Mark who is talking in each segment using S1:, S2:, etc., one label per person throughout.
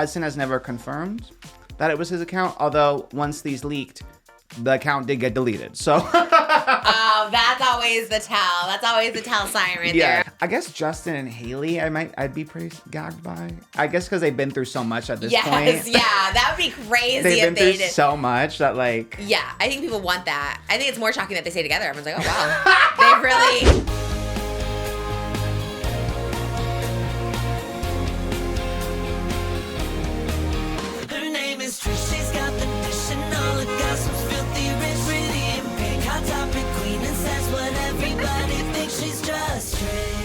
S1: Hudson has never confirmed that it was his account, although once these leaked, the account did get deleted. So
S2: oh, that's always the tell. That's always the tell sign right there.
S1: I guess Justin and Hailey, I'd be pretty gagged by. I guess because they've been through so much at this point.
S2: Yes, yeah, that would be crazy.
S1: They've been through so much that like.
S2: Yeah, I think people want that. I think it's more shocking that they stay together. Everyone's like, oh wow, they really.
S3: Her name is Trish. She's got the dish and all the gossip's filthy rich, pretty and pink, hot topic queen, and says what everybody thinks. She's just Trish.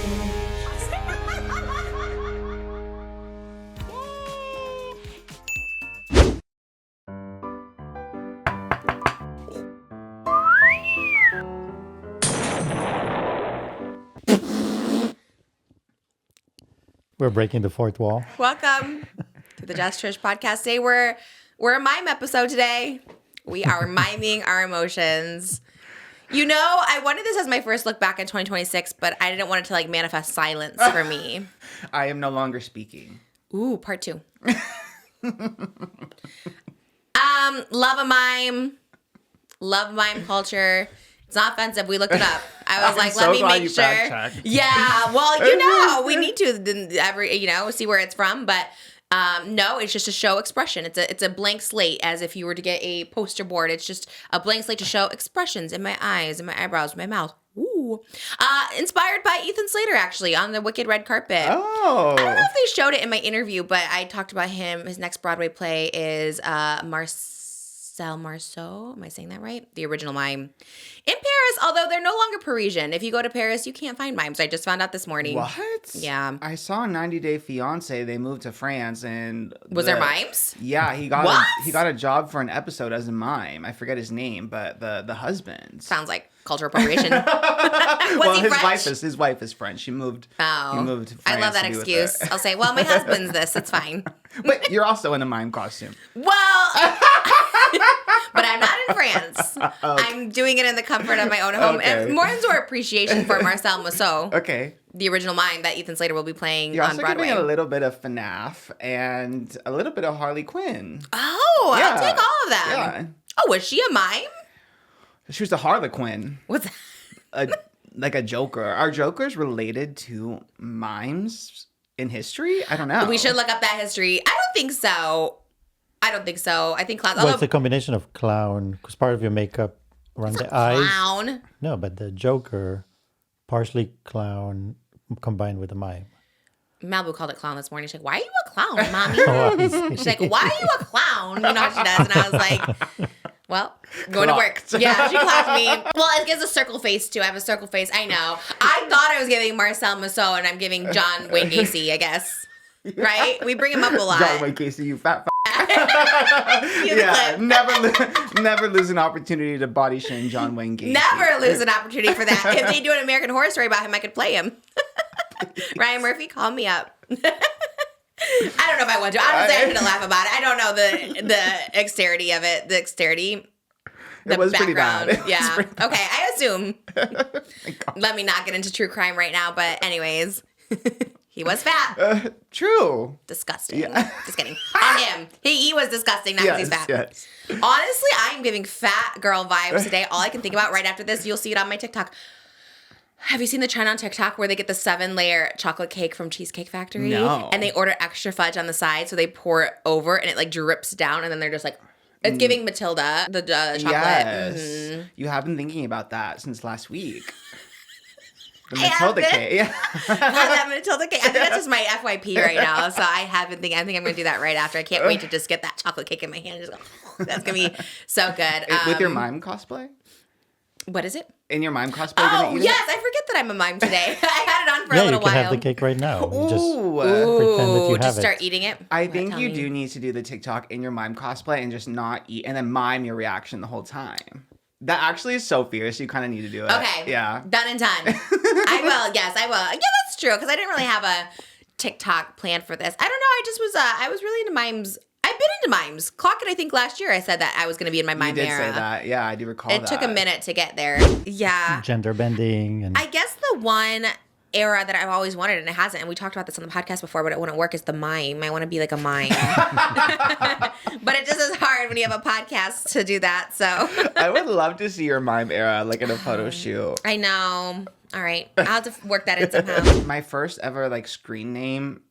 S4: We're breaking the fourth wall.
S2: Welcome to the Just Trish podcast. Today we're a mime episode today. We are miming our emotions. You know, I wanted this as my first look back in 2026, but I didn't want it to like manifest silence for me.
S1: I am no longer speaking.
S2: Ooh, part 2. Love a mime. Love mime culture. It's not offensive. We looked it up. I was like, let me make sure. Yeah, well, you know, we need to see where it's from, but no, it's just a show expression. It's a blank slate, as if you were to get a poster board. It's just a blank slate to show expressions in my eyes, in my eyebrows, in my mouth. Ooh. Inspired by Ethan Slater, actually, on the Wicked Red Carpet.
S1: Oh.
S2: I don't know if they showed it in my interview, but I talked about him. His next Broadway play is Marcel Marceau. Am I saying that right? The original mime. In Paris, although they're no longer Parisian. If you go to Paris, you can't find mimes. I just found out this morning.
S1: What?
S2: Yeah.
S1: I saw 90 Day Fiance. They moved to France and
S2: Was there mimes?
S1: Yeah, he got a job for an episode as a mime. I forget his name, but the husband.
S2: Sounds like cultural appropriation.
S1: Well, his wife is French. He moved to France.
S2: I love that excuse. I'll say, well, my husband's this. It's fine.
S1: But you're also in a mime costume.
S2: Well, but I'm not in France. Okay. I'm doing it in the comfort of my own home.
S1: Okay.
S2: And more into our appreciation for Marcel Marceau.
S1: Okay.
S2: The original mime that Ethan Slater will be playing
S1: You're
S2: on Broadway.
S1: You're also giving a little bit of FNAF and a little bit of Harley Quinn.
S2: Oh,
S1: yeah.
S2: I'll take all of them.
S1: Yeah.
S2: Oh, was she a mime?
S1: She was a Harlequin.
S2: What's that?
S1: Like a Joker. Are Jokers related to mimes in history? I don't know.
S2: We should look up that history. I don't think so. I think clowns.
S4: Well, it's a combination of clown, because part of your makeup around the eyes.
S2: Clown.
S4: No, but the Joker, partially clown combined with a mime.
S2: Malibu called it clown this morning. She's like, why are you a clown, mommy? She's like, why are you a clown? You know how she does. And I was like, well, going to work. Yeah, she clocked me. Well, it gives a circle face, too. I have a circle face. I know. I thought I was giving Marcel Marceau, and I'm giving John Wayne Gacy, I guess. Right? We bring him up a lot.
S1: John Wayne Gacy, you fat yeah, never lose an opportunity to body shame John Wayne Gacy.
S2: Never lose an opportunity for that. If they do an American Horror Story about him, I could play him. Ryan Murphy, call me up. I don't know if I want to. Honestly, I'm going to laugh about it. I don't know the dexterity of it. The dexterity.
S1: It was
S2: background.
S1: Pretty bad.
S2: Yeah. Okay, I assume. Let me not get into true crime right now, but anyways. He was fat.
S1: True.
S2: Disgusting.
S1: Yeah.
S2: Just kidding. On him. He was disgusting, not because he's fat.
S1: Yes.
S2: Honestly, I am giving fat girl vibes today. All I can think about right after this, you'll see it on my TikTok. Have you seen the trend on TikTok where they get the 7-layer chocolate cake from Cheesecake Factory?
S1: No.
S2: And they order extra fudge on the side, so they pour it over, and it like drips down, and then they're just like, it's giving Matilda, the chocolate.
S1: Yes.
S2: Mm-hmm.
S1: You have been thinking about that since last week. The Matilda cake. Yeah.
S2: That Matilda cake. I think that's just my FYP right now. So I have been thinking, I think I'm going to do that right after. I can't wait to just get that chocolate cake in my hand. And just go, that's going to be so good.
S1: With your mime cosplay?
S2: What is it?
S1: In your mime cosplay?
S2: Oh, yes. I forget that I'm a mime today. I had it on for a little while.
S4: Yeah, you can have the cake right now. You just
S2: Ooh,
S4: pretend that you have
S2: just
S4: it.
S2: start eating it?
S1: I think you do need to do the TikTok in your mime cosplay and just not eat and then mime your reaction the whole time. That actually is so fierce. You kind of need to do it.
S2: Okay.
S1: Yeah.
S2: Done and done. I will. Yes, I will. Yeah, that's true. Because I didn't really have a TikTok plan for this. I don't know. I was really into mimes. I've been into mimes. Clock it, I think last year I said that I was going to be in my mime era.
S1: You did say that. Yeah, I do recall that.
S2: It took a minute to get there. Yeah.
S4: Gender bending. And
S2: I guess the one era that I've always wanted and it hasn't. And we talked about this on the podcast before, but it wouldn't work. Is the mime. I want to be like a mime. But it just is hard when you have a podcast to do that. So
S1: I would love to see your mime era, like in a photo shoot.
S2: I know. All right. I'll have to work that in somehow.
S1: My first ever like screen name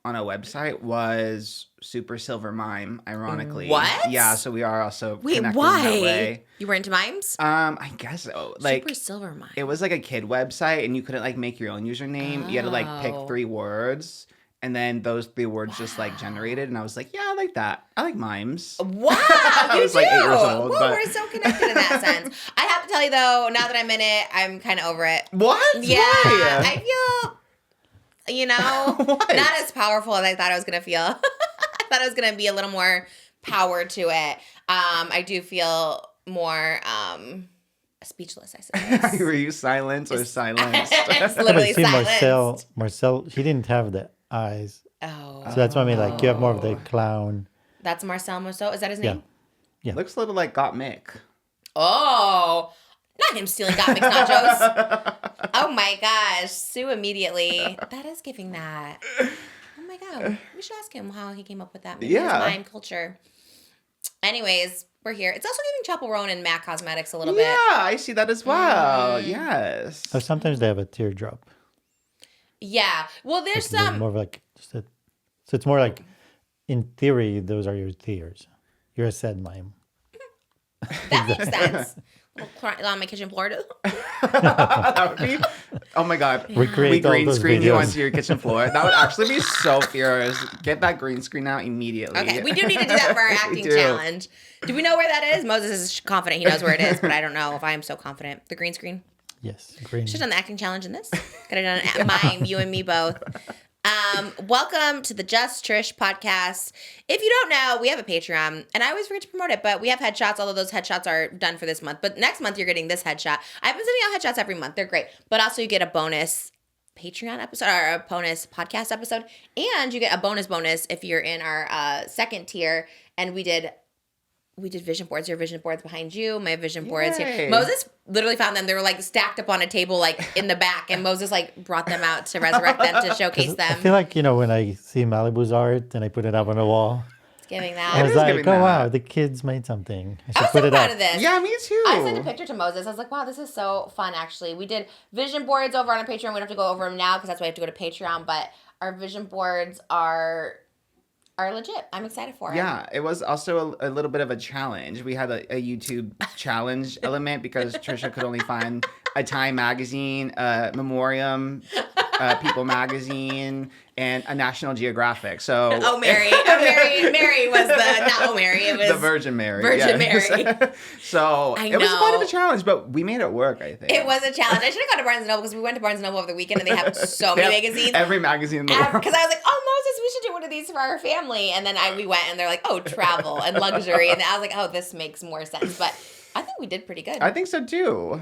S1: on a website was Super Silver Mime, ironically.
S2: What?
S1: Yeah, so we are also
S2: Wait,
S1: connected
S2: why?
S1: in that way.
S2: You were into mimes?
S1: I guess so. Like
S2: Super Silver Mime.
S1: it was like a kid website and you couldn't like make your own username. You had to like pick
S2: Oh.
S1: 3 words and then those 3 words just like generated and I was like, yeah, I like that. I like mimes.
S2: Wow,
S1: I
S2: you
S1: was
S2: do.
S1: like 8 years old,
S2: Whoa,
S1: but-
S2: we're so connected in that sense. I have to tell you though, now that I'm in it, I'm kind of over it.
S1: What?
S2: Yeah,
S1: Why?
S2: I feel, you know,
S1: What?
S2: not as powerful as I thought I was gonna feel. I thought I was gonna be a little more power to it. I do feel more speechless, I suppose.
S1: Were you silenced or silenced?
S2: It's
S4: But
S2: literally
S4: see,
S2: silenced.
S4: Marcel, she didn't have the eyes.
S2: Oh,
S4: So that's what I mean. Like, you have more of the clown.
S2: that's Marcel Mousseau. Is that his name?
S4: Yeah.
S1: Looks a little like Got Mick.
S2: Oh, not him stealing Got Mixed Nachos. Oh my gosh, sue immediately. That is giving that. Oh my god, we should ask him how he came up with that. Maybe
S1: Yeah.
S2: his mime culture. Anyways, we're here. It's also giving Chappell Roan and MAC Cosmetics a little
S1: Yeah,
S2: bit.
S1: I see that as well.
S2: Mm.
S1: Yes.
S4: Oh, sometimes they have a teardrop.
S2: Yeah. Well, there's
S4: It's
S2: some.
S4: more of like so it's more like, in theory, those are your tears. You're a sad mime.
S2: That makes sense. Little cry on my kitchen floor.
S1: That would be. Oh my god.
S4: Recreate
S1: We
S4: all
S1: green
S4: those
S1: screen you
S4: videos.
S1: onto your kitchen floor. That would actually be so fierce. Get that green screen out immediately.
S2: Okay, we do need to do that for our
S1: We
S2: acting
S1: do.
S2: challenge. Do we know where that is? Moses is confident he knows where it is, but I don't know if I am so confident. The green screen.
S4: Yes, green.
S2: Should have done the acting challenge in this. Could have done mime, you and me both. Welcome to the Just Trish podcast. If you don't know, we have a Patreon, and I always forget to promote it, but we have headshots, although those headshots are done for this month. But next month, you're getting this headshot. I've been sending out headshots every month. They're great. But also, you get a bonus Patreon episode, or a bonus podcast episode, and you get a bonus if you're in our second tier. And we did vision boards. Your vision boards behind you. My vision boards here.
S1: Yay.
S2: Moses literally found them. They were like stacked up on a table, like in the back, and Moses like brought them out to resurrect them to showcase
S4: I
S2: them.
S4: feel like, when I see Malibu's art and I put it up on the wall,
S2: It's giving
S4: I
S2: that.
S4: was
S1: is
S4: like,
S1: giving
S4: oh
S1: that.
S4: wow, the kids made something. I
S2: I
S4: should
S2: was
S4: put
S2: so
S4: it
S2: proud
S4: up.
S2: of this.
S1: Yeah, me too.
S2: I sent a picture to Moses. I was like, wow, this is so fun, actually. We did vision boards over on our Patreon. We don't have to go over them now because that's why I have to go to Patreon. But our vision boards are legit. I'm excited for it.
S1: Yeah, it was also a little bit of a challenge. We had a YouTube challenge element because Trisha could only find a Time magazine, Memoriam, People magazine, and a National Geographic. So
S2: Oh, Mary. Mary was not Mary. It was
S1: the Virgin Mary.
S2: Virgin
S1: yes.
S2: Mary.
S1: So
S2: I
S1: it was a bit of
S2: know.
S1: a challenge, but we made it work, I think.
S2: It was a challenge. I should have gone to Barnes & Noble because we went to Barnes & Noble over the weekend and they have so
S1: They
S2: many
S1: have
S2: magazines.
S1: Every magazine in the world.
S2: Because I was like, oh, Moses, we should do one of these for our family. And then we went and they're like, oh, travel and luxury. And I was like, oh, this makes more sense. But I think we did pretty good.
S1: I think so too.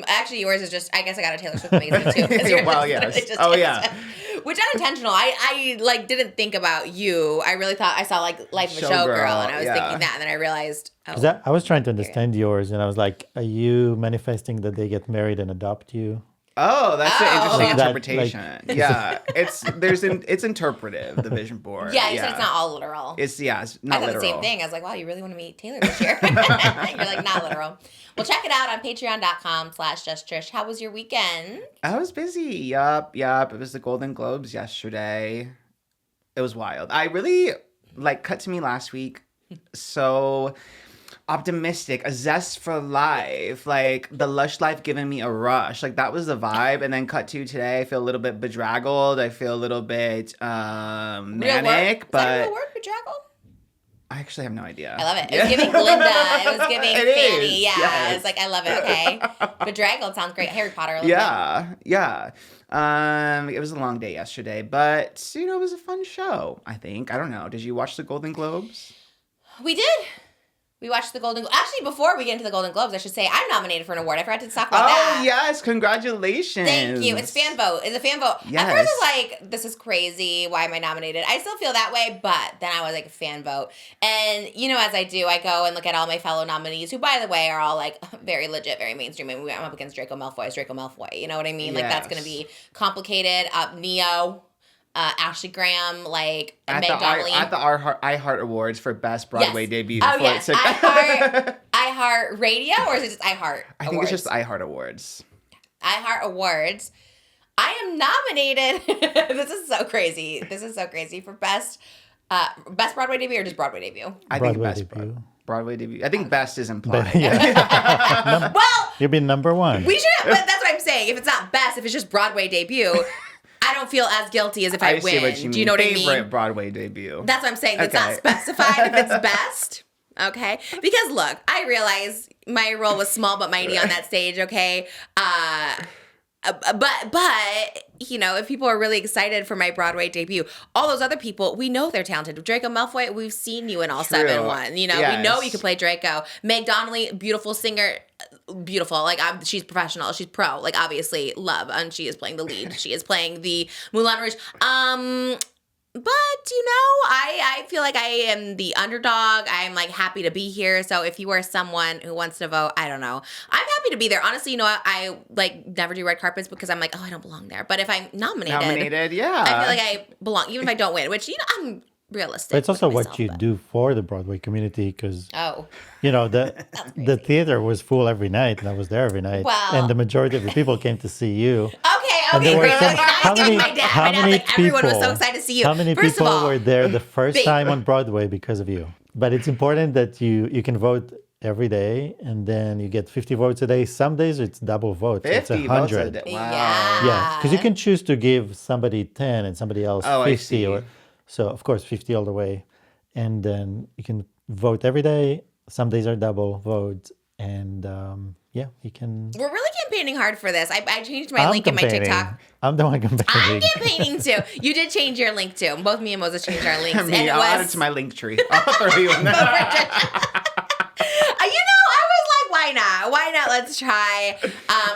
S2: Actually, yours is just, I guess I got a Taylor Swift magazine too. 'cause yours
S1: Well,
S2: is
S1: yes.
S2: literally just
S1: Oh,
S2: Taylor
S1: yeah.
S2: Swift. Which unintentional. I like didn't think about you. I really thought I saw like Life of a Showgirl and I was
S1: yeah.
S2: thinking that. And then I realized, oh.
S4: 'Cause I was trying to understand yours, and I was like, are you manifesting that they get married and adopt you?
S1: Oh, that's an interesting
S4: Like that,
S1: interpretation.
S4: like-
S1: Yeah, it's interpretive. The vision board.
S2: Yeah, you said it's not all literal.
S1: It's it's
S2: I
S1: not
S2: thought
S1: literal.
S2: the same thing. I was like, wow, you really want to meet Taylor this year? You're like, not literal. Well, check it out on patreon.com/justtrish. How was your weekend?
S1: I was busy. Yup. It was the Golden Globes yesterday. It was wild. I really cut to me last week. So optimistic, a zest for life, like the lush life giving me a rush. Like that was the vibe. And then cut to today, I feel a little bit bedraggled. I feel a little bit manic,
S2: Is that a
S1: but
S2: real word, bedraggle?
S1: I actually have no idea.
S2: I love it. It was giving Glinda. It was giving
S1: It
S2: Fanny.
S1: is,
S2: Yeah.
S1: yes.
S2: It's like, I love it. Okay. Bedraggled sounds great. Harry Potter. A little bit.
S1: Yeah. It was a long day yesterday, but it was a fun show, I think. I don't know. Did you watch the Golden Globes?
S2: We did. We watched the Golden Globes. Actually, before we get into the Golden Globes, I should say I'm nominated for an award. I forgot to talk about that.
S1: Oh, yes. Congratulations.
S2: Thank you. It's fan vote. It's a fan vote.
S1: Yes.
S2: At first, I was like, this is crazy. Why am I nominated? I still feel that way, but then I was like, a fan vote. And, you know, as I do, I go and look at all my fellow nominees, who, by the way, are all, like, very legit, very mainstream. I mean, I'm up against Draco Malfoy. It's Draco Malfoy. You know what I mean? Like, that's going to be complicated. Neo. Ashley Graham, like
S1: at
S2: Meg Donnelly.
S1: At the iHeart Awards for Best Broadway Debut.
S2: Oh, yes. iHeart Radio, or is it just iHeart
S1: I think it's just iHeart Awards.
S2: iHeart Awards. I am nominated. This is so crazy. For Best Broadway Debut or just Broadway Debut?
S1: I
S4: Broadway
S1: think Best
S4: debut.
S1: Broadway Debut. I think Best is implied.
S2: Well,
S4: you'll be number one.
S2: We should have, but that's what I'm saying. If it's not Best, if it's just Broadway Debut, I don't feel as guilty as if I win.
S1: See what you mean.
S2: Do you know what I mean?
S1: Favorite Broadway debut.
S2: That's what I'm saying. It's not specified if it's best. Okay? Because look, I realize my role was small but mighty on that stage, okay? But you know, if people are really excited for my Broadway debut, all those other people, we know they're talented. Draco Malfoy, we've seen you in all 7-1. You know, we know you can play Draco. Meg Donnelly, beautiful singer, beautiful. Like, she's professional. She's pro. Like, obviously, love. And she is playing the lead. She is playing the Moulin Rouge. But, you know, I feel like I am the underdog. I'm, like, happy to be here. So if you are someone who wants to vote, I don't know. I'm happy to be there. Honestly, you know what? I, like, never do red carpets because I'm like, oh, I don't belong there. But if I'm nominated,
S1: yeah.
S2: I feel like I belong, even if I don't win, which, you know, I'm realistic.
S4: But it's also
S2: myself,
S4: what you do for the Broadway community because,
S2: oh,
S4: you know, the theater was full every night and I was there every night.
S2: Well,
S4: and the majority of the people came to see you.
S2: Okay,
S4: great.
S2: How many people, everyone was so excited to see you.
S4: How many
S2: First
S4: people
S2: of all,
S4: were there the first time on Broadway because of you? But it's important that you can vote every day and then you get 50 votes a day. Some days it's double votes.
S1: 50
S4: it's 100.
S1: votes a day. Wow.
S2: Yeah.
S4: Because you can choose to give somebody 10 and somebody else 50. So, of course, 50 all the way. And then you can vote every day. Some days are double votes. And yeah, you can.
S2: We're really campaigning hard for this. I changed my link in my TikTok.
S4: I'm the one campaigning.
S2: I'm campaigning too. You did change your link too. Both me and Moses changed our links.
S1: Me, I'll add it to my link tree. I'll throw you in there.
S2: You know, I was like, why not? Why not? Let's try.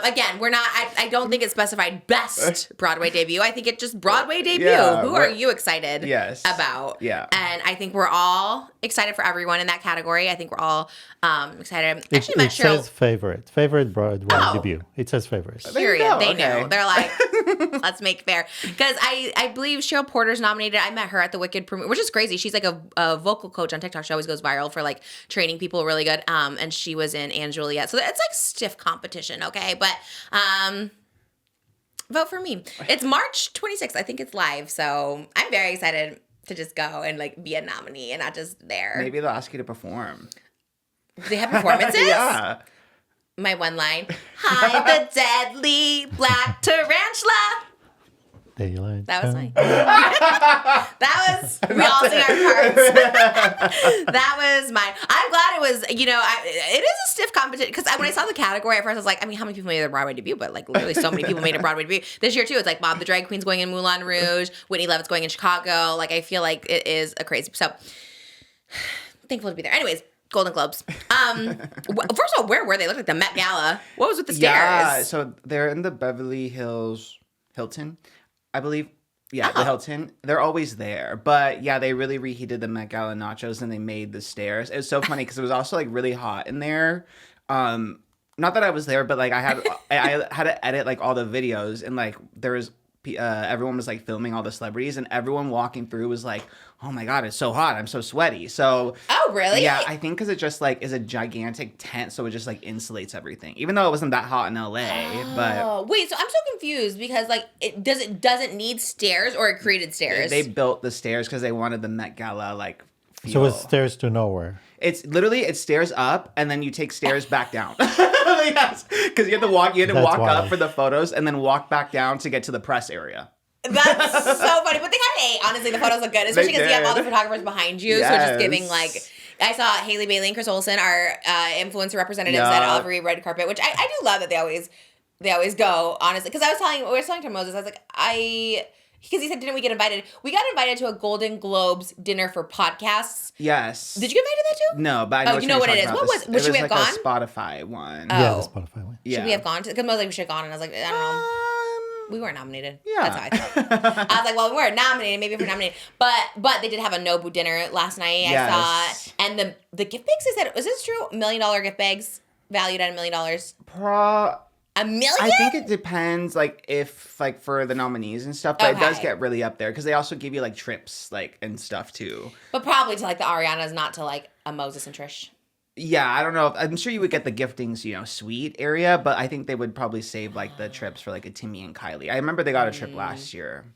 S2: Again, we're not, I don't think it's specified best Broadway debut. I think it's just Broadway debut.
S1: Yeah,
S2: Who are you excited about?
S1: Yeah.
S2: And I think we're all excited for everyone in that category. I think we're all excited.
S4: It says favorite Broadway debut. It says favorite.
S2: Period. They know. They're like, let's make fair. Because I believe Cheryl Porter's nominated. I met her at the Wicked premiere, which is crazy. She's like a vocal coach on TikTok. She always goes viral for like training people really good. And she was in Anne Juliet. So it's like stiff competition, okay? But vote for me. It's March 26th. I think it's live. So I'm very excited to just go and like be a nominee and not just there.
S1: Maybe they'll ask you to perform.
S2: Do they have performances?
S1: Yeah.
S2: My one line. Hi, the deadly black tarantula.
S4: Daylight.
S2: That was mine. That was, we all sing our parts. That was mine. I'm glad it was, you know, it is a stiff competition. Because when I saw the category at first, I was like, I mean, how many people made their Broadway debut? But like literally so many people made a Broadway debut. This year too, it's like Bob the Drag Queen's going in Moulin Rouge. Whitney Levitt's going in Chicago. Like I feel like it is a crazy, so thankful to be there. Anyways. Golden Globes. First of all, where were they? Looked like the Met Gala. What was with the stairs?
S1: Yeah, so they're in the Beverly Hills Hilton, I believe. Yeah, the Hilton. They're always there. But yeah, they really reheated the Met Gala nachos and they made the stairs. It was so funny because it was also like really hot in there. Not that I was there, but like I had to edit like all the videos and like there was everyone was like filming all the celebrities and everyone walking through was like, oh my God, it's so hot. I'm so sweaty. So.
S2: Oh, really?
S1: Yeah, I think because it just like is a gigantic tent. So it just like insulates everything. Even though it wasn't that hot in LA. But.
S2: Wait, so I'm so confused because like it doesn't need stairs or it created stairs?
S1: They built the stairs because they wanted the Met Gala like feel.
S4: So it's stairs to nowhere.
S1: It's literally it's stairs up and then you take stairs back down. Yes, because you had to walk up for the photos and then walk back down to get to the press area.
S2: That's so funny, but they kind of ate. Honestly, the photos look good, especially because you have all the photographers behind you. Yes. So just giving like, I saw Hailey Bailey and Chris Olsen, our influencer representatives at every red carpet, which I do love that they always go honestly. Because we were telling to Moses, I was like, Because he said, didn't we get invited? We got invited to a Golden Globes dinner for podcasts.
S1: Yes.
S2: Did you get invited to that too?
S1: No, but I know
S2: you know what it is.
S1: About.
S2: What was? Should we have gone?
S1: A Spotify one.
S2: Oh.
S4: Yeah, the Spotify one.
S2: Should we have gone to? Because I was like, we should have gone, and I was like, I don't know. We weren't nominated.
S1: Yeah.
S2: That's how I thought. I was like, well, we weren't nominated. Maybe if we're nominated. But they did have a Nobu dinner last night.
S1: Yes.
S2: I saw. And the gift bags, I said, is this true? $1 million gift bags valued at $1 million? $1 million?
S1: I think it depends, like, if, like, for the nominees and stuff, but it does get really up there, because they also give you, like, trips, like, and stuff, too.
S2: But probably to, like, the ARIANAs, not to, like, a Moses and Trish.
S1: Yeah, I don't know. I'm sure you would get the giftings, suite area, but I think they would probably save, like, the trips for, like, a Timmy and Kylie. I remember they got a trip last year.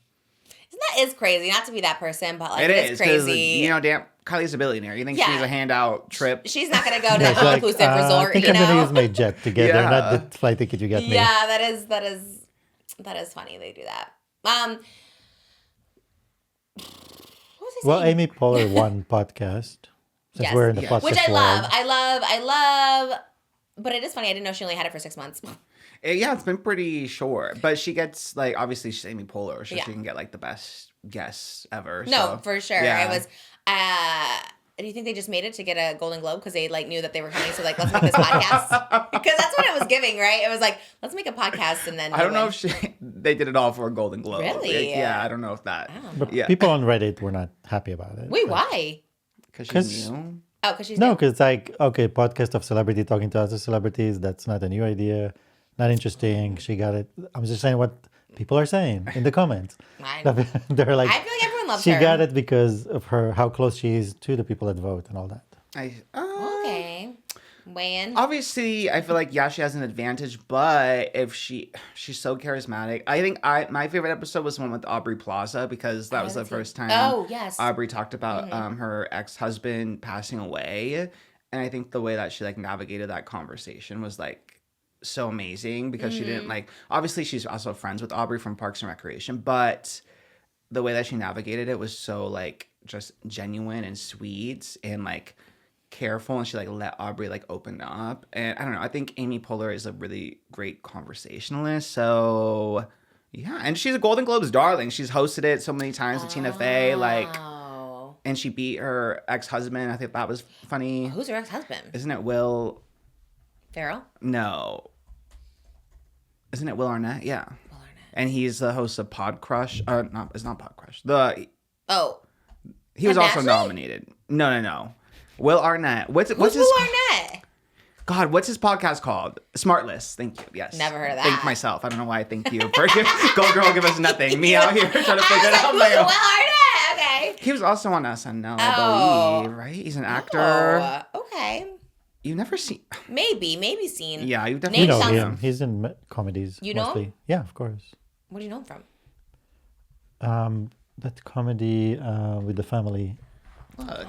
S2: That is crazy. Not to be that person, but, like,
S1: it's
S2: crazy.
S1: Damn, Kylie's a billionaire. You think she's a handout trip?
S2: She's not going to go to the all-inclusive resort,
S4: I think I'm going to use my jet to get there, not the flight ticket you got me.
S2: Yeah, that is funny they do that. What was I saying?
S4: Well, Amy Poehler won podcast. Since we're in the podcast
S2: which I
S4: world.
S2: love. But it is funny. I didn't know she only had it for 6 months.
S1: Yeah, it's been pretty short. But she gets, like, obviously she's Amy Poehler, so she can get, like, the best guests ever.
S2: No, for sure.
S1: Yeah.
S2: It was... do you think they just made it to get a Golden Globe because they, like, knew that they were coming? So, like, let's make this podcast. Because that's what it was giving, right? It was like, let's make a podcast and then...
S1: I don't know if they did it all for a Golden Globe.
S2: Really?
S1: Yeah, I don't know if that...
S4: But people on Reddit were not happy about it.
S2: Wait, why?
S1: Because she's new?
S2: Oh, because she's
S4: No,
S2: new.
S4: because it's like, okay, podcast of celebrity talking to other celebrities. That's not a new idea. Not interesting. She got it. I'm just saying what people are saying in the comments. They're like,
S2: I feel like everyone loves
S4: she
S2: her.
S4: got it because of how close she is to the people that vote and all that.
S2: Okay. Weigh in.
S1: Obviously, I feel like, she has an advantage, but if she's so charismatic. I think my favorite episode was the one with Aubrey Plaza, because that was the first time Aubrey talked about her ex-husband passing away. And I think the way that she, like, navigated that conversation was, like, so amazing, because she didn't, like, obviously she's also friends with Aubrey from Parks and Recreation, but the way that she navigated it was so, like, just genuine and sweet and, like, careful, and she, like, let Aubrey, like, open up. And I don't know, I think Amy Poehler is a really great conversationalist. So yeah, and she's a Golden Globes darling. She's hosted it so many times with Tina Fey, like, and she beat her ex-husband. I think that was funny.
S2: Who's her ex-husband?
S1: Isn't it Will
S2: Ferrell?
S1: No. Isn't it Will Arnett? Yeah. Will Arnett. And he's the host of Pod Crush. No, it's not Pod Crush. He was also nominated. No. Will Arnett. What's his
S2: Will Arnett?
S1: God, what's his podcast called? Smartless. Thank you. Yes.
S2: Never heard of that.
S1: Thank myself. I don't know why I thank you. Go girl, give us nothing. Me out here trying to figure it out.
S2: Will Arnett. Okay.
S1: He was also on SNL, I believe, right? He's an actor.
S2: Oh, okay.
S1: You've never seen...
S2: Maybe seen.
S1: Yeah, you've definitely
S4: seen him. He's in comedies.
S2: You know
S4: mostly.
S2: him?
S4: Yeah, of course.
S2: What do you know him from?
S4: That comedy with the family.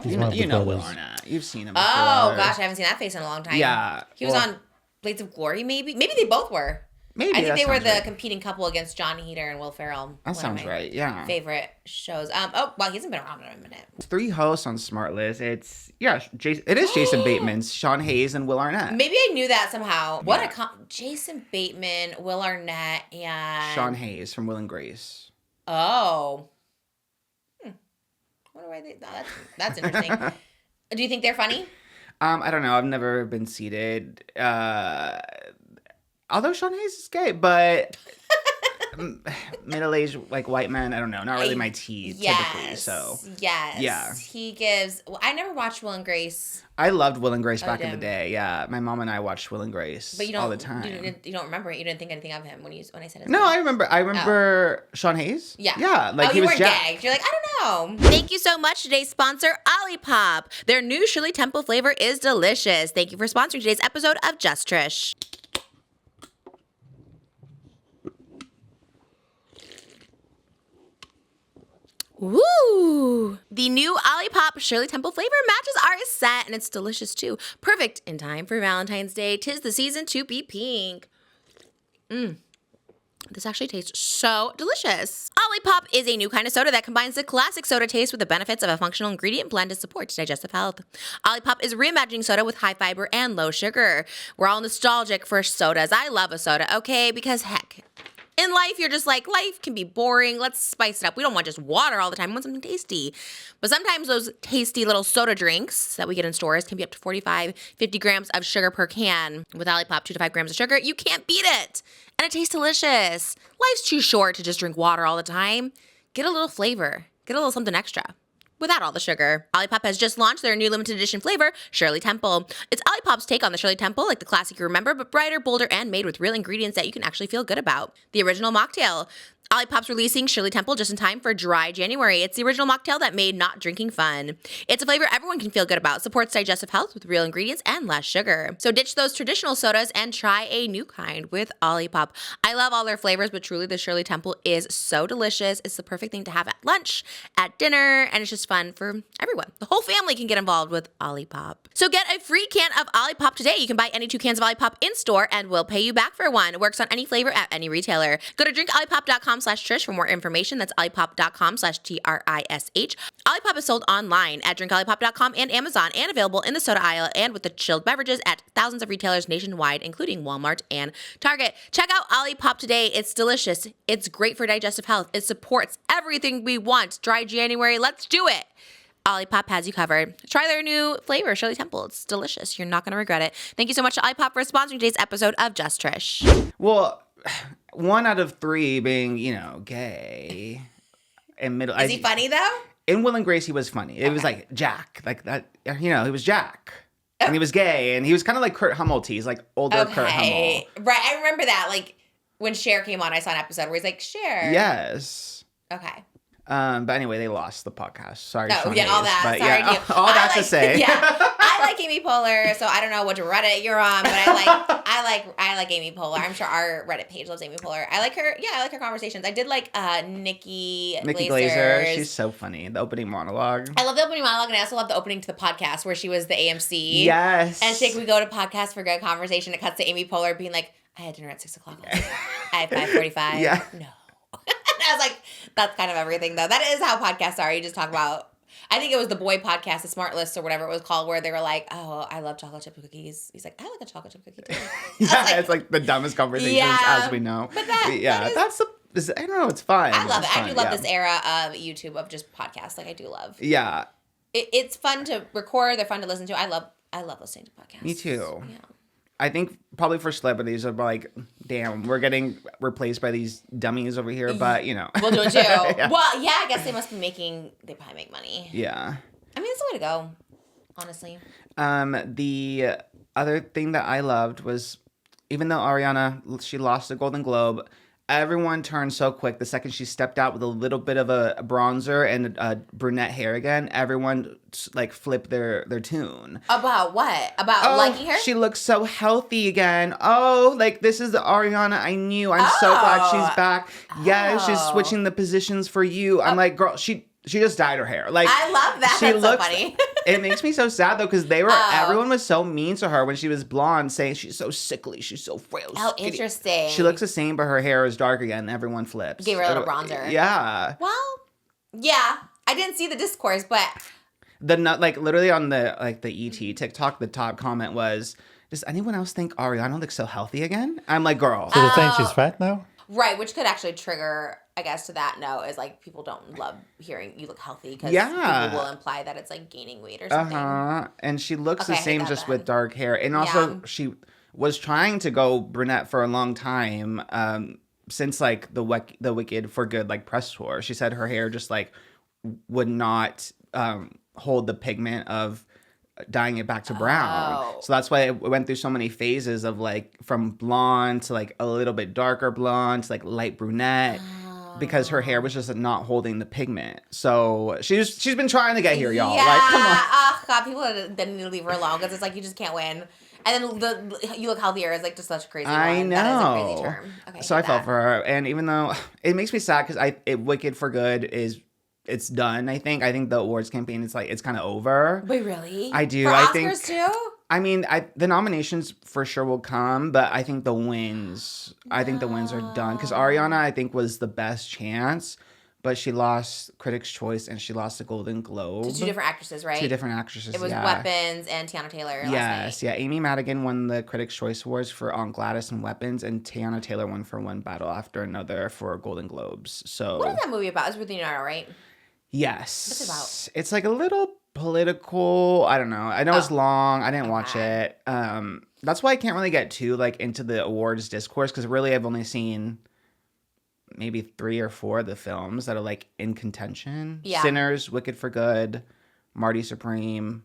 S1: You know Will Arnett. You've seen him before.
S2: Oh, gosh, I haven't seen that face in a long time.
S1: Yeah.
S2: He was on Blades of Glory, maybe? Maybe they both were.
S1: Maybe.
S2: I think they were the competing couple against John Heder and Will Ferrell.
S1: That sounds right, yeah.
S2: Favorite shows. Well, he hasn't been around in a minute.
S1: 3 hosts on Smartless. It is Jason Bateman, Sean Hayes, and Will Arnett.
S2: Maybe I knew that somehow. Jason Bateman, Will Arnett, and...
S1: Sean Hayes from Will and Grace.
S2: Oh. What do I think? Oh, that's interesting. Do you think they're funny?
S1: I don't know. I've never been seated. Although Sean Hayes is gay, but middle-aged, like, white men, I don't know. Not really my tea, typically. So
S2: Yes.
S1: Yeah.
S2: He gives... Well, I never watched Will and Grace.
S1: I loved Will and Grace back in the day. Yeah. My mom and I watched Will and Grace all the time.
S2: You don't remember it? You didn't think anything of him when I said his
S1: No,
S2: name?
S1: I remember Sean Hayes.
S2: Yeah.
S1: Yeah. Like, he
S2: you
S1: was
S2: weren't
S1: Jack.
S2: gagged. You're like, I don't know. Thank you so much. Today's sponsor, Olipop. Their new Shirley Temple flavor is delicious. Thank you for sponsoring today's episode of Just Trish. Woo! The new Olipop Shirley Temple flavor matches our scent, and it's delicious too. Perfect in time for Valentine's Day. 'Tis the season to be pink. This actually tastes so delicious. Olipop is a new kind of soda that combines the classic soda taste with the benefits of a functional ingredient blend to support digestive health. Olipop is reimagining soda with high fiber and low sugar. We're all nostalgic for sodas. I love a soda, okay? Because heck, In life, you're just like, life can be boring. Let's spice it up. We don't want just water all the time. We want something tasty. But sometimes those tasty little soda drinks that we get in stores can be up to 45, 50 grams of sugar per can. With Olipop, 2 to 5 grams of sugar, you can't beat it. And it tastes delicious. Life's too short to just drink water all the time. Get a little flavor. Get a little something extra. Without all the sugar. Olipop has just launched their new limited edition flavor, Shirley Temple. It's Olipop's take on the Shirley Temple, like the classic you remember, but brighter, bolder, and made with real ingredients that you can actually feel good about. The original mocktail. Olipop's releasing Shirley Temple just in time for dry January. It's the original mocktail that made not drinking fun. It's a flavor everyone can feel good about, supports digestive health with real ingredients and less sugar. So ditch those traditional sodas and try a new kind with Olipop. I love all their flavors, but truly the Shirley Temple is so delicious. It's the perfect thing to have at lunch, at dinner, and it's just fun for everyone. The whole family can get involved with Olipop. So get a free can of Olipop today. You can buy any 2 cans of Olipop in store and we'll pay you back for one. It works on any flavor at any retailer. Go to drinkolipop.com/Trish for more information. That's olipop.com/TRISH. Olipop is sold online at drinkolipop.com and Amazon and available in the soda aisle and with the chilled beverages at thousands of retailers nationwide, including Walmart and Target. Check out Olipop today. It's delicious. It's great for digestive health. It supports everything we want. Dry January. Let's do it. Olipop has you covered. Try their new flavor, Shirley Temple. It's delicious. You're not going to regret it. Thank you so much to Olipop for sponsoring today's episode of Just Trish.
S1: Well, 1 out of 3 being, gay. And middle.
S2: Is he funny though?
S1: In Will and Grace, he was funny. It was like Jack, like that. He was Jack, and he was gay, and he was kind of like Kurt Hummel. He's like older Kurt Hummel.
S2: Right, I remember that. Like when Cher came on, I saw an episode where he's like, Cher.
S1: Yes.
S2: Okay.
S1: But anyway, they lost the podcast. Sorry.
S2: Oh, yeah, all that.
S1: But
S2: Sorry,
S1: yeah, all that to say.
S2: Yeah, I like Amy Poehler, so I don't know which Reddit you're on, but I like Amy Poehler. I'm sure our Reddit page loves Amy Poehler. I like her. Yeah, I like her conversations. I did like Nikki
S1: Glaser. She's so funny. The opening monologue.
S2: I love the opening monologue, and I also love the opening to the podcast where she was the AMC.
S1: Yes.
S2: And she's like, we go to podcast for good conversation. It cuts to Amy Poehler being like, I had dinner at 6 o'clock. I had 5:45.
S1: Yeah.
S2: No. I was like, that's kind of everything, though. That is how podcasts are. You just talk about, I think it was the boy podcast, the Smart List or whatever it was called, where they were like, oh, I love chocolate chip cookies. He's like, I like a chocolate chip cookie, too.
S1: Yeah, it's like the dumbest conversations as we know.
S2: But
S1: I don't know, it's fun.
S2: I love it.
S1: Fun,
S2: I do love this era of YouTube, of just podcasts. Like, I do love.
S1: Yeah.
S2: It's fun to record. They're fun to listen to. I love listening to podcasts.
S1: Me too.
S2: Yeah.
S1: I think probably for celebrities, they're like, damn, we're getting replaced by these dummies over here, but
S2: We'll do it too.
S1: Yeah.
S2: Well, yeah, I guess they probably make money.
S1: Yeah.
S2: I mean, it's the way to go, honestly.
S1: The other thing that I loved was, even though ARIANA, she lost the Golden Globe, everyone turned so quick the second she stepped out with a little bit of a bronzer and brunette hair again. Everyone like flipped their tune.
S2: About what? About liking her?
S1: She looks so healthy again. Oh, like this is the ARIANA I knew. I'm so glad she's back. Yes, she's switching the positions for you. I'm like, girl, she just dyed her hair. Like
S2: I love that. That's so funny.
S1: It makes me so sad though, because everyone was so mean to her when she was blonde, saying she's so sickly, she's so frail.
S2: Oh, interesting.
S1: She looks the same, but her hair is dark again. Everyone flips.
S2: Gave her a little bronzer.
S1: Yeah.
S2: Well, yeah. I didn't see the discourse, but
S1: literally on the ET TikTok, the top comment was, does anyone else think ARIANA looks so healthy again? I'm like, girl.
S4: So they're saying she's fat now?
S2: Right, which could actually trigger, I guess, to that note, is like people don't love hearing you look healthy because people will imply that it's like gaining weight or something.
S1: And she looks the same just with dark hair. And also she was trying to go brunette for a long time, since like the Wicked for Good like press tour. She said her hair just like would not hold the pigment of dyeing it back to brown. So that's why it went through so many phases of like from blonde to like a little bit darker blonde to like light brunette, because her hair was just not holding the pigment. So she's been trying to get here, y'all.
S2: Yeah.
S1: Like, come on.
S2: Oh god, people then need to leave her alone because it's like you just can't win. And then you look healthier is like just such a crazy
S1: I know.
S2: That is a crazy term. Okay,
S1: so I felt for her, and even though it makes me sad because Wicked for Good it's done. I think the awards campaign it's kind of over.
S2: Wait, really?
S1: I do.
S2: For
S1: I
S2: Oscars
S1: think
S2: too?
S1: I mean, the nominations for sure will come, but I think the wins are done because ARIANA I think was the best chance, but she lost Critics' Choice and she lost the Golden Globe.
S2: To two different actresses, right?
S1: Two different actresses,
S2: It was Weapons and Teyana Taylor last night.
S1: Yeah. Amy Madigan won the Critics' Choice Awards for On Gladys and Weapons, and Teyana Taylor won for One Battle After Another for Golden Globes. So
S2: what is that movie about? It's with Leonardo, right?
S1: Yes.
S2: What's it about?
S1: It's like a little political. I don't know. I know it's long. I didn't watch it. That's why I can't really get too like into the awards discourse, because really I've only seen maybe 3 or 4 of the films that are like in contention.
S2: Yeah.
S1: Sinners, Wicked for Good, Marty Supreme,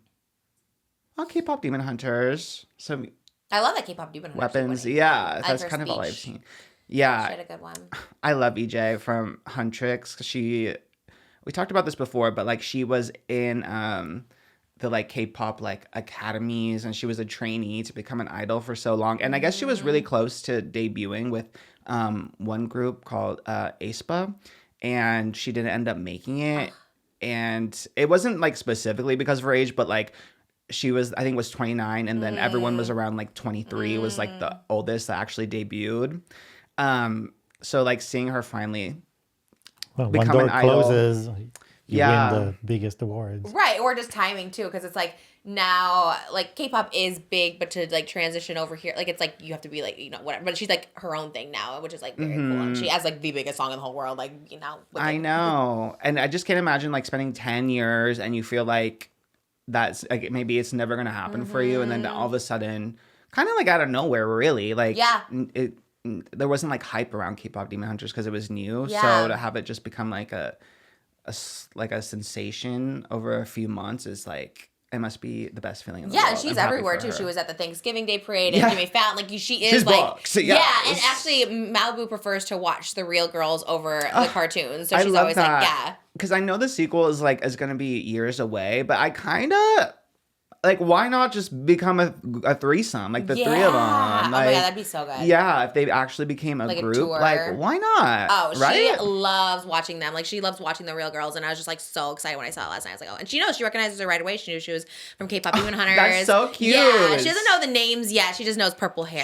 S1: K-pop Demon Hunters. So
S2: I love that K-pop Demon Hunters.
S1: Weapons. Yeah, that's kind of all I've seen. Yeah.
S2: She had a good one.
S1: I love EJAE from HUNTRIX, because we talked about this before, but like she was in the like K-pop like academies, and she was a trainee to become an idol for so long. And I guess she was really close to debuting with one group called aespa, and she didn't end up making it. And it wasn't like specifically because of her age, but like she was, I think was 29, and then everyone was around like 23 was like the oldest that actually debuted. So like seeing her finally
S4: when door closes, you win the biggest awards.
S2: Right, or just timing too, because it's like now, like K-pop is big, but to like transition over here, like it's like you have to be like, you know, whatever. But she's like her own thing now, which is like very cool. And she has like the biggest song in the whole world, like, you know.
S1: I know, and I just can't imagine like spending 10 years and you feel like that's like maybe it's never gonna happen for you, and then all of a sudden, kind of like out of nowhere, really, like there wasn't like hype around K-pop Demon Hunters because it was new. So to have it just become like a sensation over a few months is like, it must be the best feeling in the world.
S2: Yeah, and she's everywhere too. She was at the Thanksgiving Day Parade and Jimmy Fallon. Like she is like books. Yeah, and actually Malibu prefers to watch the real girls over the cartoons. So she's always like, yeah.
S1: Because I know the sequel is going to be years away, but I kind of like, why not just become a threesome, like the 3 of them? Like,
S2: oh my god, that'd be so good.
S1: Yeah, if they actually became a group, like why not?
S2: Oh,
S1: right?
S2: She loves watching them. Like she loves watching the real girls, and I was just like so excited when I saw it last night. I was like, oh, and she knows, she recognizes her right away. She knew she was from K-pop Demon Hunters.
S1: That's so cute.
S2: Yeah, she doesn't know the names yet. She just knows purple hair.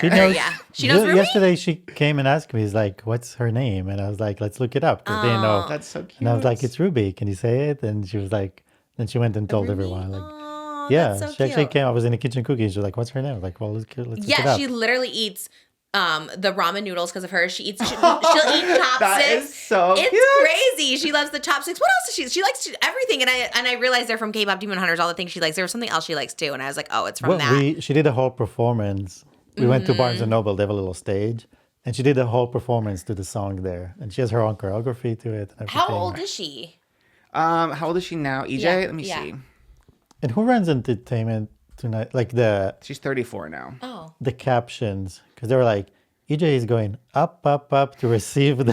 S4: She knows Ruby? Yesterday she came and asked me, he's like, what's her name? And I was like, let's look it up, because they know.
S1: That's so cute.
S4: And I was like, it's Ruby. Can you say it? And she was like, then she went and told everyone, like. Yeah,
S2: so
S4: she actually came. I was in the kitchen cooking. She was like, "What's her name?" I was like, well, let's look it up.
S2: She literally eats the ramen noodles because of her. She'll eat chopsticks.
S1: That is so cute.
S2: It's crazy. She loves the chopsticks. What else does she likes everything. And I realized they're from K-pop Demon Hunters. All the things she likes. There was something else she likes too, and I was like, oh, it's from that.
S4: She did a whole performance. We went to Barnes and Noble. They have a little stage, and she did a whole performance to the song there, and she has her own choreography to it. And
S2: how old is she?
S1: How old is she now? EJAE? Let me see.
S4: And who runs entertainment tonight? Like
S1: she's 34 now.
S2: Oh.
S1: The
S4: captions, because they were like, EJAE is going up, up, up to receive the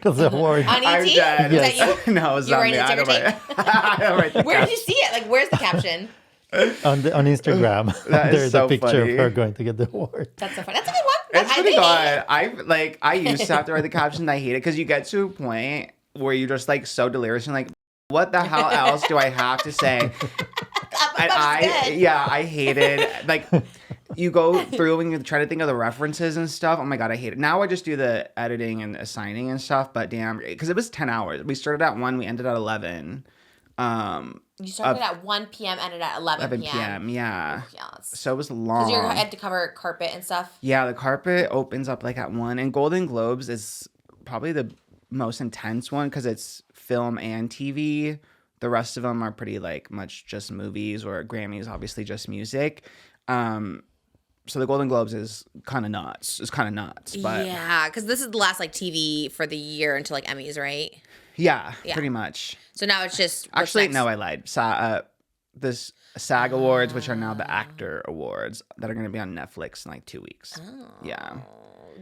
S4: award.
S2: On ET?
S1: Yes.
S2: Is that you?
S1: No, it was not me.
S2: Where did you see it? Like, where's the caption?
S4: on Instagram. There's
S1: so
S4: a picture
S1: funny.
S4: of her going to get the award.
S2: That's so funny. That's a good one.
S1: It's pretty good. I used to have to write the caption. I hate it because you get to a point where you're just like so delirious and like, what the hell else do I have to say? And I hated, like, you go through and you try to think of the references and stuff. Oh my God, I hate it. Now I just do the editing and assigning and stuff, but damn, because it was 10 hours. We started at 1, we ended at 11.
S2: You started at 1 p.m., ended at 11 p.m.
S1: Yeah.
S2: Yes.
S1: So it was long.
S2: Because you had to cover carpet and stuff?
S1: Yeah, the carpet opens up like at 1. And Golden Globes is probably the most intense one because it's film and TV. The rest of them are pretty like much just movies, or Grammys obviously just music. So the Golden Globes is kind of nuts. It's kind of nuts. But
S2: yeah, because this is the last like TV for the year until like Emmys, right?
S1: Yeah, pretty much.
S2: So now it's just
S1: actually no, I lied. This SAG Awards, which are now the Actor Awards, that are going to be on Netflix in like 2 weeks.
S2: Oh.
S1: Yeah.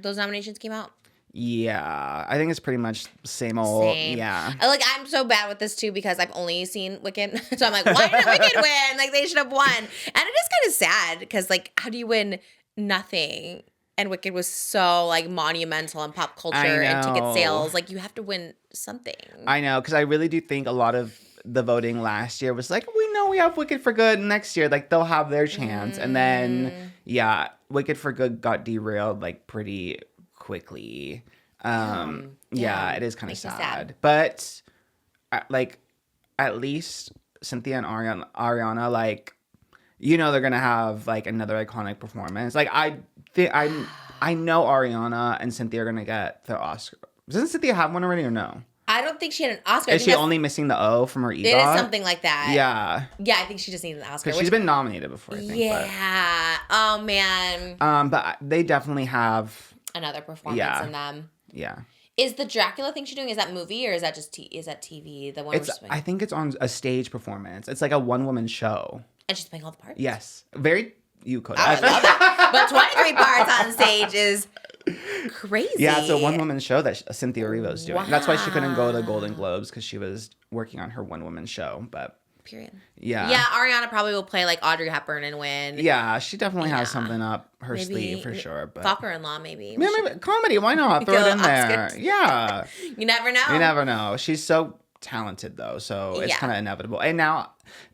S2: Those nominations came out?
S1: Yeah, I think it's pretty much same old.
S2: Same.
S1: Yeah.
S2: Like, I'm so bad with this too because I've only seen Wicked. So I'm like, why did Wicked win? Like, they should have won. And it is kind of sad because, like, how do you win nothing? And Wicked was so, like, monumental in pop culture and ticket sales. Like, you have to win something.
S1: I know, because I really do think a lot of the voting last year was like, we know we have Wicked for Good next year. Like, they'll have their chance. And then, Wicked for Good got derailed, like, pretty quickly. Yeah, it is kind of sad. But like, at least Cynthia and Ariana, like, you know, they're gonna have like another iconic performance. Like, I know Ariana and Cynthia are gonna get their Oscar. Doesn't Cynthia have one already or no?
S2: I don't think she had an Oscar.
S1: Is she only missing the O from her EGOT?
S2: It is something like that.
S1: Yeah.
S2: Yeah, I think she just needs an Oscar.
S1: Because she's been nominated before, I think.
S2: Yeah. Oh, man.
S1: But they definitely have
S2: another performance in them.
S1: Yeah.
S2: Is the Dracula thing she's doing, is that movie or is that just is that TV? The one
S1: I think it's on a stage performance. It's like a one-woman show.
S2: And she's playing all the parts?
S1: Yes. Very Kodak.
S2: I love that. But 23 parts on stage is crazy.
S1: Yeah, it's a one-woman show that Cynthia Erivo's doing. Wow. That's why she couldn't go to the Golden Globes, because she was working on her one-woman show. But
S2: period.
S1: Yeah.
S2: Yeah, Ariana probably will play like Audrey Hepburn and win.
S1: Yeah, she definitely has something up her sleeve for sure. But
S2: Father-in-law, maybe.
S1: Yeah, maybe comedy. Why not? Throw it in there. Yeah.
S2: You never know.
S1: You never know. She's so talented though, so it's kind of inevitable. And now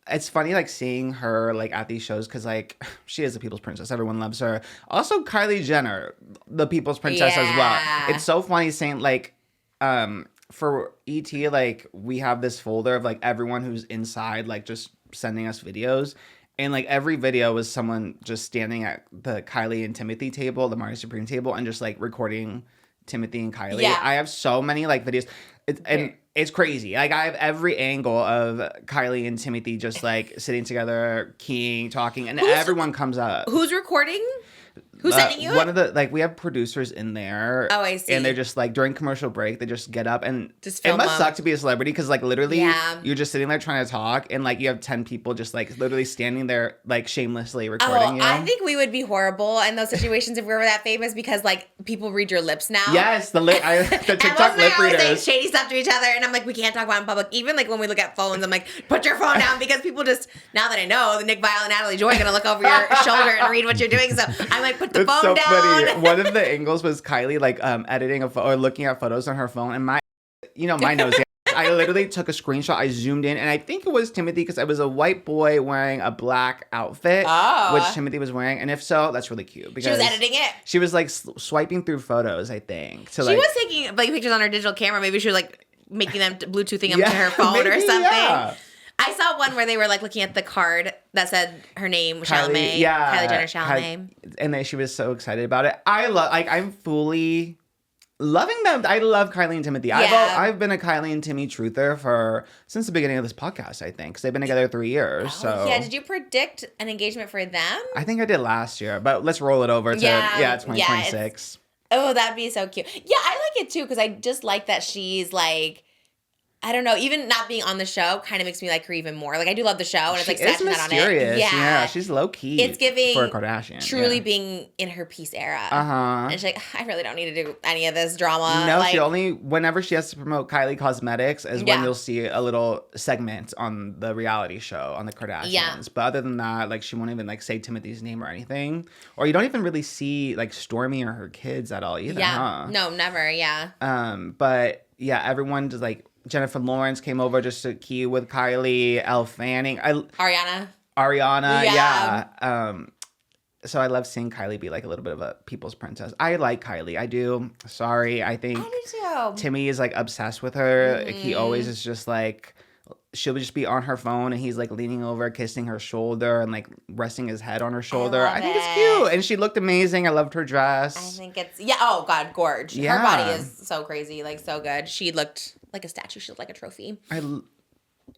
S1: it's funny like seeing her like at these shows, because like she is the people's princess, everyone loves her. Also Kylie Jenner, the people's princess as well. It's so funny seeing like for ET, like we have this folder of like everyone who's inside, like just sending us videos, and like every video was someone just standing at the Kylie and Timothée table, the Mario Supreme table, and just like recording Timothée and Kylie. I have so many like videos, and it's crazy. Like I have every angle of Kylie and Timothée just like sitting together, keying, talking, and everyone comes up.
S2: Who's recording? Who's sending you
S1: one of the like we have producers in there.
S2: Oh, I see.
S1: And they're just like during commercial break, they just get up and
S2: just
S1: it must suck to be a celebrity, because like literally you're just sitting there trying to talk, and like you have 10 people just like literally standing there like shamelessly recording you.
S2: I think we would be horrible in those situations if we were that famous, because like people read your lips now.
S1: Yes, the TikTok lip readers
S2: saying shady stuff to each other, and I'm like, we can't talk about it in public. Even like when we look at phones, I'm like, put your phone down, because people just, now that I know, Nick Viall and Natalie Joy are gonna look over your shoulder and read what you're doing. So I'm like, put the phone
S1: so
S2: down.
S1: Funny. One of the angles was Kylie like editing or looking at photos on her phone, and my nose. I literally took a screenshot. I zoomed in, and I think it was Timothée, because it was a white boy wearing a black outfit, which Timothée was wearing. And if so, that's really cute. Because
S2: she was editing it.
S1: She was like swiping through photos, I think.
S2: She was taking like pictures on her digital camera. Maybe she was like making them Bluetoothing them to her phone or something. Yeah. I saw one where they were like looking at the card that said her name, Chalamet. Kylie Jenner Chalamet.
S1: And she was so excited about it. I'm fully loving them. I love Kylie and Timothée.
S2: Yeah.
S1: I've been a Kylie and Timmy truther since the beginning of this podcast, I think, because they've been together 3 years. So
S2: yeah, did you predict an engagement for them?
S1: I think I did last year, but let's roll it over to 2026.
S2: That'd be so cute. Yeah, I like it too, because I just like that she's like, I don't know, even not being on the show kind of makes me like her even more. Like I do love the show, and it's like
S1: It's mysterious.
S2: On it.
S1: Yeah, she's low key.
S2: It's giving
S1: for a Kardashian.
S2: Truly being in her peace era. And she's like, I really don't need to do any of this drama.
S1: No,
S2: like,
S1: she only whenever she has to promote Kylie Cosmetics is when you'll see a little segment on the reality show on the Kardashians. Yeah. But other than that, like she won't even like say Timothy's name or anything. Or you don't even really see like Stormi or her kids at all either.
S2: Yeah. No, never. Yeah.
S1: But yeah, everyone just like. Jennifer Lawrence came over just to key with Kylie, Elle Fanning.
S2: Ariana,
S1: yeah. So I love seeing Kylie be like a little bit of a people's princess. I like Kylie. I do. Sorry. I think Timmy is like obsessed with her. Mm-hmm. He always is just like, she'll just be on her phone and he's like leaning over, kissing her shoulder and like resting his head on her shoulder. I think it's cute. And she looked amazing. I loved her dress.
S2: I think it's, oh God, gorge. Yeah. Her body is so crazy, like so good. She looked like a statue. She looked like a trophy.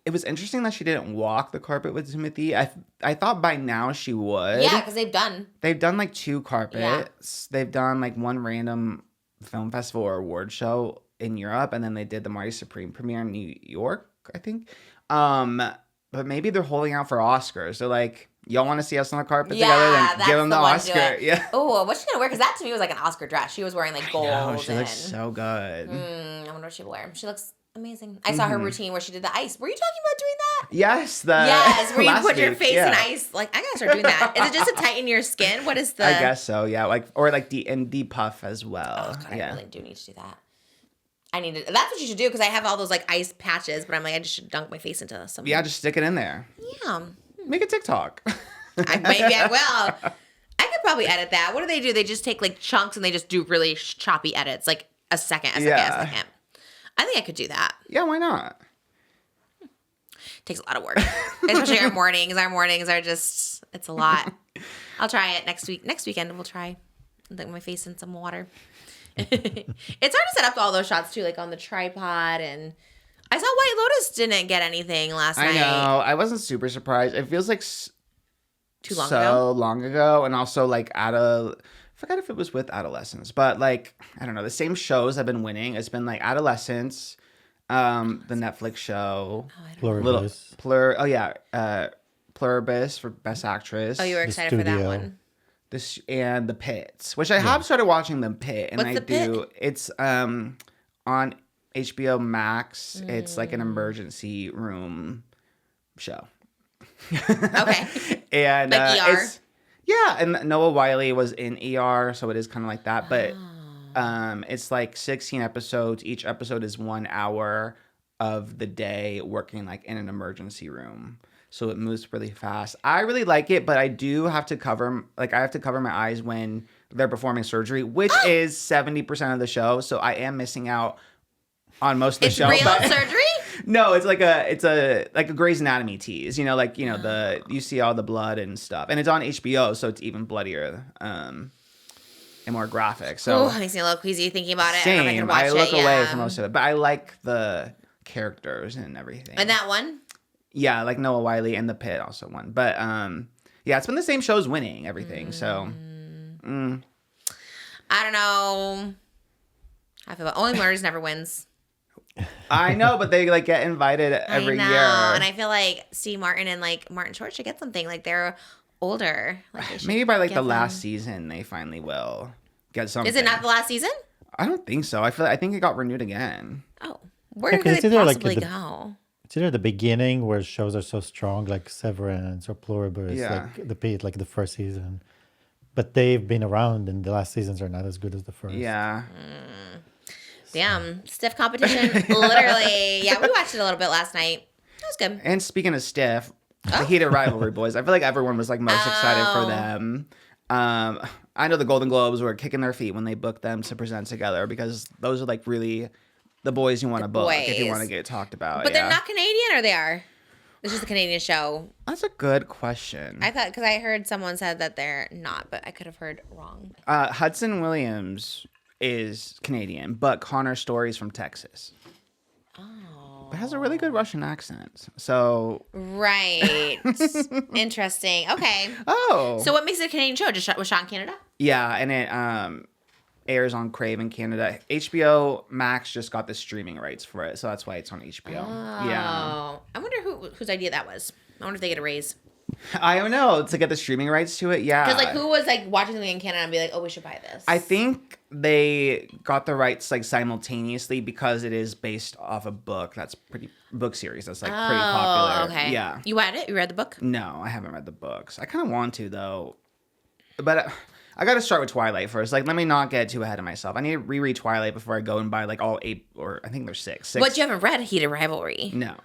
S1: It was interesting that she didn't walk the carpet with Timothée. I thought by now she would.
S2: Yeah, because they've done
S1: like 2 carpets. Yeah. They've done like one random film festival or award show in Europe, and then they did the Mario Supreme premiere in New York, I think. But maybe they're holding out for Oscars. They're like, y'all want to see us on the carpet together? Then give them the Oscar. Yeah.
S2: Oh, what's she gonna wear? Because that to me was like an Oscar dress. She was wearing like gold.
S1: I know, she looks so good.
S2: I wonder what she will wear. She looks amazing. I saw her routine where she did the ice. Were you talking about doing that?
S1: Yes,
S2: where you put your face in ice. Like I gotta start doing that. Is it just to tighten your skin? What is the?
S1: I guess so. Yeah, like or like depuff as well.
S2: Oh God, I really do need to do that. That's what you should do, because I have all those like ice patches, but I'm like, I just should dunk my face into some.
S1: Yeah, just stick it in there.
S2: Yeah.
S1: Make a TikTok.
S2: Maybe I will. I could probably edit that. What do? They just take like chunks and they just do really choppy edits. Like a second. I think I could do that.
S1: Yeah, why not?
S2: Takes a lot of work, especially our mornings. Our mornings are just, it's a lot. I'll try it next week. Next weekend, we'll try. Dunk my face in some water. It's hard to set up all those shots too, like on the tripod. And I saw White Lotus didn't get anything last night.
S1: I know. I wasn't super surprised. It feels like
S2: too long
S1: ago. And also like I forgot if it was with Adolescence, but like, I don't know. The same shows have been winning. It's been like Adolescence, the Netflix show.
S4: Pluribus.
S1: Pluribus for Best Actress.
S2: Oh, you were excited for that one.
S1: And The Pits, which I have started watching The Pit, and
S2: What's The Pit?
S1: It's on HBO Max. It's like an emergency room show.
S2: Okay.
S1: And
S2: like ER?
S1: And Noah Wyle was in ER, so it is kind of like that. But it's like 16 episodes. Each episode is 1 hour of the day working like in an emergency room. So it moves really fast. I really like it, but I do have to cover my eyes when they're performing surgery, which is 70% of the show. So I am missing out on most of the show.
S2: It's real surgery?
S1: No, it's like a Grey's Anatomy tease. You know, you see all the blood and stuff, and it's on HBO, so it's even bloodier and more graphic. So
S2: it makes me a little queasy thinking about it.
S1: Same. I look away from most of it, but I like the characters and everything.
S2: And that one?
S1: Yeah, like Noah Wyle and The Pit also won. But it's been the same shows winning everything. So
S2: I don't know. I feel Only Murders never wins.
S1: I know, but they like get invited every year.
S2: And I feel like Steve Martin and like Martin Short should get something. Like they're older. Like
S1: maybe by like the last season they finally will get something.
S2: Is it not the last season?
S1: I don't think so. I think it got renewed again.
S2: Oh, where could it possibly go?
S4: It's either the beginning where shows are so strong, like Severance or Pluribus, like The Pit, like the first season. But they've been around, and the last seasons are not as good as the first.
S1: Yeah.
S2: Damn, stiff competition, literally. Yeah, we watched it a little bit last night. It was good.
S1: And speaking of stiff, the heated rivalry boys. I feel like everyone was like most excited for them. I know the Golden Globes were kicking their feet when they booked them to present together because those are like really the boys you want to book if you want to get talked about.
S2: But they're not Canadian, or they are? It's just a Canadian show.
S1: That's a good question.
S2: I thought, because I heard someone said that they're not, but I could have heard wrong.
S1: Hudson Williams is Canadian, but Connor Story's from Texas. Oh. But has a really good Russian accent. So.
S2: Right. Interesting. Okay.
S1: Oh.
S2: So what makes it a Canadian show? Just was shot in Canada?
S1: Yeah, and it airs on Crave in Canada. HBO Max just got the streaming rights for it, so that's why it's on HBO.
S2: Oh.
S1: Yeah.
S2: I wonder whose idea that was. I wonder if they get a raise.
S1: I don't know. To get the streaming rights to it, yeah.
S2: Because like, who was like watching something in Canada and be like, oh, we should buy this?
S1: I think they got the rights like simultaneously because it is based off a book book series that's like pretty popular.
S2: Okay.
S1: Yeah.
S2: You read it? You read the book?
S1: No, I haven't read the books. I kind of want to though, but I got to start with Twilight first. Like, let me not get too ahead of myself. I need to reread Twilight before I go and buy like all 8, or I think there's 6.
S2: But you haven't read Heated Rivalry?
S1: No.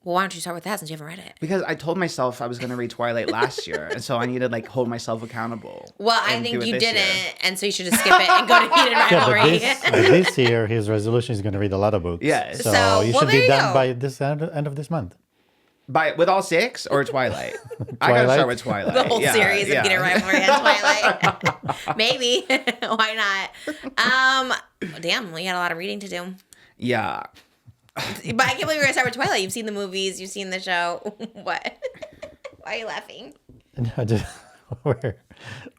S2: Well, why don't you start with that since you haven't read it?
S1: Because I told myself I was going to read Twilight last year, and so I need to like hold myself accountable.
S2: Well, I think you didn't, and so you should just skip it and go to Heated Rivalry.
S4: But this year, his resolution is going to read a lot of books.
S1: Yes.
S4: So you should be done by this end of this month.
S1: With all 6 or Twilight? I gotta start with Twilight.
S2: The whole series of Heated Rivalry and Twilight. Maybe. Why not? Damn, we had a lot of reading to do.
S1: Yeah.
S2: But I can't believe we're gonna start with Twilight. You've seen the movies, you've seen the show. What? Why are you laughing?
S4: No,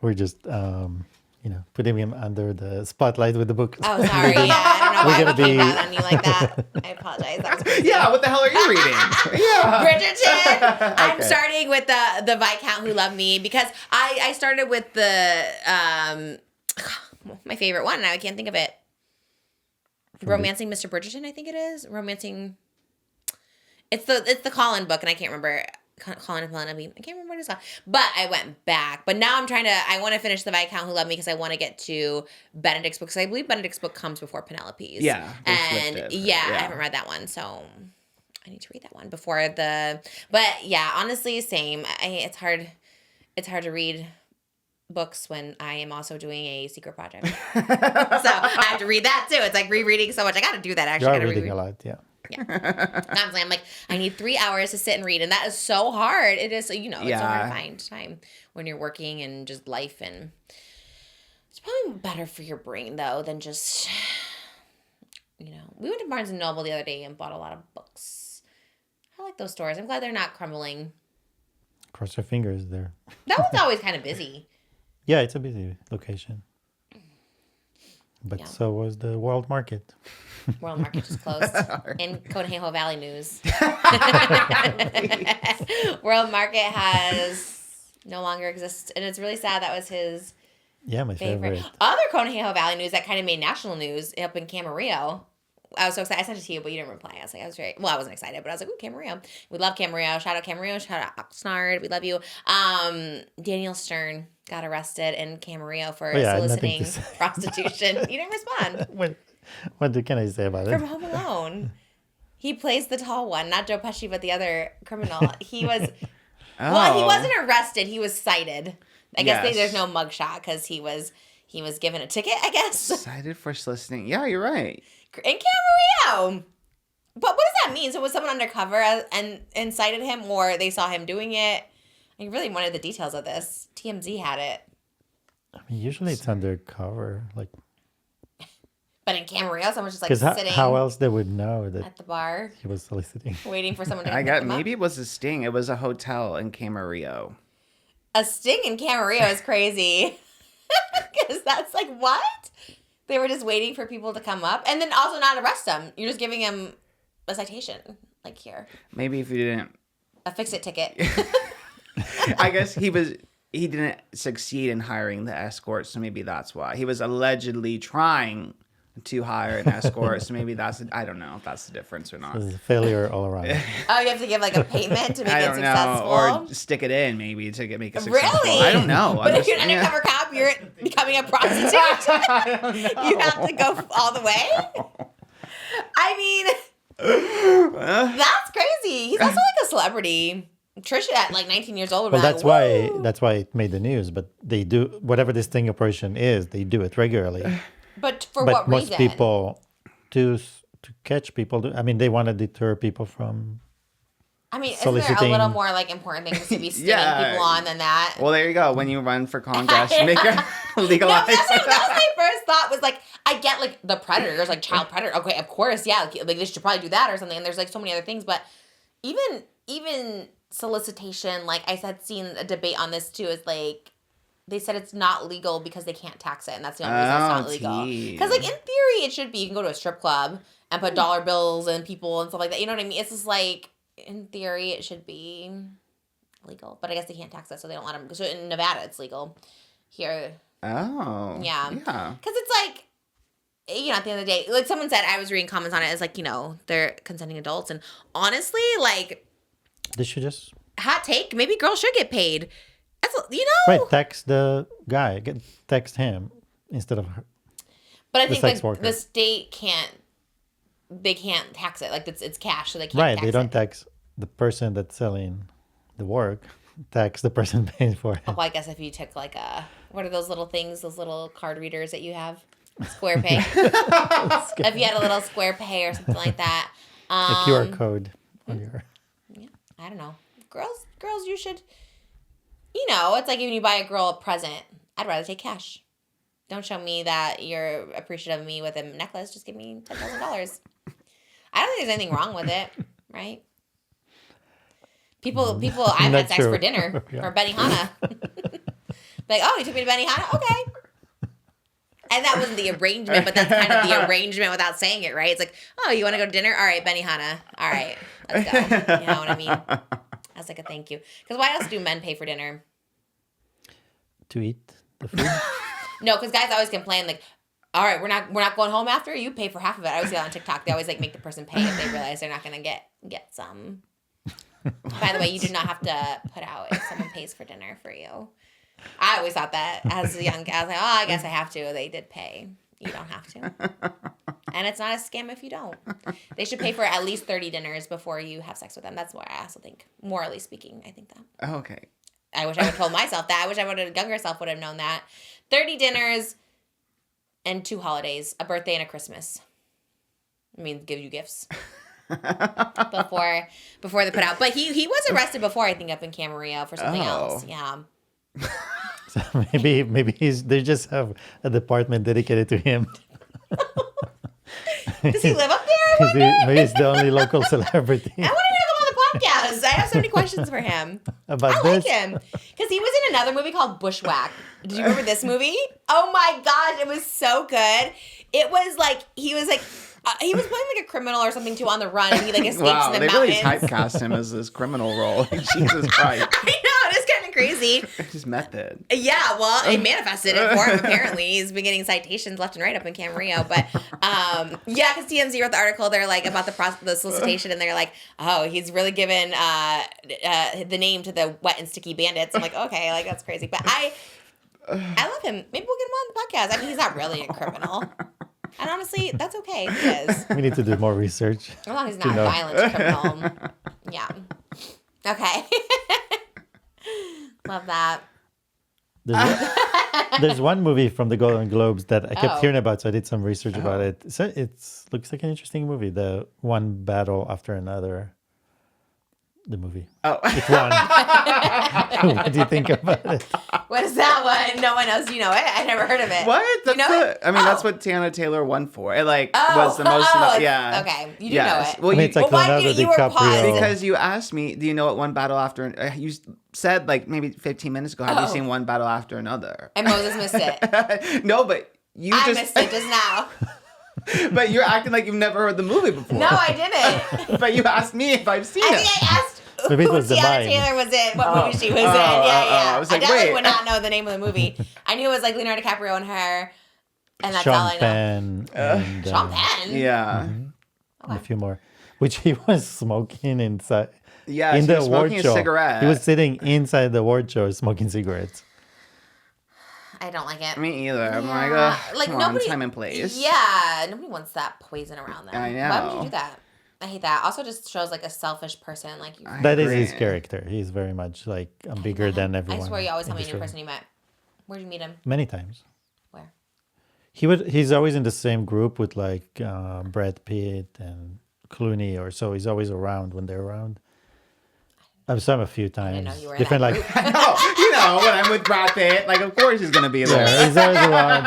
S4: we're just putting him under the spotlight with the book.
S2: Oh, sorry. Yeah, I don't know why we came out on you like that. I apologize. That was crazy.
S1: Yeah, what the hell are you reading? Yeah.
S2: Bridgerton. I'm starting with the Viscount Who Loved Me because I started with the my favorite one. Now I can't think of it. Romancing Mr. Bridgerton, I think it is. It's the Colin book, and I can't remember. Colin and Penelope. I can't remember what it's called. But I went back. But now I want to finish the Viscount Who Loved Me because I want to get to Benedict's book. Because I believe Benedict's book comes before Penelope's.
S1: Yeah.
S2: And I haven't read that one. So I need to read that one before the... But yeah, honestly, same. It's hard to read books when I am also doing a secret project. So I have to read that too. It's like rereading so much. I got to do that actually.
S4: You're reading a lot, yeah.
S2: Yeah. Constantly. I'm like, I need 3 hours to sit and read. And that is so hard. It is, it's so hard to find time when you're working and just life. And it's probably better for your brain, though, than just, we went to Barnes & Noble the other day and bought a lot of books. I like those stores. I'm glad they're not crumbling.
S4: Cross your fingers there.
S2: That one's always kind of busy.
S4: Yeah, it's a busy location. But so was the World Market.
S2: World Market just closed. In Conejo Valley news. World Market has no longer exists. And it's really sad. That was his
S4: my favorite.
S2: Other Conejo Valley news that kind of made national news up in Camarillo. I was so excited. I sent it to you, but you didn't reply. I wasn't excited, but I was like, ooh, Camarillo. We love Camarillo. Shout out Camarillo. Shout out Oxnard. We love you. Daniel Stern got arrested in Camarillo for soliciting prostitution. You didn't respond.
S4: What can I say about it?
S2: From Home Alone. He plays the tall one, not Joe Pesci, but the other criminal. He was, well, he wasn't arrested. He was cited. I guess there's no mugshot because he was given a ticket, I guess.
S1: Cited for soliciting. Yeah, you're right.
S2: In Camarillo. But what does that mean? So was someone undercover and cited him, or they saw him doing it? I really wanted the details of this. TMZ had it.
S4: I mean, usually it's undercover, like.
S2: But in Camarillo, someone's just sitting.
S4: How else they would know that
S2: at the bar
S4: he was soliciting,
S2: waiting for someone to.
S1: Maybe it was a sting. It was a hotel in Camarillo.
S2: A sting in Camarillo is crazy, because that's like what they were just waiting for people to come up, and then also not arrest them. You're just giving him a citation, like here.
S1: Maybe if you didn't
S2: a fix-it ticket.
S1: I guess he didn't succeed in hiring the escort, so maybe that's why. He was allegedly trying to hire an escort, so maybe I don't know if that's the difference or not.
S4: So it's a failure all around.
S2: Oh, you have to give like a payment to make it successful?
S1: Or stick it in maybe to make it successful.
S2: Really?
S1: I don't know.
S2: But if you're an undercover cop, you're becoming a prostitute. You have to go all the way? I mean, that's crazy. He's also like a celebrity. Trish at like 19 years old.
S4: Well, that's why it made the news. But they do whatever this sting operation is. They do it regularly.
S2: But for what reason?
S4: Most people to catch people. I mean, they want to deter people from.
S2: I mean, isn't there a little more like important things to be stinging people on than that?
S1: Well, there you go. When you run for Congress, make it legalized.
S2: That was my first thought. Was like, I get like the predators, like child predator. Okay, of course, yeah. Like they should probably do that or something. And there's like so many other things, but even solicitation, like I said, seen a debate on this too. Is like. They said it's not legal because they can't tax it, and that's the only reason it's not legal. Because, like, in theory, it should be. You can go to a strip club and put dollar bills and people and stuff like that. You know what I mean? It's just like, in theory, it should be legal. But I guess they can't tax it, so they don't let them. So in Nevada, it's legal. Here.
S1: Oh.
S2: Yeah. Because it's like, at the end of the day, like someone said, I was reading comments on it, it's like, they're consenting adults. And honestly, like.
S4: They should just.
S2: Hot take, maybe girls should get paid.
S4: Right, text the guy. Text him instead of her.
S2: But I think like the state can't tax it. Like it's cash, so they can't tax it.
S4: They don't tax the person that's selling the work. Tax the person paying for it.
S2: Oh, well, I guess if you took like what are those little things, those little card readers that you have? Square Pay. If you had a little Square Pay or something like that.
S4: A QR code on your.
S2: Yeah, I don't know. Girls, you should. It's like when you buy a girl a present, I'd rather take cash. Don't show me that you're appreciative of me with a necklace. Just give me $10,000. I don't think there's anything wrong with it, right? People, I've had sex for dinner for Benihana. Like, oh, you took me to Benihana? Okay. And that wasn't the arrangement, but that's kind of the arrangement without saying it, right? It's like, oh, you want to go to dinner? All right, Benihana. All right, let's go. You know what I mean? That's like a thank you. Because why else do men pay for dinner?
S4: To eat the food?
S2: No, because guys always complain like, all right, we're not going home after. You pay for half of it. I always see that on TikTok. They always like make the person pay if they realize they're not going to get some. By the way, you do not have to put out if someone pays for dinner for you. I always thought that as a young guy. I was like, oh, I guess I have to. They did pay. You don't have to. And it's not a scam if you don't. They should pay for at least 30 dinners before you have sex with them. That's what I also think. Morally speaking, I think that.
S1: Okay.
S2: I wish I would have told myself that. I wish I would have younger self would have known that. 30 dinners and 2 holidays, a birthday and a Christmas. I mean, give you gifts before they put out. But he was arrested before, I think, up in Camarillo for something else. Yeah.
S4: So maybe they just have a department dedicated to him.
S2: Does he live up there?
S4: Maybe he's the only local celebrity.
S2: I want to hear him on the podcast. I have so many questions for him.
S4: About
S2: I like him because he was in another movie called Bushwhack. Did you remember this movie? Oh my gosh, it was so good. It was like he was playing like a criminal or something too on the run, and he like escapes in the
S1: they
S2: mountains.
S1: really typecast him as this criminal role. Jesus Christ.
S2: I know, it is kind of crazy.
S1: His method.
S2: Yeah, well, it manifested it for him, apparently. He's been getting citations left and right up in Camarillo. But, yeah, because TMZ wrote the article, they're like, about the solicitation, and they're like, oh, he's really given the name to the wet and sticky bandits. I'm like, okay, like, that's crazy. But I love him. Maybe we'll get him on the podcast. I mean, he's not really a criminal. And honestly, that's okay. He is.
S4: We need to do more research.
S2: As long as he's not a violent criminal. Yeah. Okay. Love that.
S4: There's one movie from the Golden Globes that I kept hearing about, so I did some research about it. So it looks like an interesting movie. The One Battle After Another. The movie.
S1: Oh.
S4: It won. What do you think about it?
S2: What is that one? No one knows. You know it? I never heard of it.
S1: What? That's that's what Tiana Taylor won for. It was the most. Yeah.
S2: Okay, you do know it.
S1: Well,
S2: why did you were paused?
S1: Because you asked me, do you know what One Battle After? You said like maybe 15 minutes ago. Have you seen One Battle After Another?
S2: And Moses missed it.
S1: No, but
S2: I missed it just now.
S1: But you're acting like you've never heard the movie before.
S2: No, I didn't.
S1: But you asked me if I've seen it.
S2: I think I asked
S4: Maybe it was
S2: Tiana Taylor was in, what movie she was in. Yeah.
S1: I was like,
S2: I definitely
S1: wait.
S2: would not know the name of the movie. I knew it was like Leonardo DiCaprio and her, and that's
S4: Sean
S2: all I know.
S4: Penn and,
S2: Sean Penn?
S1: Yeah.
S4: And a few more. Which he was smoking inside.
S1: Yeah,
S4: in
S1: he
S4: the
S1: was
S4: award
S1: smoking
S4: show.
S1: a cigarette.
S4: He was sitting inside the award show smoking cigarettes.
S2: I don't like it.
S1: Me either. I'm like, come on, time and place.
S2: Yeah, nobody wants that poison around them.
S1: I know.
S2: Why would you do that? I hate that. Also, just shows like a selfish person. Like
S4: That is his character. He's very much like, I'm bigger than everyone.
S2: I swear you always tell me a new person you met. Where'd you meet him?
S4: Many times.
S2: Where?
S4: He's always in the same group with like Brad Pitt and Clooney or so. He's always around when they're around. I've saw him a few times.
S2: I didn't know you were
S4: different
S2: in
S4: like.
S1: No, when I'm with Brad Pitt, like of course he's gonna be there.
S4: Yeah, he's always around.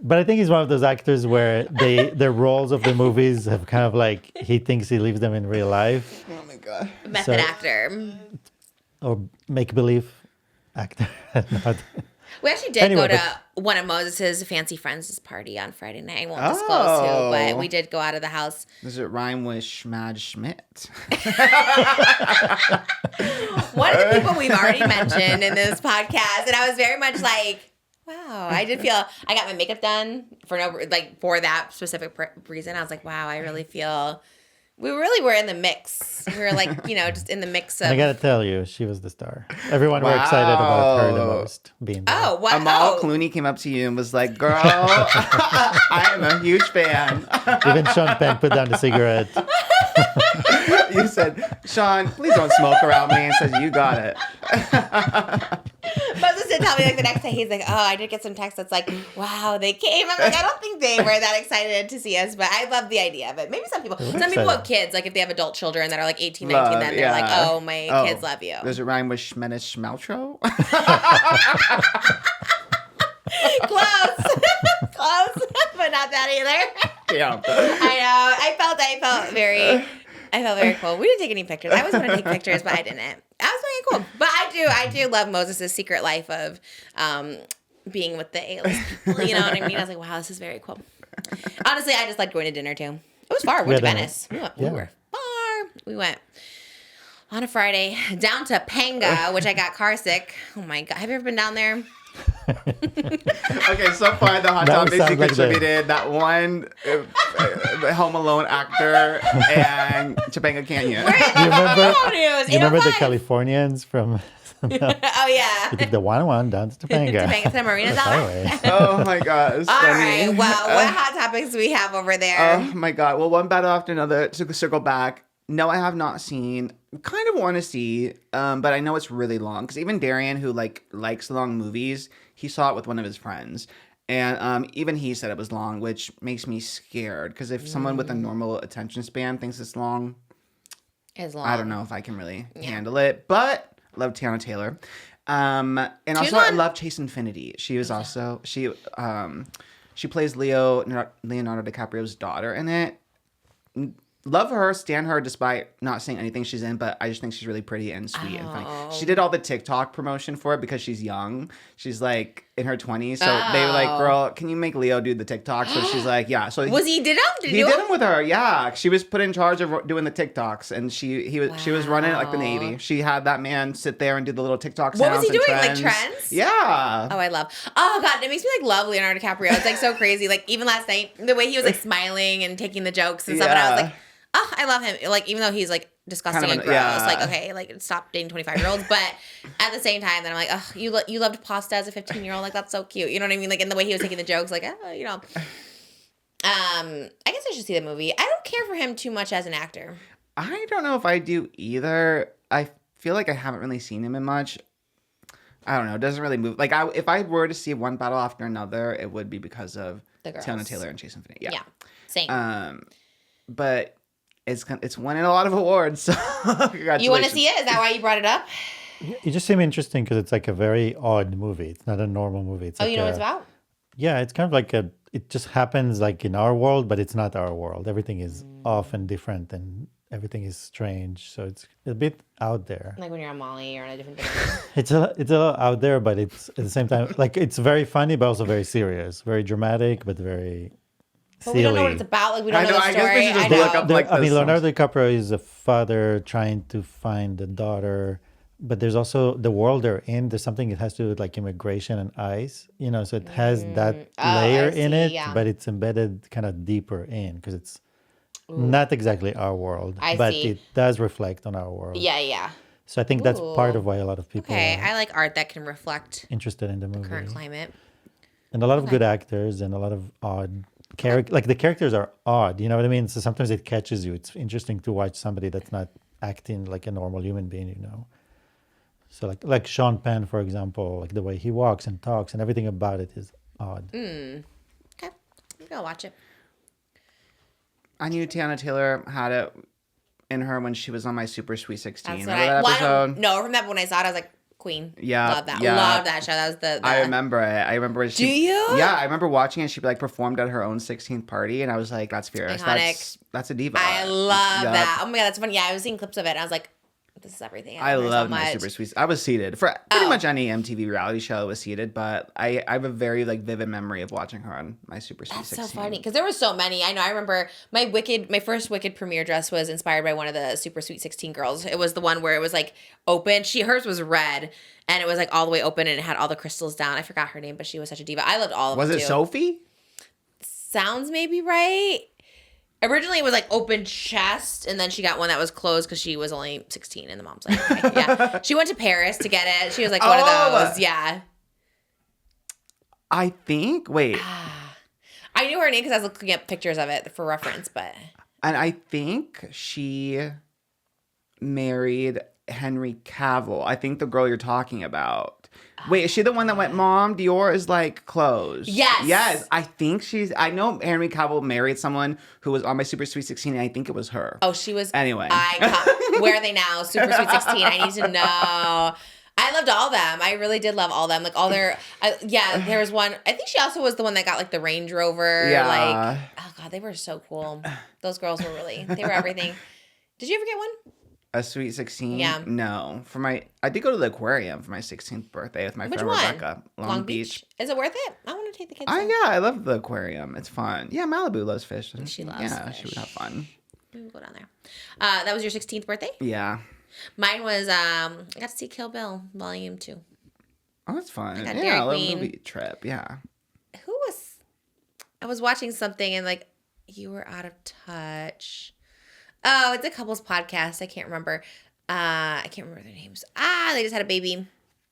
S4: But I think he's one of those actors where their roles of the movies have kind of like he thinks he lives them in real life.
S1: Oh my god.
S2: Method actor.
S4: Or make believe actor. Not.
S2: We actually did go to one of Moses's fancy friends' party on Friday night. I won't disclose who, but we did go out of the house.
S1: Does it rhyme with Schmad Schmidt?
S2: One of the people we've already mentioned in this podcast, and I was very much like, wow. I did feel I got my makeup done for that specific reason. I was like, wow, I really feel. We really were in the mix. We were like, just in the mix of.
S4: I gotta tell you, she was the star. Everyone were excited about her the most. Being there.
S2: Oh, wow.
S1: Amal Clooney came up to you and was like, girl, I am a huge fan.
S4: Even Sean Penn put down the cigarette.
S1: You said, Sean, please don't smoke around me, and says, you got it.
S2: Moses did tell me the next day, he's like, oh, I did get some text that's like, wow, they came. I'm like, I don't think they were that excited to see us, but I love the idea of it. Maybe some people have kids, like if they have adult children that are like 18, 19, then they're like, oh, my kids love you.
S1: Does it rhyme with Schmenish Schmaltro?
S2: Close, but not that either.
S1: Yeah.
S2: I know. I felt very cool. We didn't take any pictures. I was going to take pictures, but I didn't. That was very cool. But I do love Moses' secret life of being with the A-list people. You know what I mean? I was like, wow, this is very cool. Honestly, I just liked going to dinner too. It was far. We went to Venice. We were far. We went on a Friday down to Panga, which I got car sick. Oh my God. Have you ever been down there?
S1: Okay, so far the hot topics you contributed, that one Home Alone actor and Topanga Canyon.
S4: You remember the Californians from...
S2: Oh yeah.
S4: You take the 101 down to Topanga.
S2: Topanga to Marina Del.
S1: Oh my gosh.
S2: All right. Well, what hot topics do we have over there?
S1: Oh my God. Well, one battle after another. To circle back, No, I have not seen. Kind of want to see, but I know it's really long. Because even Darian, who likes long movies, he saw it with one of his friends, and even he said it was long, which makes me scared. Because if someone with a normal attention span thinks it's long, I don't know if I can really handle it. But I love Teyana Taylor, and also I love Chase Infinity. She was also she plays Leonardo DiCaprio's daughter in it. Love her, stan her, despite not seeing anything she's in, but I just think she's really pretty and sweet and funny. She did all the TikTok promotion for it because she's young. She's like in her 20s. So they were like, girl, can you make Leo do the TikTok? So she's like, yeah. So
S2: he did them?
S1: He did them with her, yeah. She was put in charge of doing the TikToks, and she was running it like the Navy. She had that man sit there and do the little TikTok sounds.
S2: What was he doing?
S1: Trends.
S2: Like trends?
S1: Yeah.
S2: Oh, I love. Oh God, it makes me like love Leonardo DiCaprio. It's like so crazy. Like even last night, the way he was like smiling and taking the jokes and stuff, and I was like, oh, I love him. Like, even though he's, like, disgusting and gross. Yeah. Like, okay, like, stop dating 25-year-olds. But at the same time, then I'm like, oh, you loved pasta as a 15-year-old. Like, that's so cute. You know what I mean? Like, in the way he was taking the jokes. Like, oh, you know. I guess I should see the movie. I don't care for him too much as an actor.
S1: I don't know if I do either. I feel like I haven't really seen him in much. I don't know. It doesn't really move. Like, if I were to see one battle after another, it would be because of Teyana Taylor and Chase Infinity. Yeah.
S2: Same.
S1: But... It's winning a lot of awards. So congratulations.
S2: You want to see it? Is that why you brought it up?
S4: It just seemed interesting because it's like a very odd movie. It's not a normal movie. It's like
S2: you know what it's about?
S4: Yeah, it's kind of like it just happens like in our world, but it's not our world. Everything is off and different and everything is strange. So it's a bit out there.
S2: Like when you're on Molly or on a different
S4: It's a little out there, but it's at the same time, like it's very funny, but also very serious. Very dramatic, but very...
S2: But we don't know what it's about. Like we don't know the story.
S1: I guess look up like
S4: I mean, Leonardo DiCaprio is a father trying to find a daughter, but there's also the world they're in. There's something that has to do with like immigration and ICE, you know. So it has that layer in it, but it's embedded kind of deeper in because it's not exactly our world, but it does reflect on our world.
S2: Yeah.
S4: So I think that's part of why a lot of people.
S2: Okay, I like art that can reflect
S4: interested in the movie,
S2: current climate,
S4: and a lot of good actors and a lot of odd. Like the characters are odd, you know what I mean? So sometimes it catches you. It's interesting to watch somebody that's not acting like a normal human being, you know. So like Sean Penn, for example, like the way he walks and talks and everything about it is odd.
S2: Okay, maybe I'll watch it.
S1: I knew Teyana Taylor had it in her when she was on my Super Sweet 16.
S2: That's
S1: Remember that episode?
S2: No, from that when I saw it, I was like, Queen.
S1: Yeah.
S2: Love that. Yeah. Love that show. That was the...
S1: I remember it. I remember she...
S2: Do you?
S1: Yeah, I remember watching it. She like performed at her own 16th party, and I was like, that's fierce.
S2: Iconic.
S1: That's a diva.
S2: I love that. Oh my God, that's funny. Yeah, I was seeing clips of it, and I was like, this is everything.
S1: I love my Super Sweet. I was seated for pretty much any MTV reality show. I was seated, but I have a very like vivid memory of watching her on my Super Sweet 16.
S2: That's so funny because there were so many. I know. I remember my first Wicked premiere dress was inspired by one of the Super Sweet 16 girls. It was the one where it was like open. Hers was red, and it was like all the way open, and it had all the crystals down. I forgot her name, but she was such a diva. I loved all of them.
S1: Was it Sophie?
S2: Sounds maybe right. Originally, it was like open chest, and then she got one that was closed because she was only 16, and the mom's like, okay, yeah. She went to Paris to get it. She was like one of those, yeah.
S1: I think, wait.
S2: I knew her name because I was looking at pictures of it for reference, but.
S1: And I think she married Henry Cavill. I think the girl you're talking about. Wait, is she the one that went, Mom, Dior is like closed?
S2: Yes.
S1: Yes. I think I know Henry Cavill married someone who was on my Super Sweet 16, and I think it was her.
S2: Oh, she was.
S1: Anyway.
S2: Where are they now? Super Sweet 16. I need to know. I loved all of them. I really did love all of them. Like all their, there was one. I think she also was the one that got like the Range Rover.
S1: Yeah.
S2: Like, oh God, they were so cool. Those girls were they were everything. Did you ever get one?
S1: A Sweet 16?
S2: Yeah.
S1: No. I did go to the aquarium for my 16th birthday with my friend Rebecca. Long Beach.
S2: Is it worth it? I want to take the kids.
S1: Yeah, I love the aquarium. It's fun. Yeah, Malibu loves fish.
S2: She loves fish.
S1: She would have fun.
S2: We will go down there. That was your 16th birthday?
S1: Yeah.
S2: Mine was, I got to see Kill Bill Volume 2.
S1: Oh, that's fun.
S2: I got
S1: I love
S2: Queen.
S1: movie trip. Yeah.
S2: I was watching something and like, you were out of touch. Oh, it's a couples podcast. I can't remember. I can't remember their names. They just had a baby.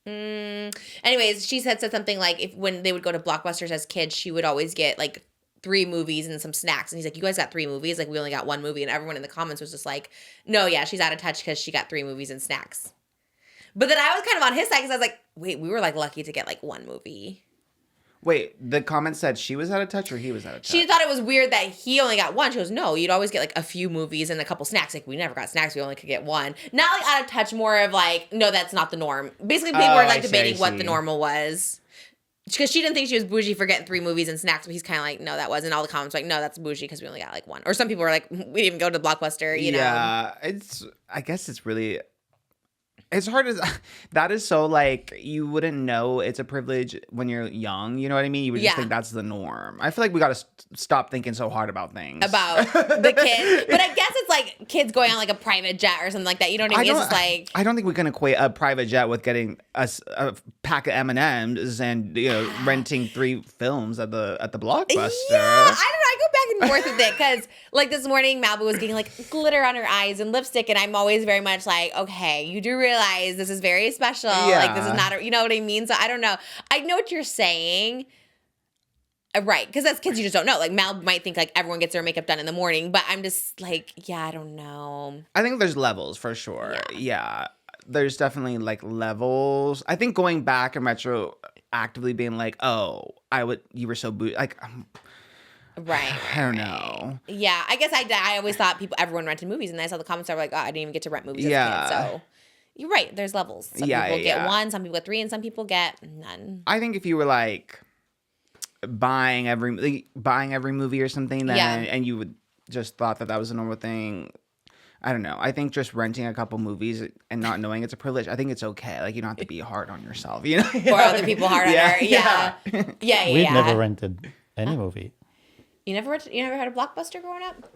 S2: Anyways, she said something like when they would go to Blockbusters as kids, she would always get like 3 movies and some snacks. And he's like, you guys got 3 movies? Like, we only got 1 movie. And everyone in the comments was just like, no, yeah, she's out of touch because she got 3 movies and snacks. But then I was kind of on his side because I was like, wait, we were like lucky to get like 1 movie.
S1: Wait, the comment said she was out of touch or he was out of touch?
S2: She thought it was weird that he only got 1. She goes, no, you'd always get like a few movies and a couple snacks. Like, we never got snacks. We only could get 1. Not like out of touch, more of like, no, that's not the norm. Basically, they were like debating what the normal was. Because she didn't think she was bougie for getting 3 movies and snacks, but he's kind of like, no, that wasn't. All the comments were like, no, that's bougie because we only got like 1. Or some people were like, we didn't even go to the Blockbuster, you know?
S1: Yeah, I guess it's really... It's hard as that is so like you wouldn't know it's a privilege when you're young. You know what I mean? You would just think that's the norm. I feel like we got to stop thinking so hard about things. About
S2: the kids. But I guess it's like kids going on like a private jet or something like that. You know what I mean? It's just like...
S1: I don't think we can equate a private jet with getting a pack of M&Ms and, you know, renting 3 films at the Blockbuster.
S2: Yeah, I don't know. I go back and forth with it because like this morning Malibu was getting like glitter on her eyes and lipstick, and I'm always very much like, okay, you do realize this is very special. Yeah. Like, this is not, you know what I mean? So I don't know. I know what you're saying. Right. Because as kids, you just don't know. Like, Mal might think like everyone gets their makeup done in the morning, but I'm just like, yeah, I don't know.
S1: I think there's levels for sure. Yeah. There's definitely like levels. I think going back and retroactively being like, oh, you were so like,
S2: right.
S1: I don't know.
S2: Yeah. I guess I always thought everyone rented movies, and then I saw the comments. I was like, oh, I didn't even get to rent movies as a kid. So you're right. There's levels. Some people get 1, some people get 3, and some people get none.
S1: I think if you were like buying every movie or something, then and you would just thought that was a normal thing. I don't know. I think just renting a couple movies and not knowing it's a privilege, I think it's okay. Like, you don't have to be hard on yourself, you know?
S2: Or other people hard on her. Yeah.
S4: We've never rented any movie.
S2: You never had a Blockbuster growing up?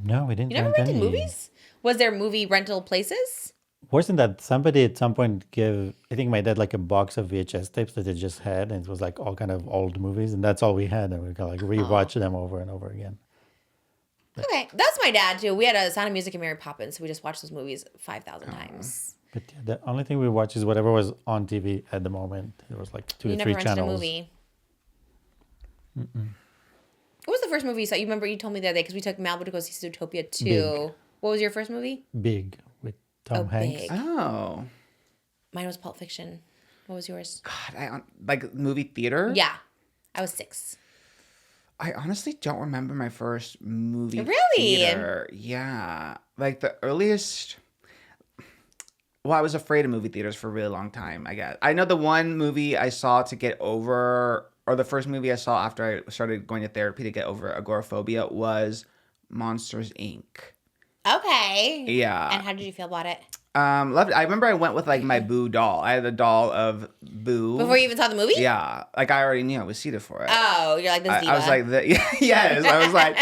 S4: No, we didn't.
S2: You never rented movies? Was there movie rental places?
S4: Wasn't that somebody at some point gave, I think my dad, like a box of VHS tapes that they just had, and it was like all kind of old movies, and that's all we had, and we could like rewatch them over and over again. But,
S2: okay, that's my dad too. We had a Sound of Music and Mary Poppins, so we just watched those movies 5,000 times.
S4: But yeah, the only thing we watch is whatever was on TV at the moment. There was like 2 or 3 channels. You never rented a movie?
S2: Mm-mm. What was the first movie you saw? You remember you told me the other day because we took Malibu to go see Zootopia 2.
S4: Big.
S2: What was your first movie?
S4: Big with Tom Hanks.
S2: Big.
S1: Oh.
S2: Mine was Pulp Fiction. What was yours?
S1: God, like movie theater?
S2: Yeah. I was 6.
S1: I honestly don't remember my first movie
S2: theater.
S1: Yeah. Like the earliest... Well, I was afraid of movie theaters for a really long time, I guess. I know the one movie I saw to get over... Or the first movie I saw after I started going to therapy to get over agoraphobia was Monsters, Inc.
S2: Okay.
S1: Yeah.
S2: And how did you feel about it?
S1: Loved it. I remember I went with like my Boo doll. I had a doll of Boo.
S2: Before you even saw the movie?
S1: Yeah. Like I already knew I was seated for it.
S2: Oh, you're like this diva.
S1: I was like, yes. I was like,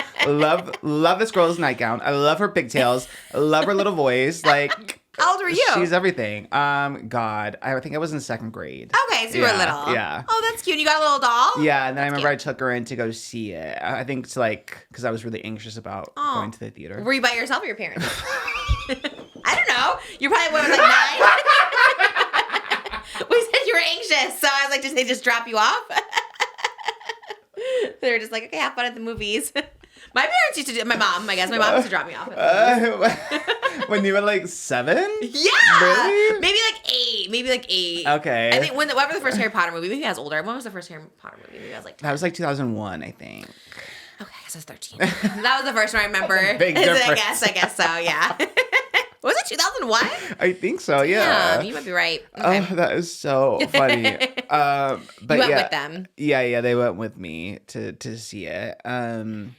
S1: love this girl's nightgown. I love her pigtails. I love her little voice. Like,
S2: how old were you?
S1: She's everything. God, I think I was in 2nd grade.
S2: Okay, so you were little.
S1: Yeah.
S2: Oh, that's cute. You got a little doll?
S1: Yeah, and then I remember I took her in to go see it. I think it's like, because I was really anxious about going to the theater.
S2: Were you by yourself or your parents? I don't know. You probably went like 9. We said you were anxious, so I was like, did they just drop you off? They were just like, okay, have fun at the movies. My parents used to do. My mom used to drop me off.
S1: When you were like 7?
S2: Yeah,
S1: really?
S2: Maybe like 8.
S1: Okay.
S2: I think whatever the first Harry Potter movie. Maybe I was older. When was the first Harry Potter movie? Maybe I was like 10.
S1: That was like 2001, I think.
S2: Okay, I guess I was 13. That was the first one I remember.
S1: Big difference.
S2: I guess so. Yeah. Was it 2001?
S1: I think so. Yeah.
S2: You might be right. Okay.
S1: Oh, that is so funny. But
S2: you went with them.
S1: Yeah, they went with me to see it. And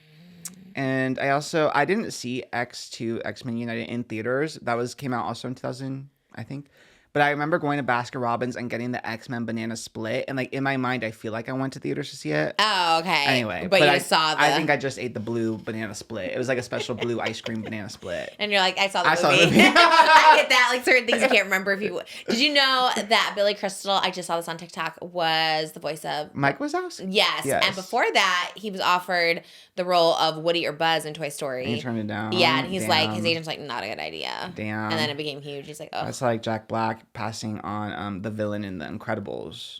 S1: I didn't see X2 X-Men United in theaters. That came out also in 2000, I think. But I remember going to Baskin Robbins and getting the X-Men banana split. And like in my mind, I feel like I went to theaters to see it.
S2: Oh, okay.
S1: Anyway.
S2: But you saw the...
S1: I think I just ate the blue banana split. It was like a special blue ice cream banana split.
S2: And you're like, I saw the movie. I get that. Like certain things you can't remember if you... Did you know that Billy Crystal, I just saw this on TikTok, was the voice of...
S1: Mike Wazowski?
S2: Yes. And before that, he was offered the role of Woody or Buzz in Toy Story.
S1: And he turned it down.
S2: Yeah, and he's like, his agent's like, not a good idea.
S1: Damn.
S2: And then it became huge. He's like, oh.
S1: That's like Jack Black passing on the villain in The Incredibles.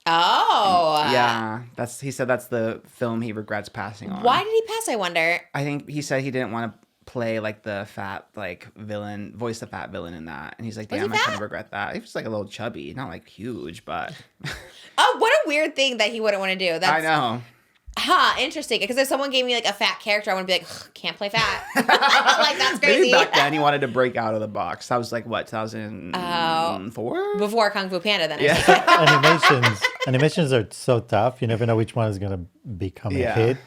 S2: Oh.
S1: Yeah, he said that's the film he regrets passing on.
S2: Why did he pass, I wonder?
S1: I think he said he didn't want to play like the fat villain, voice the fat villain in that. And he's like, damn, I kind of regret that. He was like a little chubby, not like huge, but.
S2: Oh, what a weird thing that he wouldn't want to do.
S1: I know.
S2: Interesting. Because if someone gave me like a fat character, I would be like, can't play fat. Like, that's crazy.
S1: Maybe back then he wanted to break out of the box. That was like, what, 2004?
S2: Before Kung Fu Panda, then.
S1: Yeah.
S4: Animations are so tough. You never know which one is going to become a hit.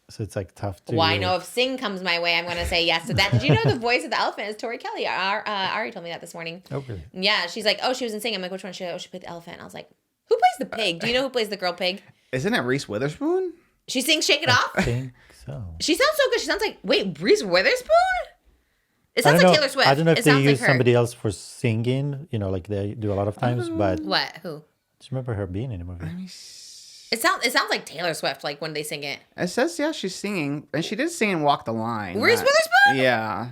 S4: So it's like tough to.
S2: Well, I know if Sing comes my way, I'm going to say yes to that. Did you know the voice of the elephant is Tori Kelly? Ari told me that this morning.
S4: Oh, really?
S2: Yeah, she's like, oh, she was in Sing. I'm like, which one? She played the elephant. And I was like, who plays the pig? Do you know who plays the girl pig?
S1: Isn't it Reese Witherspoon?
S2: She sings Shake It Off?
S4: I think so.
S2: She sounds so good. She sounds like, wait, Reese Witherspoon? It sounds like Taylor Swift.
S4: I don't know if they use
S2: like
S4: somebody else for singing, like they do a lot of times, but.
S2: What? Who?
S4: I just remember her being in a movie.
S2: It sounds like Taylor Swift, like when they sing it.
S1: It says, yeah, she's singing. And she did sing in Walk the Line.
S2: Reese Witherspoon?
S1: Yeah.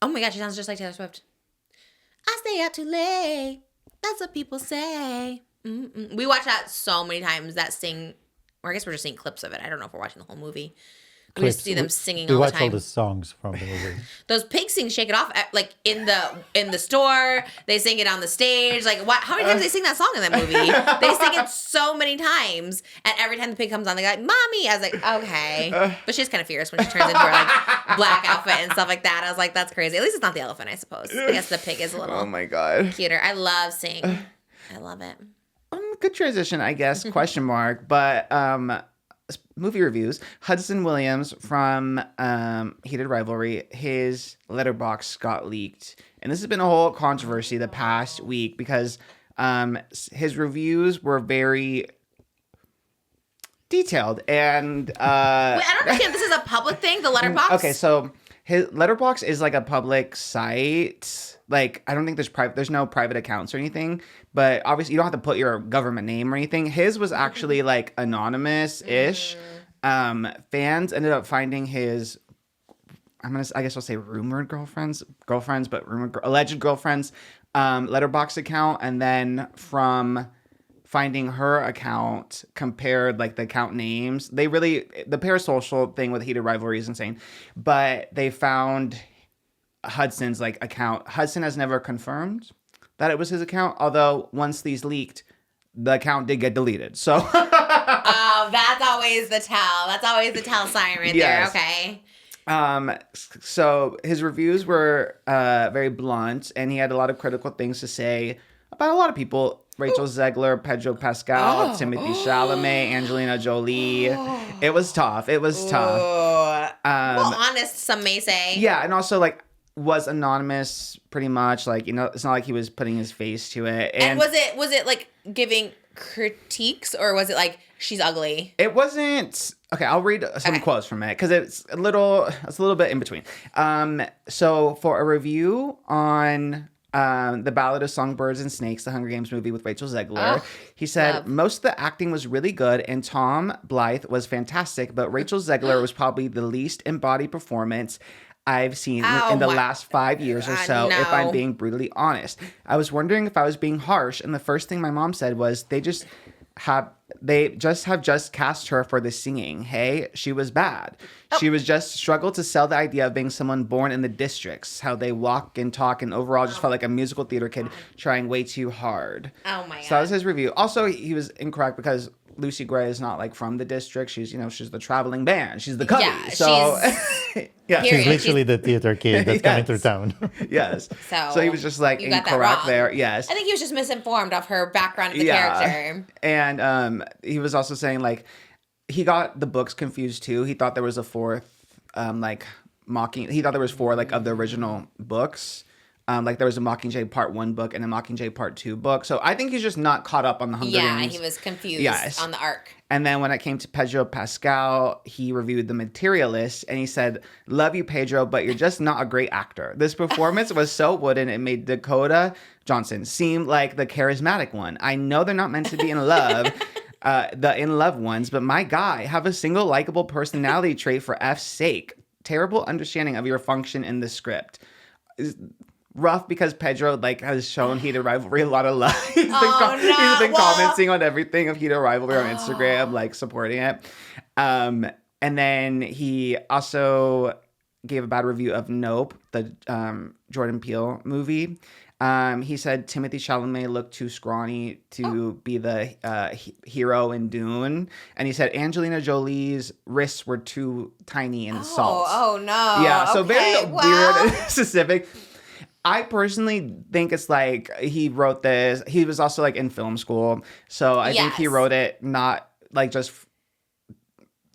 S2: Oh my God, she sounds just like Taylor Swift. I stay out too late. That's what people say. Mm-mm. We watched that so many times, that Sing, or I guess we're just seeing clips of it. I don't know if we're watching the whole movie. We just see them singing all the time.
S4: We watch all the songs from the movie.
S2: Those pigs sing Shake It Off, like in the store. They sing it on the stage. Like, how many times do they sing that song in that movie? They sing it so many times. And every time the pig comes on, they go like, Mommy. I was like, okay. But she's kind of fierce when she turns into her like black outfit and stuff like that. I was like, that's crazy. At least it's not the elephant, I suppose. I guess the pig is a little
S1: oh my God.
S2: cuter. I love Sing. I love it.
S1: Good transition, I guess, question mark. But movie reviews. Hudson Williams from Heated Rivalry, his Letterboxd got leaked. And this has been a whole controversy the past week because his reviews were very detailed. And
S2: wait, I don't understand. This is a public thing, the Letterboxd?
S1: Okay, so his Letterboxd is like a public site. Like, I don't think there's no private accounts or anything, but obviously you don't have to put your government name or anything. His was actually like anonymous-ish. Fans ended up finding his, I guess I'll say rumored girlfriends, but alleged girlfriends, Letterboxd account, and then from finding her account, compared like the account names. The parasocial thing with Heated Rivalry is insane, but they found Hudson's like account. Hudson has never confirmed that it was his account, although once these leaked, the account did get deleted. So
S2: oh, that's always the tell. That's always the tell sign right there. Okay.
S1: So his reviews were very blunt, and he had a lot of critical things to say about a lot of people. Rachel Zegler, Pedro Pascal, Timothée Chalamet, Angelina Jolie. It was tough.
S2: Well, honest, some may say.
S1: Yeah, and also like was anonymous pretty much. Like, it's not like he was putting his face to it.
S2: And was it like giving critiques, or was it like she's ugly?
S1: It wasn't. Okay, I'll read some quotes from it because it's a little bit in between. So for a review on The Ballad of Songbirds and Snakes, the Hunger Games movie with Rachel Zegler, he said, most of the acting was really good and Tom Blythe was fantastic, but Rachel Zegler was probably the least embodied performance I've seen in the last 5 years or so, if I'm being brutally honest. I was wondering if I was being harsh, and the first thing my mom said was, they just have cast her for the singing. Hey, she was bad. She was just struggled to sell the idea of being someone born in the districts, how they walk and talk, and overall just felt like a musical theater kid trying way too hard.
S2: Oh my God.
S1: So that was his review. Also, he was incorrect because Lucy Gray is not like from the district. She's she's the traveling band. She's the cubby.
S2: Yeah,
S1: so
S4: she's literally the theater kid that's coming through town.
S1: Yes. So he was just like incorrect there. Yes.
S2: I think he was just misinformed of her background of the character.
S1: And he was also saying like he got the books confused too. He thought there was a fourth he thought there was four like of the original books. Like there was a Mockingjay Part 1 book and a Mockingjay Part 2 book. So I think he's just not caught up on the Hunger Games.
S2: Yeah, he was confused on the arc.
S1: And then when it came to Pedro Pascal, he reviewed The Materialist and he said, love you, Pedro, but you're just not a great actor. This performance was so wooden, it made Dakota Johnson seem like the charismatic one. I know they're not meant to be in love, the in love ones, but my guy, have a single likable personality trait for F's sake. Terrible understanding of your function in the script. rough because Pedro like has shown Heated Rivalry a lot of love. He's been commenting on everything of Heated Rivalry on Instagram, like supporting it. And then he also gave a bad review of Nope, the Jordan Peele movie. He said Timothée Chalamet looked too scrawny to be the hero in Dune. And he said Angelina Jolie's wrists were too tiny in salt.
S2: Oh, no.
S1: Yeah, so very weird and specific. I personally think it's like he wrote this. He was also like in film school. So I think he wrote it not like just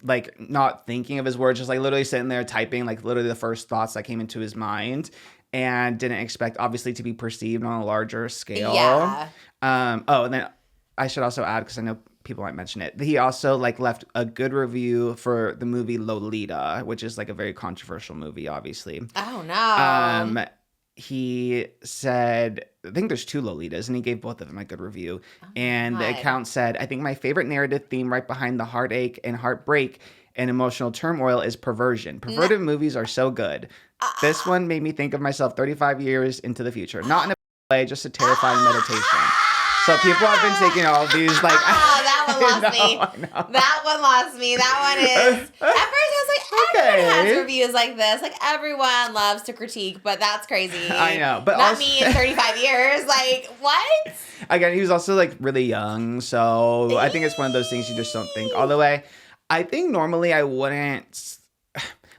S1: like not thinking of his words, just like literally sitting there typing like literally the first thoughts that came into his mind. And didn't expect, obviously, to be perceived on a larger scale.
S2: Yeah.
S1: And then I should also add, because I know people might mention it, he also like left a good review for the movie Lolita, which is like a very controversial movie, obviously.
S2: Oh, no.
S1: He said, I think there's 2 Lolitas, and he gave both of them a good review. The account said, I think my favorite narrative theme right behind the heartache and heartbreak and emotional turmoil is perversion. Perverted movies are so good. This one made me think of myself 35 years into the future. Not in a way, just a terrifying meditation. So people have been taking all these like...
S2: that one lost me. That one lost me. That one is... At first I was like, everyone has reviews like this. Like everyone loves to critique, but that's crazy.
S1: I know. But
S2: not
S1: also,
S2: me in 35 years. Like, what?
S1: Again, he was also like really young. So I think it's one of those things you just don't think all the way. I think normally I wouldn't...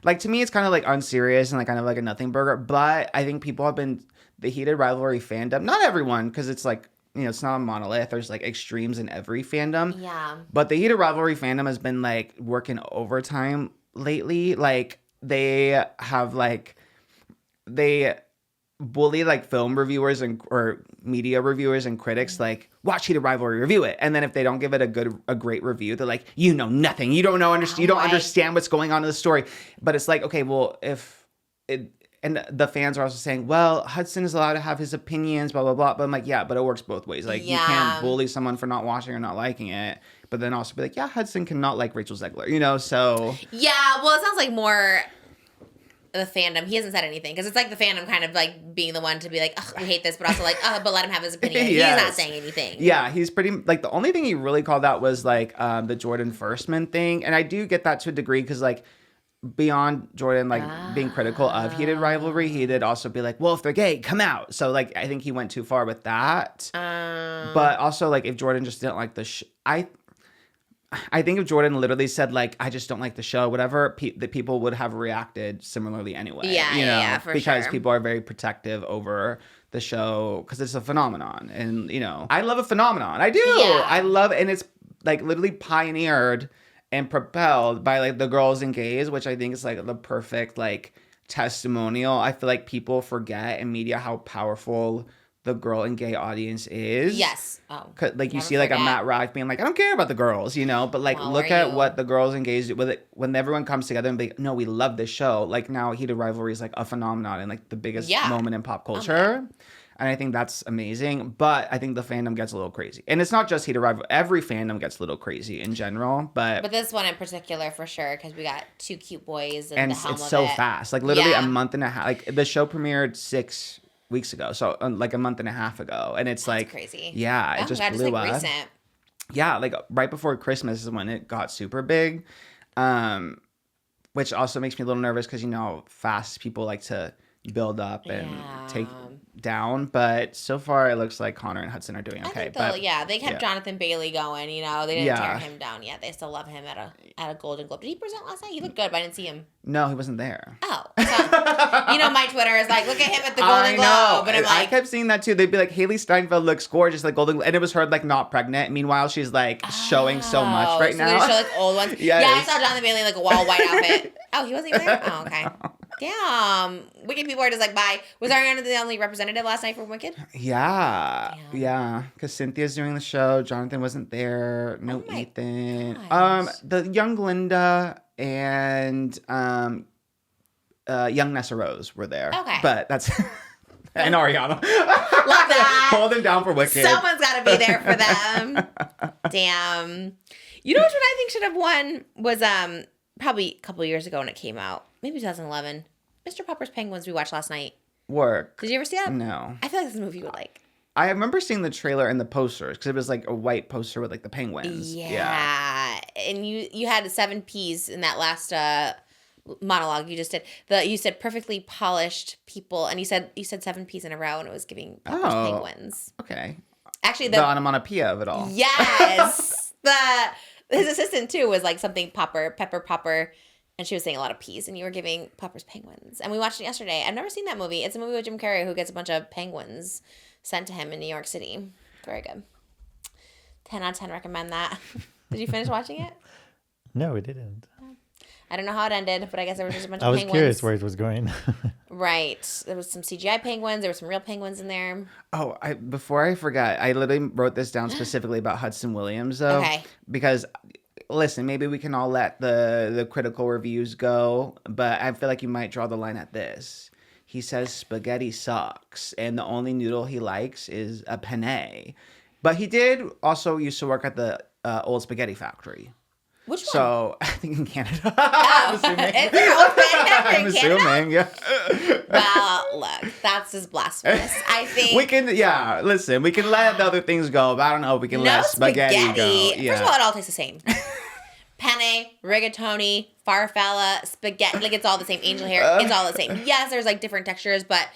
S1: Like, to me, it's kind of, like, unserious and, like, kind of like a nothing burger. But I think people have been... The Heated Rivalry fandom... Not everyone, because it's, like... You know, it's not a monolith. There's, like, extremes in every fandom.
S2: Yeah.
S1: But the Heated Rivalry fandom has been, like, working overtime lately. Like, they have, like... They bully, like, film reviewers or media reviewers and critics, like, watch Heated Rivalry, review it. And then if they don't give it a great review, they're like, you know nothing. You don't know, you don't understand what's going on in the story. But it's like, okay, well, if it, and the fans are also saying, well, Hudson is allowed to have his opinions, blah, blah, blah. But I'm like, yeah, but it works both ways. Like, you can't bully someone for not watching or not liking it. But then also be like, yeah, Hudson cannot like Rachel Zegler, you know, so.
S2: Yeah, well, it sounds like more... the fandom, he hasn't said anything because it's like the fandom kind of like being the one to be like, ugh, we hate this, but also like, but let him have his opinion. Yes. He's not saying anything.
S1: Yeah, he's pretty like the only thing he really called out was like the Jordan Firstman thing, and I do get that to a degree because like beyond Jordan like being critical of Heated Rivalry, he did also be like, well, if they're gay, come out. So like I think he went too far with that. But also like if Jordan just didn't like the I think if Jordan literally said, like, I just don't like the show, whatever, the people would have reacted similarly anyway. Yeah, you know, yeah, for because sure. People are very protective over the show because it's a phenomenon. And, you know, I love a phenomenon. I do. Yeah. I love it. And it's, like, literally pioneered and propelled by, like, the girls and gays, which I think is, like, the perfect, like, testimonial. I feel like people forget in media how powerful the girl and gay audience is.
S2: Yes. Oh.
S1: Like you see like a Matt Rife being like, I don't care about the girls, you know, but like look at what the girls and gays do with it when everyone comes together and be like, no, we love this show. Like now Heated Rivalry is like a phenomenon and like the biggest moment in pop culture. And I think that's amazing. But I think the fandom gets a little crazy. And it's not just Heated Rivalry. Every fandom gets a little crazy in general. But
S2: this one in particular for sure because we got 2 cute boys and the helm
S1: it's so fast. Like literally a month and a half. Like the show premiered 6 weeks ago, so like a month and a half ago, and it's like
S2: crazy.
S1: Yeah, it just blew up. Recent. Yeah, like right before Christmas is when it got super big, which also makes me a little nervous because you know how fast people like to build up and take down. But so far, it looks like Connor and Hudson are doing okay.
S2: They kept Jonathan Bailey going. You know, they didn't tear him down yet. They still love him at a Golden Globe. Did he present last night? He looked good, but I didn't see him.
S1: No, he wasn't there.
S2: Oh, so, you know, my Twitter is like, look at him at the Golden Globe, and I'm like,
S1: I kept seeing that too. They'd be like, Haley Steinfeld looks gorgeous, like Golden Globe, and it was her like not pregnant. Meanwhile, she's like showing so much right now.
S2: So they show like old ones. Yes. Yeah, I saw Jonathan Bailey in like a wall white outfit. Oh, he wasn't even there. Oh, okay. Damn. Wicked people are just like, bye. Was Ariana the only representative last night for Wicked?
S1: Yeah. Yeah. Because Cynthia's doing the show. Jonathan wasn't there. No Ethan.
S2: Gosh.
S1: The young Linda and young Nessa Rose were there. Okay. But that's... and Ariana.
S2: Love that.
S1: Hold them down for Wicked.
S2: Someone's got to be there for them. Damn. You know which one I think should have won was probably a couple years ago when it came out. Maybe 2011. Mr. Popper's Penguins we watched last night.
S1: work.
S2: Did you ever see that?
S1: No.
S2: I feel like this is a movie you would like.
S1: I remember seeing the trailer and the posters because it was like a white poster with like the penguins.
S2: Yeah. And you had 7 P's in that last monologue you just did. You said perfectly polished people, and you said 7 P's in a row, and it was giving Popper's penguins.
S1: Okay.
S2: Actually,
S1: the onomatopoeia of it all.
S2: Yes. His assistant too was like something Pepper Popper, and she was saying a lot of P's, and you were giving Popper's penguins. And we watched it yesterday. I've never seen that movie. It's a movie with Jim Carrey who gets a bunch of penguins sent to him in New York City. Very good. 10 out of 10 recommend that. Did you finish watching it?
S4: No, we didn't.
S2: I don't know how it ended, but I guess there was just a bunch of penguins.
S4: I was curious where it was going.
S2: Right. There was some CGI penguins. There were some real penguins in there.
S1: Oh, before I forgot, I literally wrote this down specifically about Hudson Williams, though.
S2: Okay.
S1: Because, listen, maybe we can all let the critical reviews go, but I feel like you might draw the line at this. He says spaghetti sucks, and the only noodle he likes is a penne. But he did also used to work at the old spaghetti factory.
S2: Which one?
S1: So, I think in Canada.
S2: I'm assuming. Is there old spaghetti factory in Canada?
S1: Assuming, yeah.
S2: Well, look, that's just blasphemous. I think
S1: we can, listen, we can let the other things go, but I don't know if we can let spaghetti go. Yeah.
S2: First of all, it all tastes the same. Penne, rigatoni, farfalla, spaghetti, like it's all the same. Angel hair, it's all the same. Yes, there's like different textures, but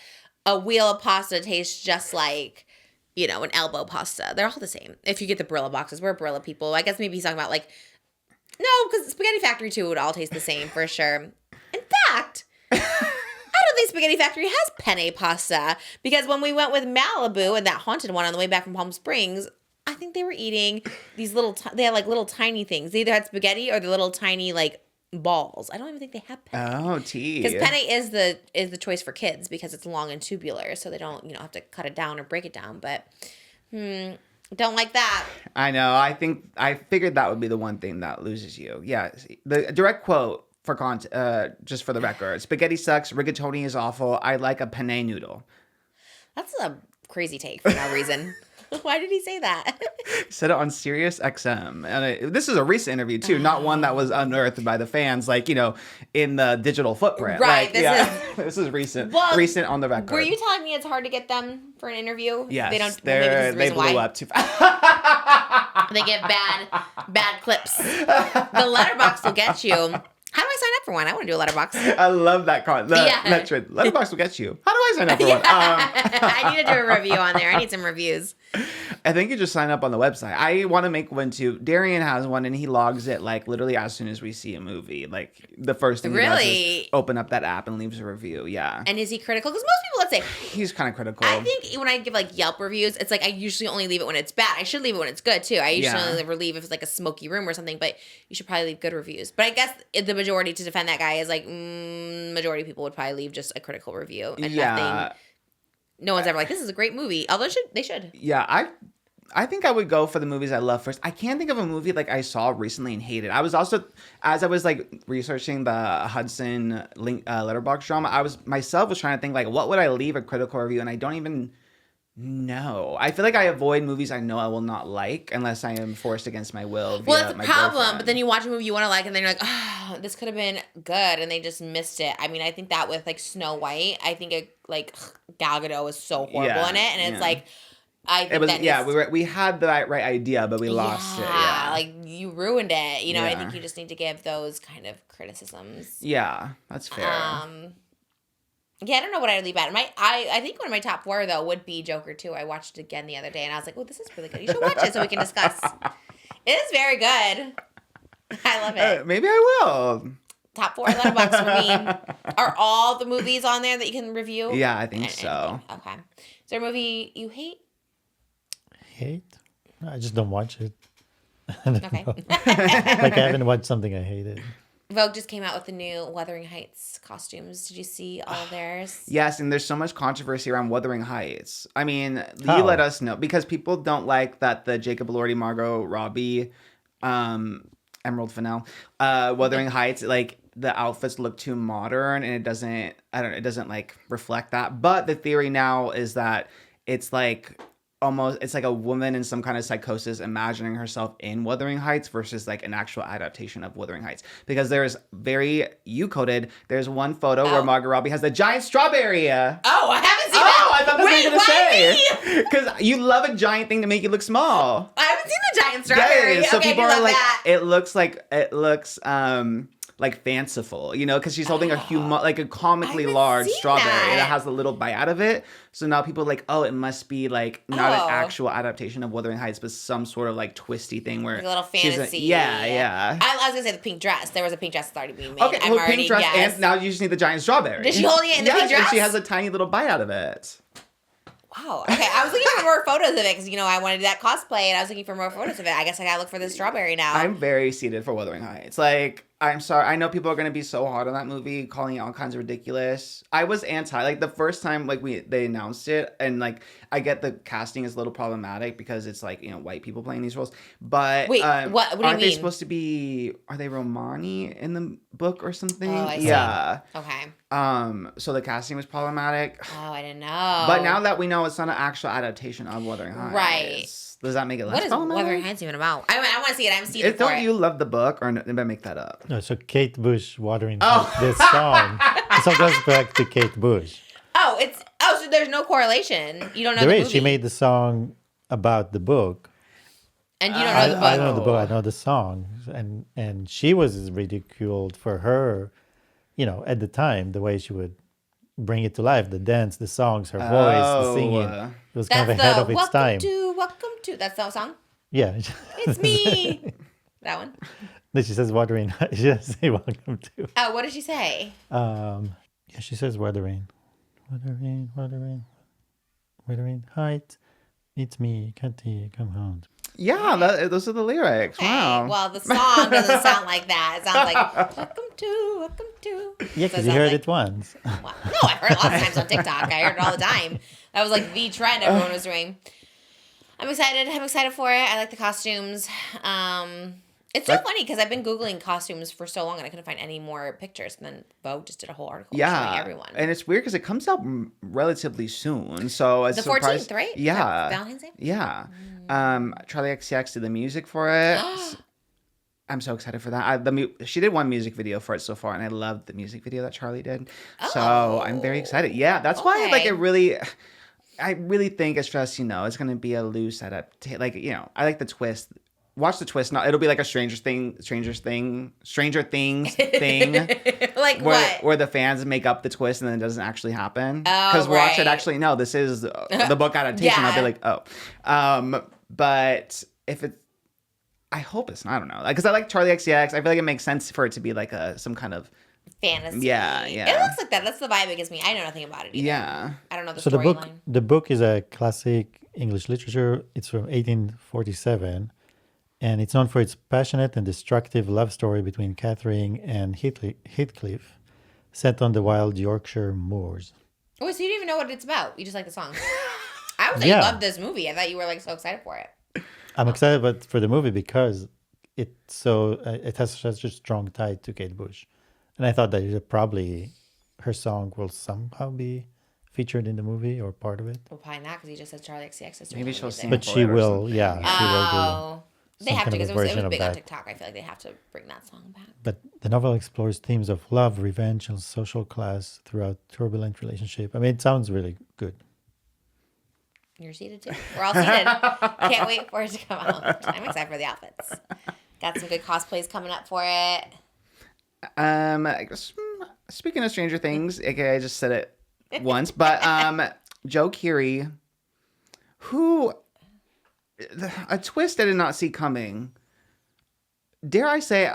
S2: a wheel of pasta tastes just like, an elbow pasta. They're all the same. If you get the Barilla boxes, we're Barilla people. I guess maybe he's talking about like, no, because Spaghetti Factory too would all taste the same for sure. In fact, I don't think Spaghetti Factory has penne pasta, because when we went with Malibu and that haunted one on the way back from Palm Springs, I think they were eating these they had like little tiny things. They either had spaghetti or the little tiny like balls. I don't even think they have penne.
S1: Oh, tea.
S2: Because penne is the choice for kids because it's long and tubular, so they don't have to cut it down or break it down. But don't like that.
S1: I know. I figured that would be the one thing that loses you. Yeah. The direct quote for just for the record: spaghetti sucks. Rigatoni is awful. I like a penne noodle.
S2: That's a crazy take for no reason. Why did he say that?
S1: He said it on Sirius XM. And this is a recent interview, too. Not one that was unearthed by the fans, like, in the digital footprint.
S2: Right.
S1: Like, this is recent. Well, recent on the record.
S2: Were you telling me it's hard to get them for an interview?
S1: Yes.
S2: They
S1: blew up too fast.
S2: They get bad clips. The Letterboxd will get you. How do I sign up for one? I want to do a Letterboxd.
S1: I love that that trend. Letterboxd will get you. How do I sign up for one?
S2: I need to do a review on there. I need some reviews.
S1: I think you just sign up on the website. I want to make one too. Darian has one, and he logs it like literally as soon as we see a movie. Like the first thing he does is open up that app and leaves a review. Yeah.
S2: And is he critical? Because most people, let's say,
S1: he's kind of critical.
S2: I think when I give like Yelp reviews, it's like I usually only leave it when it's bad. I should leave it when it's good too. I usually only leave if it's like a smoky room or something. But you should probably leave good reviews. But I guess the majority, to defend that guy, is like majority of people would probably leave just a critical review and nothing. No one's ever like, this is a great movie. Although they should.
S1: Yeah, I think I would go for the movies I love first. I can't think of a movie like I saw recently and hated. I was also, as I was like researching the Hudson Letterboxd drama, I was trying to think like, what would I leave a critical review? And I don't even know. I feel like I avoid movies I know I will not like unless I am forced against my will.
S2: Well, that's the problem. But then you watch a movie you want to like, and then you're like, oh, this could have been good, and they just missed it. I mean, I think that with like Snow White, I think Gal Gadot was so horrible in it, and it's like.
S1: We had the right idea, but we lost it. Yeah,
S2: like you ruined it. I think you just need to give those kind of criticisms.
S1: Yeah, that's fair.
S2: Yeah, I don't know what I'd leave at. I think one of my top 4 though would be Joker 2. I watched it again the other day, and I was like, "Oh, this is really good. You should watch it so we can discuss." It is very good. I love it.
S1: Maybe I will.
S2: Top 4 Letterboxd for me. Are all the movies on there that you can review?
S1: Yeah, I think so.
S2: Okay. Is there a movie you hate?
S4: Hate? I just don't watch it.
S2: Okay.
S4: Like I haven't watched something I hated.
S2: Vogue just came out with the new Wuthering Heights costumes. Did you see all of theirs?
S1: Yes, and there's so much controversy around Wuthering Heights. I mean, you let us know, because people don't like that the Jacob Elordi, Margot Robbie, Emerald Fennell, Wuthering Heights, like the outfits look too modern, and it doesn't like reflect that. But the theory now is that it's like almost, it's like a woman in some kind of psychosis imagining herself in Wuthering Heights versus like an actual adaptation of Wuthering Heights. Because there's there's one photo where Margot Robbie has the giant strawberry.
S2: Oh, I haven't seen that.
S1: I thought that's what you were going to say. Because you love a giant thing to make it look small.
S2: I haven't seen the giant strawberry.
S1: Yeah, so
S2: okay,
S1: people are like,
S2: that.
S1: it looks like fanciful, you know, because she's holding a comically large strawberry that has a little bite out of it. So now people are like, oh, it must be like not an actual adaptation of Wuthering Heights, but some sort of like twisty thing where
S2: like a little fantasy.
S1: Yeah.
S2: I was gonna say the pink dress. There was a pink dress that's already being made.
S1: Okay, pink dress, and now you just need the giant strawberry.
S2: Is she holding it in the pink dress?
S1: And she has a tiny little bite out of it.
S2: Wow. Okay, I was looking for more photos of it because, you know, I wanted that cosplay and I was looking for more photos of it. I guess I gotta look for the strawberry now.
S1: I'm very seated for Wuthering Heights. Like, I'm sorry. I know people are going to be so hard on that movie, calling it all kinds of ridiculous. I was anti. Like, the first time, like, they announced it, and, like, I get the casting is a little problematic because it's, like, you know, white people playing these roles. But,
S2: wait, what do you mean?
S1: Aren't they supposed to be, are they Romani in the book or something?
S2: Oh, I see.
S1: Yeah.
S2: Okay.
S1: So the casting was problematic.
S2: Oh, I didn't know.
S1: But now that we know it's not an actual adaptation of Wuthering Heights.
S2: Right.
S1: Does that make it less problematic?
S2: What is Wuthering Heights even about? I want to see it. I'm seeing it for
S1: Don't you love the book, or did I make that up?
S4: No, so Kate Bush, Wuthering Heights, this song. The song goes back to Kate Bush.
S2: So there's no correlation. You don't know
S4: There
S2: the
S4: is.
S2: movie.
S4: She made the song about the book.
S2: And you don't know the book.
S4: I don't know the book. I know the song, and she was ridiculed for her, you know, at the time, the way she would bring it to life, the dance, the songs, her voice, the singing. It was kind of ahead of its time.
S2: Welcome to. That's the song?
S4: Yeah.
S2: It's me. That one?
S4: Then she says Wuthering. She doesn't say welcome to.
S2: Oh, what did she say?
S4: Yeah, she says Wuthering. Wuthering Heights. It's me, Cathy, come home.
S1: Yeah, those are the lyrics.
S2: Okay.
S1: Wow.
S2: Well, the song doesn't sound like that. It sounds like welcome to.
S4: Yeah, because you heard it once.
S2: Well, no, I've heard it lots of times on TikTok. I heard it all the time. That was like the trend everyone was doing. I'm excited. I'm excited for it. I like the costumes. It's so funny because I've been Googling costumes for so long and I couldn't find any more pictures. And then Vogue just did a whole article showing everyone.
S1: And it's weird because it comes out relatively soon. So it's
S2: the 14th, right?
S1: Yeah.
S2: Valentine's Day?
S1: Yeah. Charlie XCX did the music for it. I'm so excited for that. She did one music video for it so far, and I loved the music video that Charlie did. So I'm very excited. Yeah, that's why like I really think it's just, you know, it's gonna be a loose adaptation. Like, you know, I like the twist. Watch the twist. It'll be like a Stranger Things thing.
S2: Like what?
S1: Where the fans make up the twist and then it doesn't actually happen. Because watch it actually. No, this is the book adaptation. I'll be like, oh. But if it's, I hope it's not. I don't know. Because I like Charlie XCX. I feel like it makes sense for it to be like some kind of
S2: fantasy.
S1: Yeah.
S2: It looks like that. That's the vibe it gives me. I know nothing about it either.
S1: Yeah.
S2: I don't know the
S4: So
S2: storyline.
S4: the book is a classic English literature. It's from 1847. And it's known for its passionate and destructive love story between Catherine and Heathcliff, set on the wild Yorkshire moors.
S2: Oh, so you didn't even know what it's about. You just like the song. I was like, you loved this movie. I thought you were like so excited for it.
S4: I'm excited for the movie because it has such a strong tie to Kate Bush. And I thought that probably her song will somehow be featured in the movie or part of it.
S2: Well, probably not because he just says Charlie XCX is doing
S1: Maybe she'll sing.
S4: But she will, she will do.
S2: They have to because it was big on
S4: that.
S2: TikTok. I feel like they have to bring that song back.
S4: But the novel explores themes of love, revenge, and social class throughout turbulent relationship. I mean, it sounds really good.
S2: You're seated too. We're all seated. Can't wait for it to come out. I'm excited for the outfits. Got some good cosplays coming up for it.
S1: I guess, speaking of Stranger Things, aka I just said it once, but Joe Keery, who a twist I did not see coming. Dare I say,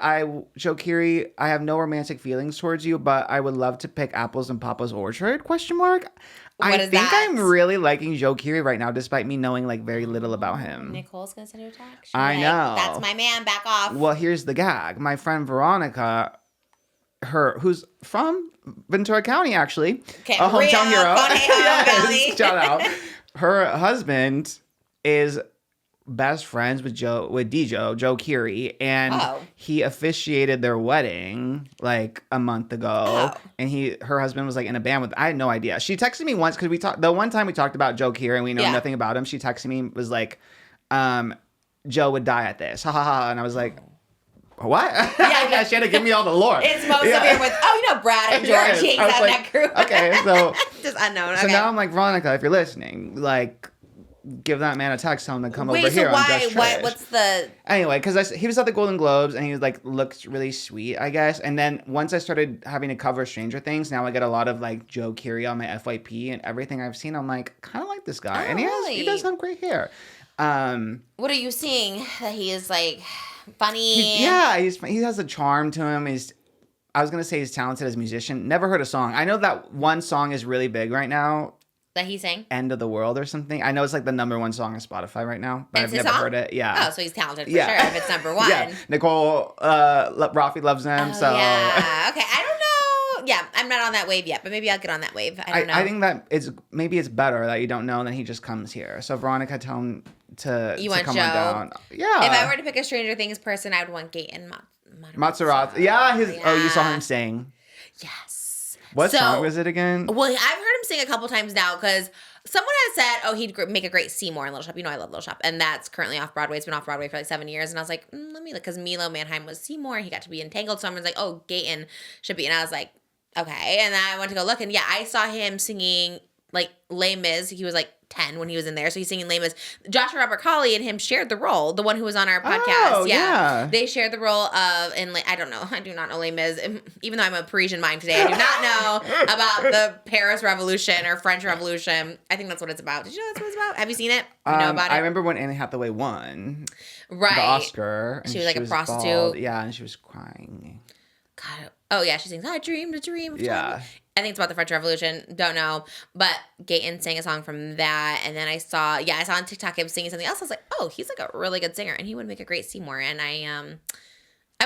S1: Joe Keery, I have no romantic feelings towards you, but I would love to pick apples in Papa's orchard? ? I think I'm really liking Joe Keery right now, despite me knowing like very little about him.
S2: Nicole's gonna send you a text.
S1: I know.
S2: That's my man. Back off.
S1: Well, here's the gag. My friend Veronica, who's from Ventura County, actually, a hometown hero.
S2: Yes,
S1: shout out. Her husband is best friends with Joe KEERY, and he officiated their wedding like a month ago. And her husband was like in a band with. I had no idea. She texted me once because we talked. The one time we talked about Joe KEERY and we know nothing about him. She texted me, was like, Joe would die at this, ha ha ha, and I was like. What? Yeah, she had to give me all the lore.
S2: It's most severe with, Brad and George. He hangs out in that group.
S1: Okay, so.
S2: Just unknown.
S1: So now I'm like, Veronica, if you're listening, like, give that man a text, tell him to come over here.
S2: What's the...
S1: Anyway, because he was at the Golden Globes and he was like, looked really sweet, I guess. And then once I started having to cover Stranger Things, now I get a lot of like Joe KEERY on my FYP and everything I've seen. I'm like, kind of like this guy. And he does have great hair.
S2: What are you seeing that he is like... funny.
S1: He has a charm to him. I was gonna say he's talented as a musician. Never heard a song. I know that one song is really big right now.
S2: That he sang?
S1: End of the World or something. I know it's like the #1 song on Spotify right now, but I've never heard it. Yeah.
S2: Oh, so he's talented for sure if it's #1.
S1: Yeah. Nicole Rafi loves him. So
S2: yeah. Okay. I don't know. Yeah, I'm not on that wave yet, but maybe I'll get on that wave. I don't know.
S1: I think that it's better that you don't know and then he just comes here. So Veronica, tell him to come
S2: Joe?
S1: on down. Yeah.
S2: If I were to pick a Stranger Things person, I would want GATEN
S1: Matarazzo. Yeah, you saw him sing.
S2: Yes.
S1: What song was it again?
S2: Well, I've heard him sing a couple times now because someone has said, he'd make a great Seymour in Little Shop. You know I love Little Shop. And that's currently off Broadway. It's been off Broadway for like 7 years. And I was like, let me look. Because Milo Manheim was Seymour. He got to be entangled. Someone's like, GATEN should be. And I was like, okay. And then I went to go look. And I saw him singing like Les Mis. He was like 10 when he was in there. So he's singing Les Mis. Joshua Robert Colley and him shared the role. The one who was on our podcast.
S1: Oh, yeah.
S2: They shared the role of, I don't know. I do not know Les Mis. Even though I'm a Parisian mind today, I do not know about the Paris Revolution or French Revolution. I think that's what it's about. Did you know that's what it's about? Have you seen it? You know about it?
S1: I remember when Anne Hathaway won the Oscar.
S2: She was like a prostitute.
S1: Bald. Yeah, and she was crying.
S2: God. Oh, yeah. She sings, I dreamed a dream.
S1: Yeah.
S2: I think it's about the French Revolution. Don't know. But GATEN sang a song from that. And then I saw on TikTok him singing something else. I was like, he's like a really good singer. And he would make a great Seymour. And I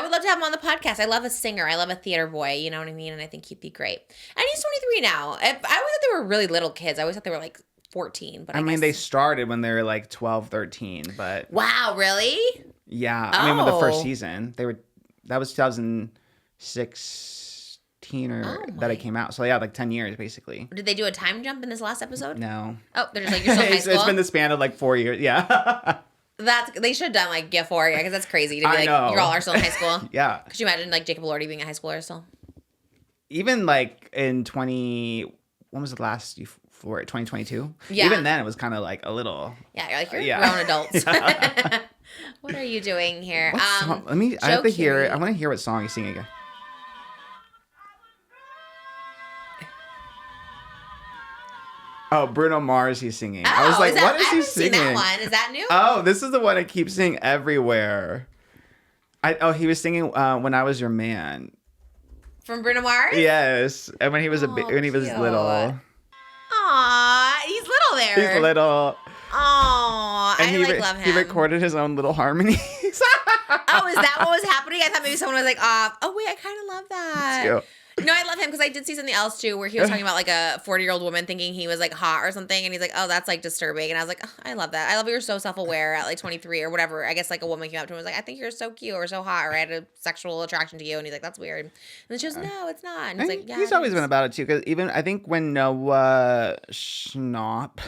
S2: would love to have him on the podcast. I love a singer. I love a theater boy. You know what I mean? And I think he'd be great. And he's 23 now. I always thought they were really little kids. I always thought they were like 14. But I mean,
S1: they started when they were like 12, 13. But
S2: wow, really?
S1: Yeah. I mean, with the first season. That was 2006. That it came out. So yeah, like 10 years basically.
S2: Did they do a time jump in this last episode?
S1: No.
S2: Oh, they're just like, you're still in high school?
S1: It's been the span of like 4 years. Yeah.
S2: They should have done like Gift 4, because that's crazy to be like, you all are still in high school.
S1: Yeah.
S2: Could you imagine like Jacob Elordi being in high school or still?
S1: Even like in when was the last for 2022?
S2: Yeah.
S1: Even then it was kind of like a little.
S2: Yeah, you're like, grown adults. Yeah. What are you doing here?
S1: I have to hear it. I want to hear what song he's singing again. Oh, Bruno Mars, he's singing. I was like, what is he singing?
S2: Seen that one. Is that new?
S1: Oh, this is the one I keep seeing everywhere. He was singing "When I Was Your Man."
S2: From Bruno Mars?
S1: Yes, and when he was when he was little.
S2: Aw, he's little there.
S1: He's little.
S2: Aw, I love him.
S1: He recorded his own little harmonies.
S2: Is that what was happening? I thought maybe someone was like, oh wait, I kind of love that.
S1: It's cute.
S2: No, I love him because I did see something else too where he was talking about like a 40-year-old woman thinking he was like hot or something, and he's like, oh, that's like disturbing. And I was like, I love that. I love you're so self-aware at like 23 or whatever. I guess like a woman came up to him and was like, I think you're so cute or so hot or I had a sexual attraction to you, and he's like, that's weird. And then she goes, no, it's not. And he's like, yeah,
S1: he's always been about it too, because even I think when Noah Schnapp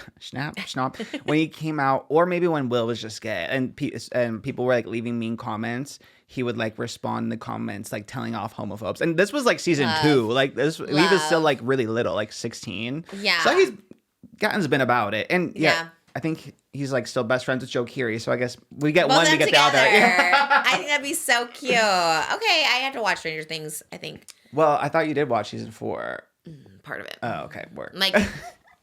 S1: when he came out, or maybe when Will was just gay and people were like leaving mean comments, he would like respond in the comments like telling off homophobes. And this was like season 2. Like he was still like really little, like 16.
S2: Yeah.
S1: So GATEN's been about it. And yeah, I think he's like still best friends with Joe KEERY. So I guess we get one, we get the other.
S2: I think that'd be so cute. Okay, I have to watch Stranger Things, I think.
S1: Well, I thought you did watch season 4.
S2: Part of it.
S1: Oh, okay. Work.
S2: Like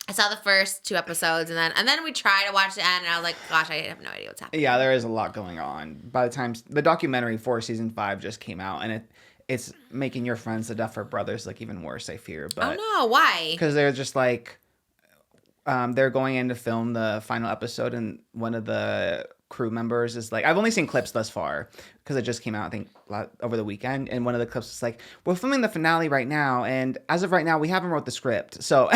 S2: I saw the first 2 episodes and then we tried to watch the end, and I was like, gosh, I have no idea what's happening.
S1: Yeah, there is a lot going on. By the time the documentary for season 5 just came out, and it's making Your Friends, the Duffer Brothers, look even worse, I fear. But
S2: oh no, why?
S1: Because they're just like, they're going in to film the final episode, and one of the crew members is like, I've only seen clips thus far because it just came out, I think, over the weekend, and one of the clips is like, we're filming the finale right now, and as of right now, we haven't wrote the script, so.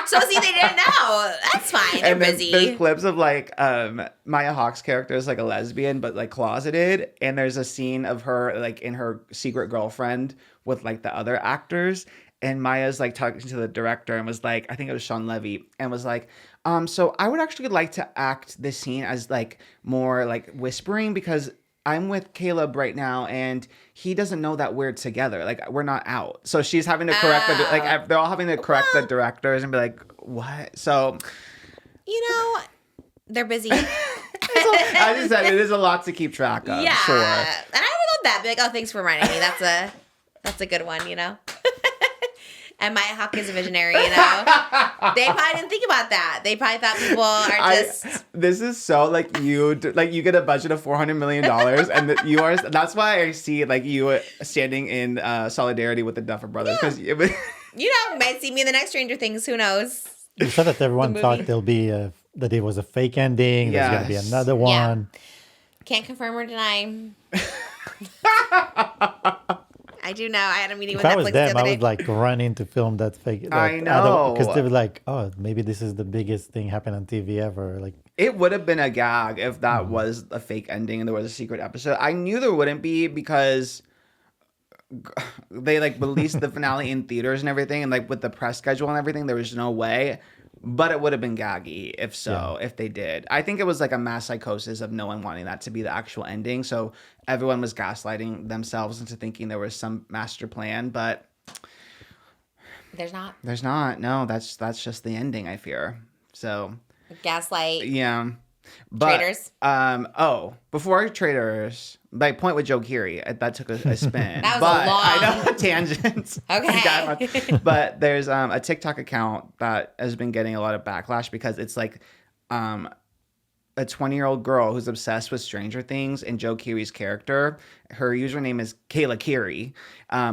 S2: So see, they didn't know. That's fine. They're busy.
S1: There's clips of like Maya Hawke's character is like a lesbian, but like closeted. And there's a scene of her like in her secret girlfriend with like the other actors. And Maya's like talking to the director and was like, I think it was Sean Levy, and was like, so I would actually like to act this scene as like more like whispering because I'm with Caleb right now and he doesn't know that we're together. Like we're not out. So she's having to correct they're all having to correct the directors and be like, what? So,
S2: you know, they're busy.
S1: As you said, it is a lot to keep track of.
S2: Yeah.
S1: Sure.
S2: And I would love that. Be like, oh, thanks for reminding me. That's a good one, you know? And Maya Hawke is a visionary, you know? They probably didn't think about that. They probably thought people are just...
S1: This is so, like, you get a budget of $400 million, and that's why I see, like, you standing in solidarity with the Duffer Brothers. Because
S2: you know, might see me in the next Stranger Things. Who knows?
S4: You said that everyone thought there'll be that it was a fake ending. Yes. There's going to be another one.
S2: Yeah. Can't confirm or deny. I do know. I had a meeting with Netflix the other day. If I was them,
S4: I would like run in to film that fake.
S1: I know.
S4: Because they were like, oh, maybe this is the biggest thing happened on TV ever. Like,
S1: it would have been a gag if that was a fake ending and there was a secret episode. I knew there wouldn't be because they like released the finale in theaters and everything, and like with the press schedule and everything, there was no way. But it would have been gaggy if they did. I think it was like a mass psychosis of no one wanting that to be the actual ending. So everyone was gaslighting themselves into thinking there was some master plan, but
S2: there's not.
S1: There's not. No, that's just the ending, I fear. So
S2: gaslight.
S1: Yeah. But,
S2: Traitors.
S1: Before Traitors, my point with Joe Keery, that took a spin.
S2: That was a long...
S1: I know, tangents.
S2: Okay.
S1: But there's a TikTok account that has been getting a lot of backlash because it's like a 20-year-old girl who's obsessed with Stranger Things, and Joe Keery's character, her username is Kayla Keery,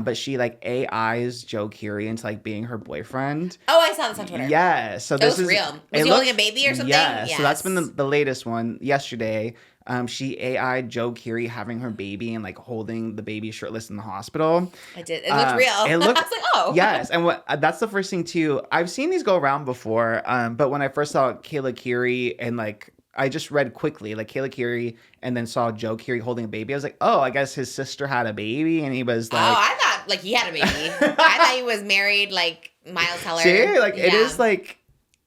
S1: but she like AIs Joe Keery into like being her boyfriend.
S2: Oh, I saw this on Twitter.
S1: Yeah, so this is
S2: real. Was he holding a baby or something?
S1: Yeah, yes. So that's been the latest one. Yesterday, she AI'd Joe Keery having her baby and like holding the baby shirtless in the hospital.
S2: I did. It looked real.
S1: It looked,
S2: I was like, oh.
S1: Yes, and that's the first thing too. I've seen these go around before, but when I first saw Kayla Keery and like. I just read quickly, like Kayla Keery, and then saw Joe Keery holding a baby. I was like, oh, I guess his sister had a baby, and he was like... Oh,
S2: I thought, like, he had a baby. I thought he was married, like, Miles Teller.
S1: See? Like, yeah. It is, like...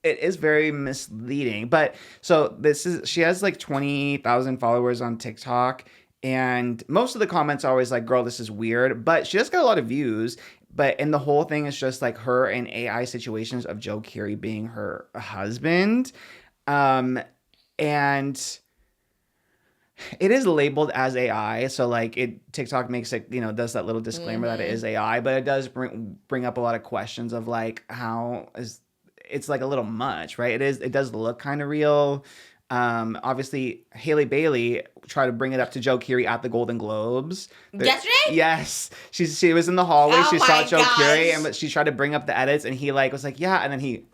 S1: It is very misleading. But, so, she has, like, 20,000 followers on TikTok, and most of the comments are always like, girl, this is weird. But she does get a lot of views. And the whole thing is just, like, her in AI situations of Joe Keery being her husband. And it is labeled as AI, so like TikTok makes it, does that little disclaimer that it is AI, but it does bring up a lot of questions of like it's like a little much, right? It does look kind of real. Obviously, Hailey Bailey tried to bring it up to Joe Keery at the Golden Globes.
S2: Yesterday?
S1: Yes, she was in the hallway. She saw Joe Keery, and she tried to bring up the edits, and he like was like, yeah, and then he.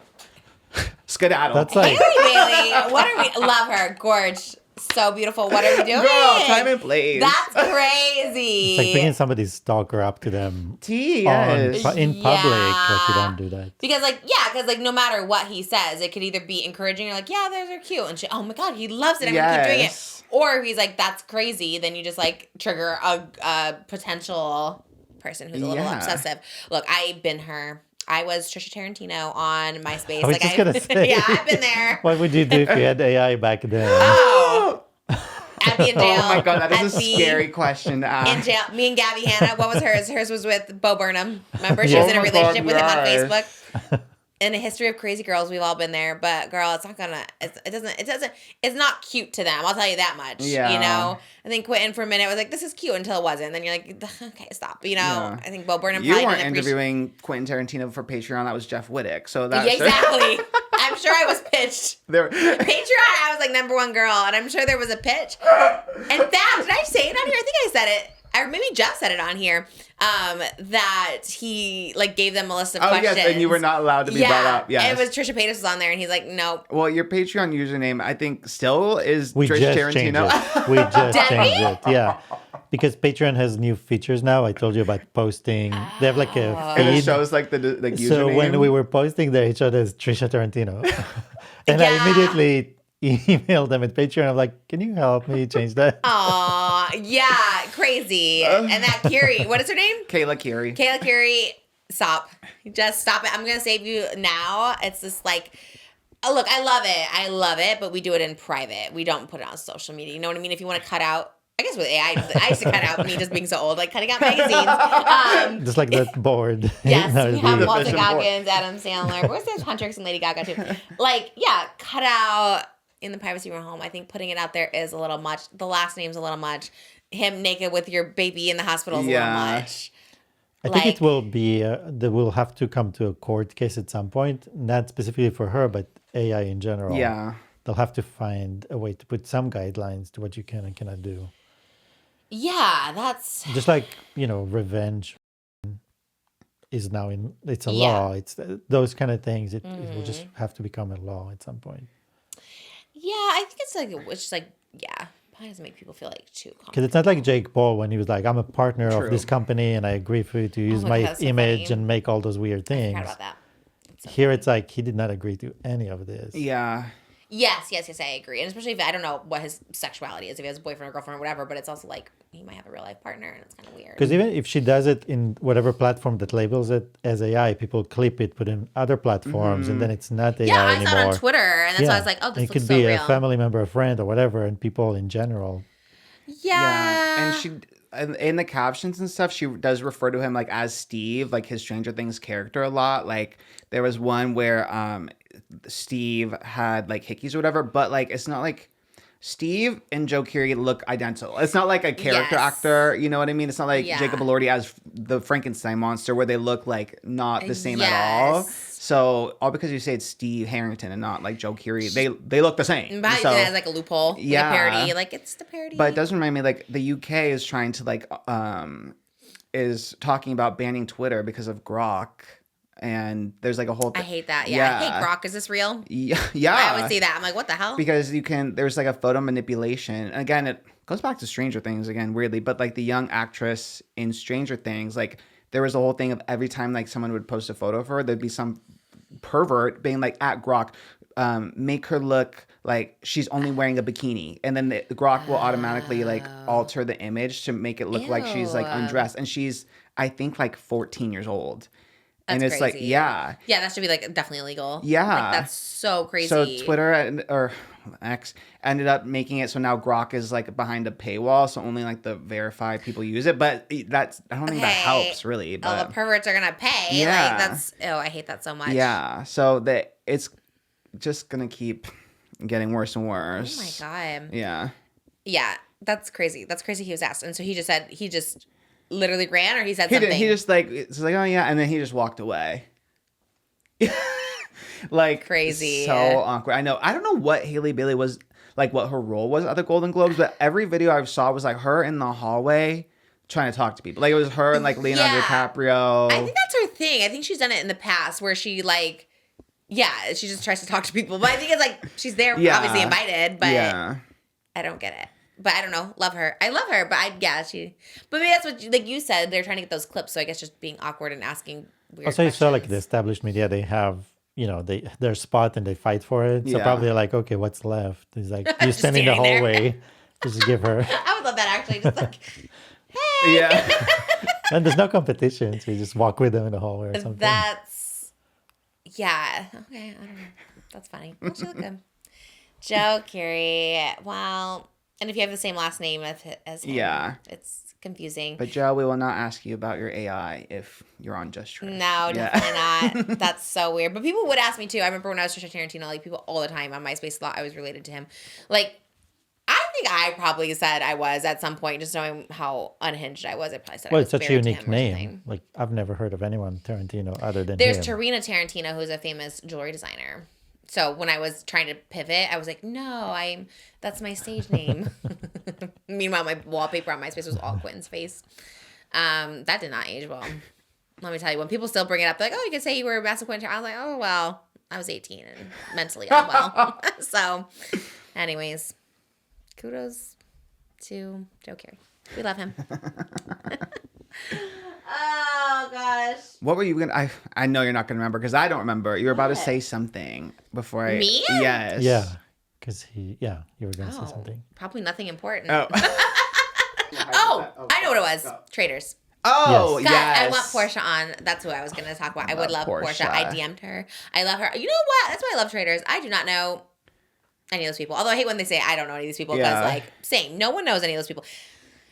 S1: Skedaddle.
S4: That's like
S2: Hailey Bailey. What are we? Love her, gorge, so beautiful. What are we doing?
S1: Girl, time and place.
S2: That's crazy.
S4: It's like bringing somebody's stalker up to them
S1: yes.
S4: in public. Like you don't do that
S2: because no matter what he says, it could either be encouraging or like, yeah, those are cute, and oh my god, he loves it. I'm gonna keep doing it. Or if he's like, that's crazy, then you just like trigger a potential person who's a little obsessive. Look, I've been her. I was Trisha Tarantino on MySpace.
S4: I was just gonna say.
S2: Yeah, I've been there.
S4: What would you do if you had AI back then?
S2: Oh, I'd be in jail.
S1: Oh my god, that is a scary question to ask.
S2: In jail. Me and Gabby Hanna. What was hers? Hers was with Bo Burnham. Remember, she was in a relationship with him on Facebook. In a history of crazy girls, we've all been there. But girl, it's not gonna. It's not cute to them. I'll tell you that much.
S1: Yeah.
S2: I think Quentin for a minute was like, "This is cute," until it wasn't. And then you're like, "Okay, stop." I think Bo Burnham.
S1: You weren't interviewing Quentin Tarantino for Patreon. That was Jeff Wittick. So that's
S2: exactly. I'm sure I was pitched. Patreon, I was like #1 girl, and I'm sure there was a pitch. In fact, did I say it on here? I think I said it. Or maybe Jeff said it on here, that he like gave them a list of questions.
S1: Yes, and you were not allowed to be brought up. Yes.
S2: It was Trisha Paytas was on there, and he's like, nope.
S1: Well, your Patreon username, I think, still is
S4: We
S1: Trish
S4: just
S1: Tarantino.
S4: Changed it. We just changed it, yeah. Because Patreon has new features now. I told you about posting. They have like a feed.
S1: And it shows like the username.
S4: So when we were posting there, it showed as Trisha Tarantino. And I immediately emailed them at Patreon. I'm like, can you help me change that?
S2: Aw, yeah, crazy. And that KEERY, what is her name?
S1: Kayla KEERY.
S2: Kayla KEERY, stop. Just stop it. I'm going to save you now. It's just like, oh, look, I love it, but we do it in private. We don't put it on social media. You know what I mean? If you want to cut out, I guess with AI, I used to cut out me just being so old, like cutting out magazines.
S4: Just like that board.
S2: Yes, we have Walter Goggins, Adam Sandler. Where's this HUNTRIX and Lady Gaga too? Like, yeah, cut out in the privacy of your home. I think putting it out there is a little much. The last name's a little much. Him naked with your baby in the hospital is a little much.
S4: I think it will be, they will have to come to a court case at some point, not specifically for her, but AI in general.
S1: Yeah.
S4: They'll have to find a way to put some guidelines to what you can and cannot do.
S2: Yeah, that's...
S4: Just like, revenge is now it's a law. It's those kind of things. It will just have to become a law at some point.
S2: Yeah, I think it's probably doesn't make people feel like too comfortable.
S4: Because it's not like Jake Paul when he was like, I'm a partner of this company and I agree for you to use my image and make all those weird things.
S2: I forgot about that.
S4: Here it's like he did not agree to any of this.
S1: Yeah.
S2: Yes, I agree. And especially if I don't know what his sexuality is, if he has a boyfriend or girlfriend or whatever, but it's also like he might have a real life partner and it's kind of weird.
S4: Because even if she does it in whatever platform that labels it as AI, people clip it, put it in other platforms, and then it's not AI anymore.
S2: Yeah, I saw it on Twitter, and that's why I was like, oh, this looks so real.
S4: It could be a family member, a friend, or whatever, and people in general.
S2: Yeah.
S1: And in the captions and stuff, she does refer to him like as Steve, like his Stranger Things character a lot. Like there was one where Steve had like hickeys or whatever, but like it's not like Steve and Joe Keery look identical. It's not like a character actor, you know what I mean? It's not like Jacob Elordi as the Frankenstein monster where they look like not the same at all. So all because you say it's Steve Harrington and not like Joe Keery, they look the same.
S2: But
S1: so,
S2: it has like a loophole, like a parody, like it's the parody.
S1: But it does remind me like the UK is trying to like is talking about banning Twitter because of Grok. And there's like a whole
S2: I hate that. Yeah. Hey, Grok, is this real?
S1: Yeah.
S2: I always see that. I'm like, what the hell?
S1: Because there's like a photo manipulation. And again, it goes back to Stranger Things again, weirdly. But like the young actress in Stranger Things, like there was a whole thing of every time like someone would post a photo of her, there'd be some pervert being like at Grok, make her look like she's only wearing a bikini. And then the Grok will automatically like alter the image to make it look like she's like undressed. And she's, I think, like 14 years old.
S2: That's
S1: and it's
S2: crazy.
S1: like, yeah,
S2: that should be like definitely illegal.
S1: Yeah,
S2: like, that's so crazy.
S1: So Twitter or X ended up making it so now Grok is like behind a paywall, so only like the verified people use it. But I don't think that helps really. But
S2: the perverts are gonna pay.
S1: Yeah,
S2: like I hate that so much.
S1: Yeah, so it's just gonna keep getting worse and worse.
S2: Oh my god.
S1: Yeah,
S2: that's crazy. That's crazy. He was asked, and so he just said literally ran, or he said something.
S1: He just like it's like, oh yeah, and then he just walked away. Like
S2: crazy,
S1: so awkward. I know. I don't know what Hailey Bieber was like, what her role was at the Golden Globes, but every video I saw was like her in the hallway trying to talk to people. Like it was her and like Leonardo DiCaprio.
S2: I think that's her thing. I think she's done it in the past where she like, she just tries to talk to people. But I think it's like she's there, obviously invited, but I don't get it. But I don't know. Love her. I love her. But but maybe that's what, like you said, they're trying to get those clips. So I guess just being awkward and asking weird questions.
S4: Also, you saw like the established media, they have, their spot and they fight for it. So probably like, okay, what's left? It's like, you stand in the hallway, just give her.
S2: I would love that actually. Just like, hey.
S1: Yeah.
S4: And there's no competition. So you just walk with them in the hallway or something.
S2: Okay, I don't know. That's funny. Well, she look good. Joe Keery. Well... And if you have the same last name as him, it's confusing.
S1: But Joe, we will not ask you about your AI if you're on Just Trish.
S2: No, definitely not. That's so weird. But people would ask me too. I remember when I was Trisha Tarantino, like people all the time on MySpace thought I was related to him. Like, I think I probably said I was at some point, just knowing how unhinged I was. I probably said I was
S4: it's such a unique name. Like, I've never heard of anyone Tarantino other than
S2: There's
S4: him.
S2: Tarina Tarantino, who's a famous jewelry designer. So when I was trying to pivot, I was like, no, that's my stage name. Meanwhile, my wallpaper on MySpace was all Quentin's face. That did not age well. Let me tell you, when people still bring it up, they're like, oh, you can say you were a massive Quentin. I was like, oh, well, I was 18 and mentally unwell. So anyways, kudos to Joe Carey. We love him. Oh gosh.
S1: What were you gonna? I know you're not gonna remember because I don't remember. You were about to say something before I.
S2: Me?
S1: Yes.
S4: Yeah, because you were gonna say something.
S2: Probably nothing important.
S1: Oh.
S2: I know what it was. Traitors.
S1: Oh,
S4: Yes.
S1: yes.
S2: God, I want Portia on. That's who I was going to talk about. I would love Portia. I DM'd her. I love her. You know what? That's why I love Traitors. I do not know any of those people. Although I hate when they say I don't know any of these people because, like, same. No one knows any of those people.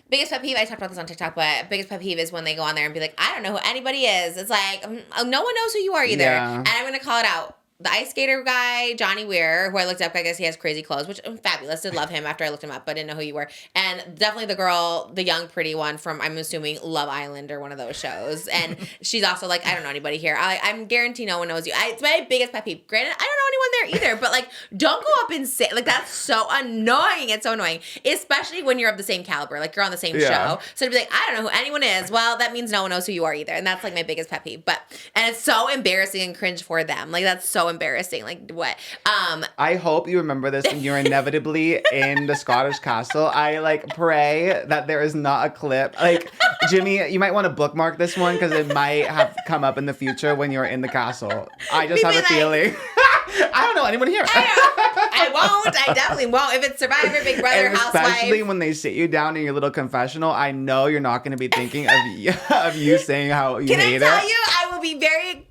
S2: Biggest pet peeve, I talked about this on TikTok, but biggest pet peeve is when they go on there and be like, I don't know who anybody is. It's like, no one knows who you are either.
S1: Yeah.
S2: And I'm going to call it out. The ice skater guy, Johnny Weir, who I looked up, I guess he has crazy clothes, which fabulous. Did love him after I looked him up, but didn't know who you were. And definitely the girl, the young pretty one from, I'm assuming, Love Island or one of those shows. And she's also like, I don't know anybody here. I'm guarantee no one knows you. It's my biggest pet peeve. Granted, I don't know anyone there either, but like, don't go up and say, like, that's so annoying. It's so annoying, especially when you're of the same caliber, like you're on the same show. So to be like, I don't know who anyone is. Well, that means no one knows who you are either. And that's like my biggest pet peeve. And it's so embarrassing and cringe for them. Like, that's so embarrassing. Like, what?
S1: I hope you remember this when you're inevitably in the Scottish castle. I like pray that there is not a clip. Like, Jimmy, you might want to bookmark this one because it might have come up in the future when you're in the castle. I just have a feeling. I don't know anyone here.
S2: I won't. I definitely won't. If it's Survivor, Big Brother,
S1: and
S2: Housewife.
S1: especially when they sit you down in your little confessional, I know you're not going to be thinking of you saying how you hate it.
S2: Can I tell you, I will be very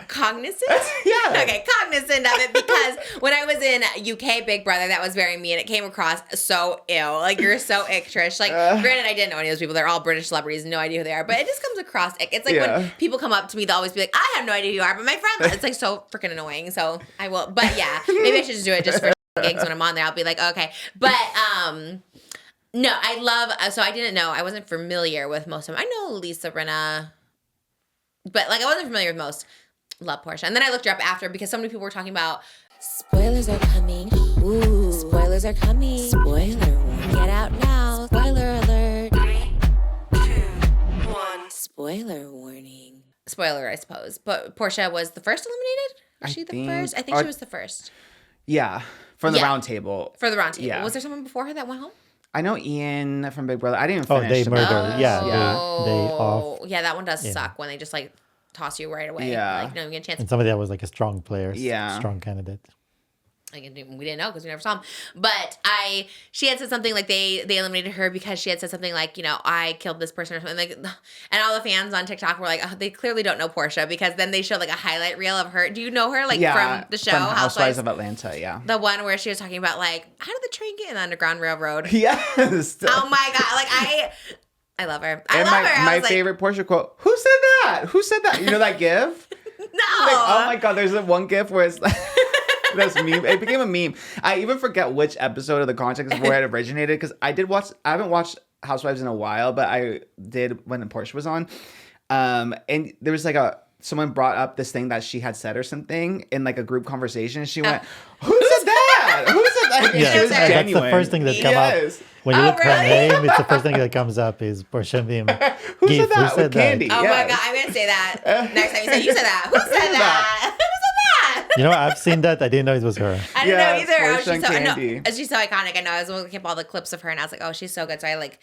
S2: cognizant?
S1: Yeah.
S2: Okay, cognizant of it because when I was in UK Big Brother, that was very me and it came across so ill. Like, you're so ick, Trish. Like, granted, I didn't know any of those people. They're all British celebrities. No idea who they are. But it just comes across ick. It's like when people come up to me, they'll always be like, I have no idea who you are, but my friend, it's like so freaking annoying. So I will. But yeah, maybe I should just do it just for gigs when I'm on there. I'll be like, okay. But, no, I love, so I didn't know. I wasn't familiar with most of them. I know Lisa Rinna, but like I wasn't familiar with most. Love Portia. And then I looked her up after because so many people were talking about spoilers are coming. Ooh, spoilers are coming. Spoiler warning. Get out now. Spoiler alert. 3, 2, 1. Spoiler warning. Spoiler, I suppose. But Portia was the first eliminated? Was she the first? I think she was the first.
S1: Yeah. From the round table.
S2: For the round table.
S1: Yeah.
S2: Was there someone before her that went home?
S1: I know Ian from Big Brother. I didn't finish.
S4: They murdered. Yeah.
S2: Oh.
S4: They off.
S2: Yeah, that one does suck when they just like toss you right away.
S1: Yeah.
S2: Like, no, you get a chance.
S4: And somebody that was like a strong player.
S1: Yeah.
S4: Strong candidate.
S2: Like, we didn't know because we never saw him. But she had said something like they eliminated her because she had said something like, you know, I killed this person or something. Like, and all the fans on TikTok were like, oh, they clearly don't know Portia because then they showed like a highlight reel of her. Do you know her? Like from the show
S1: from Housewives of Atlanta, yeah.
S2: The one where she was talking about like, how did the train get in the Underground Railroad?
S1: Yes.
S2: Oh my God. Like I love her. I love her.
S1: My favorite Portia quote, who said that? Who said that? You know that gif?
S2: No.
S1: Like, oh my God, there's that one gif where it's like, this meme. It became a meme. I even forget which episode of the context where it originated because I haven't watched Housewives in a while, but I did when Portia was on. And there was like someone brought up this thing that she had said or something in like a group conversation. She went, who said that? Who said that?
S4: Yeah,
S1: It was
S4: that's
S1: genuine.
S4: the first thing that comes up. When you look her name, it's the first thing that comes up is Portia meme.
S1: Who said that? With Candy.
S2: Oh my God, I'm going to say that next time you said that. Who said that?
S4: You know, I've seen that. I didn't know it was her.
S2: I didn't know either.
S1: Portia
S2: She's so iconic. I know. I was looking up all the clips of her and I was like, oh, she's so good. So I like,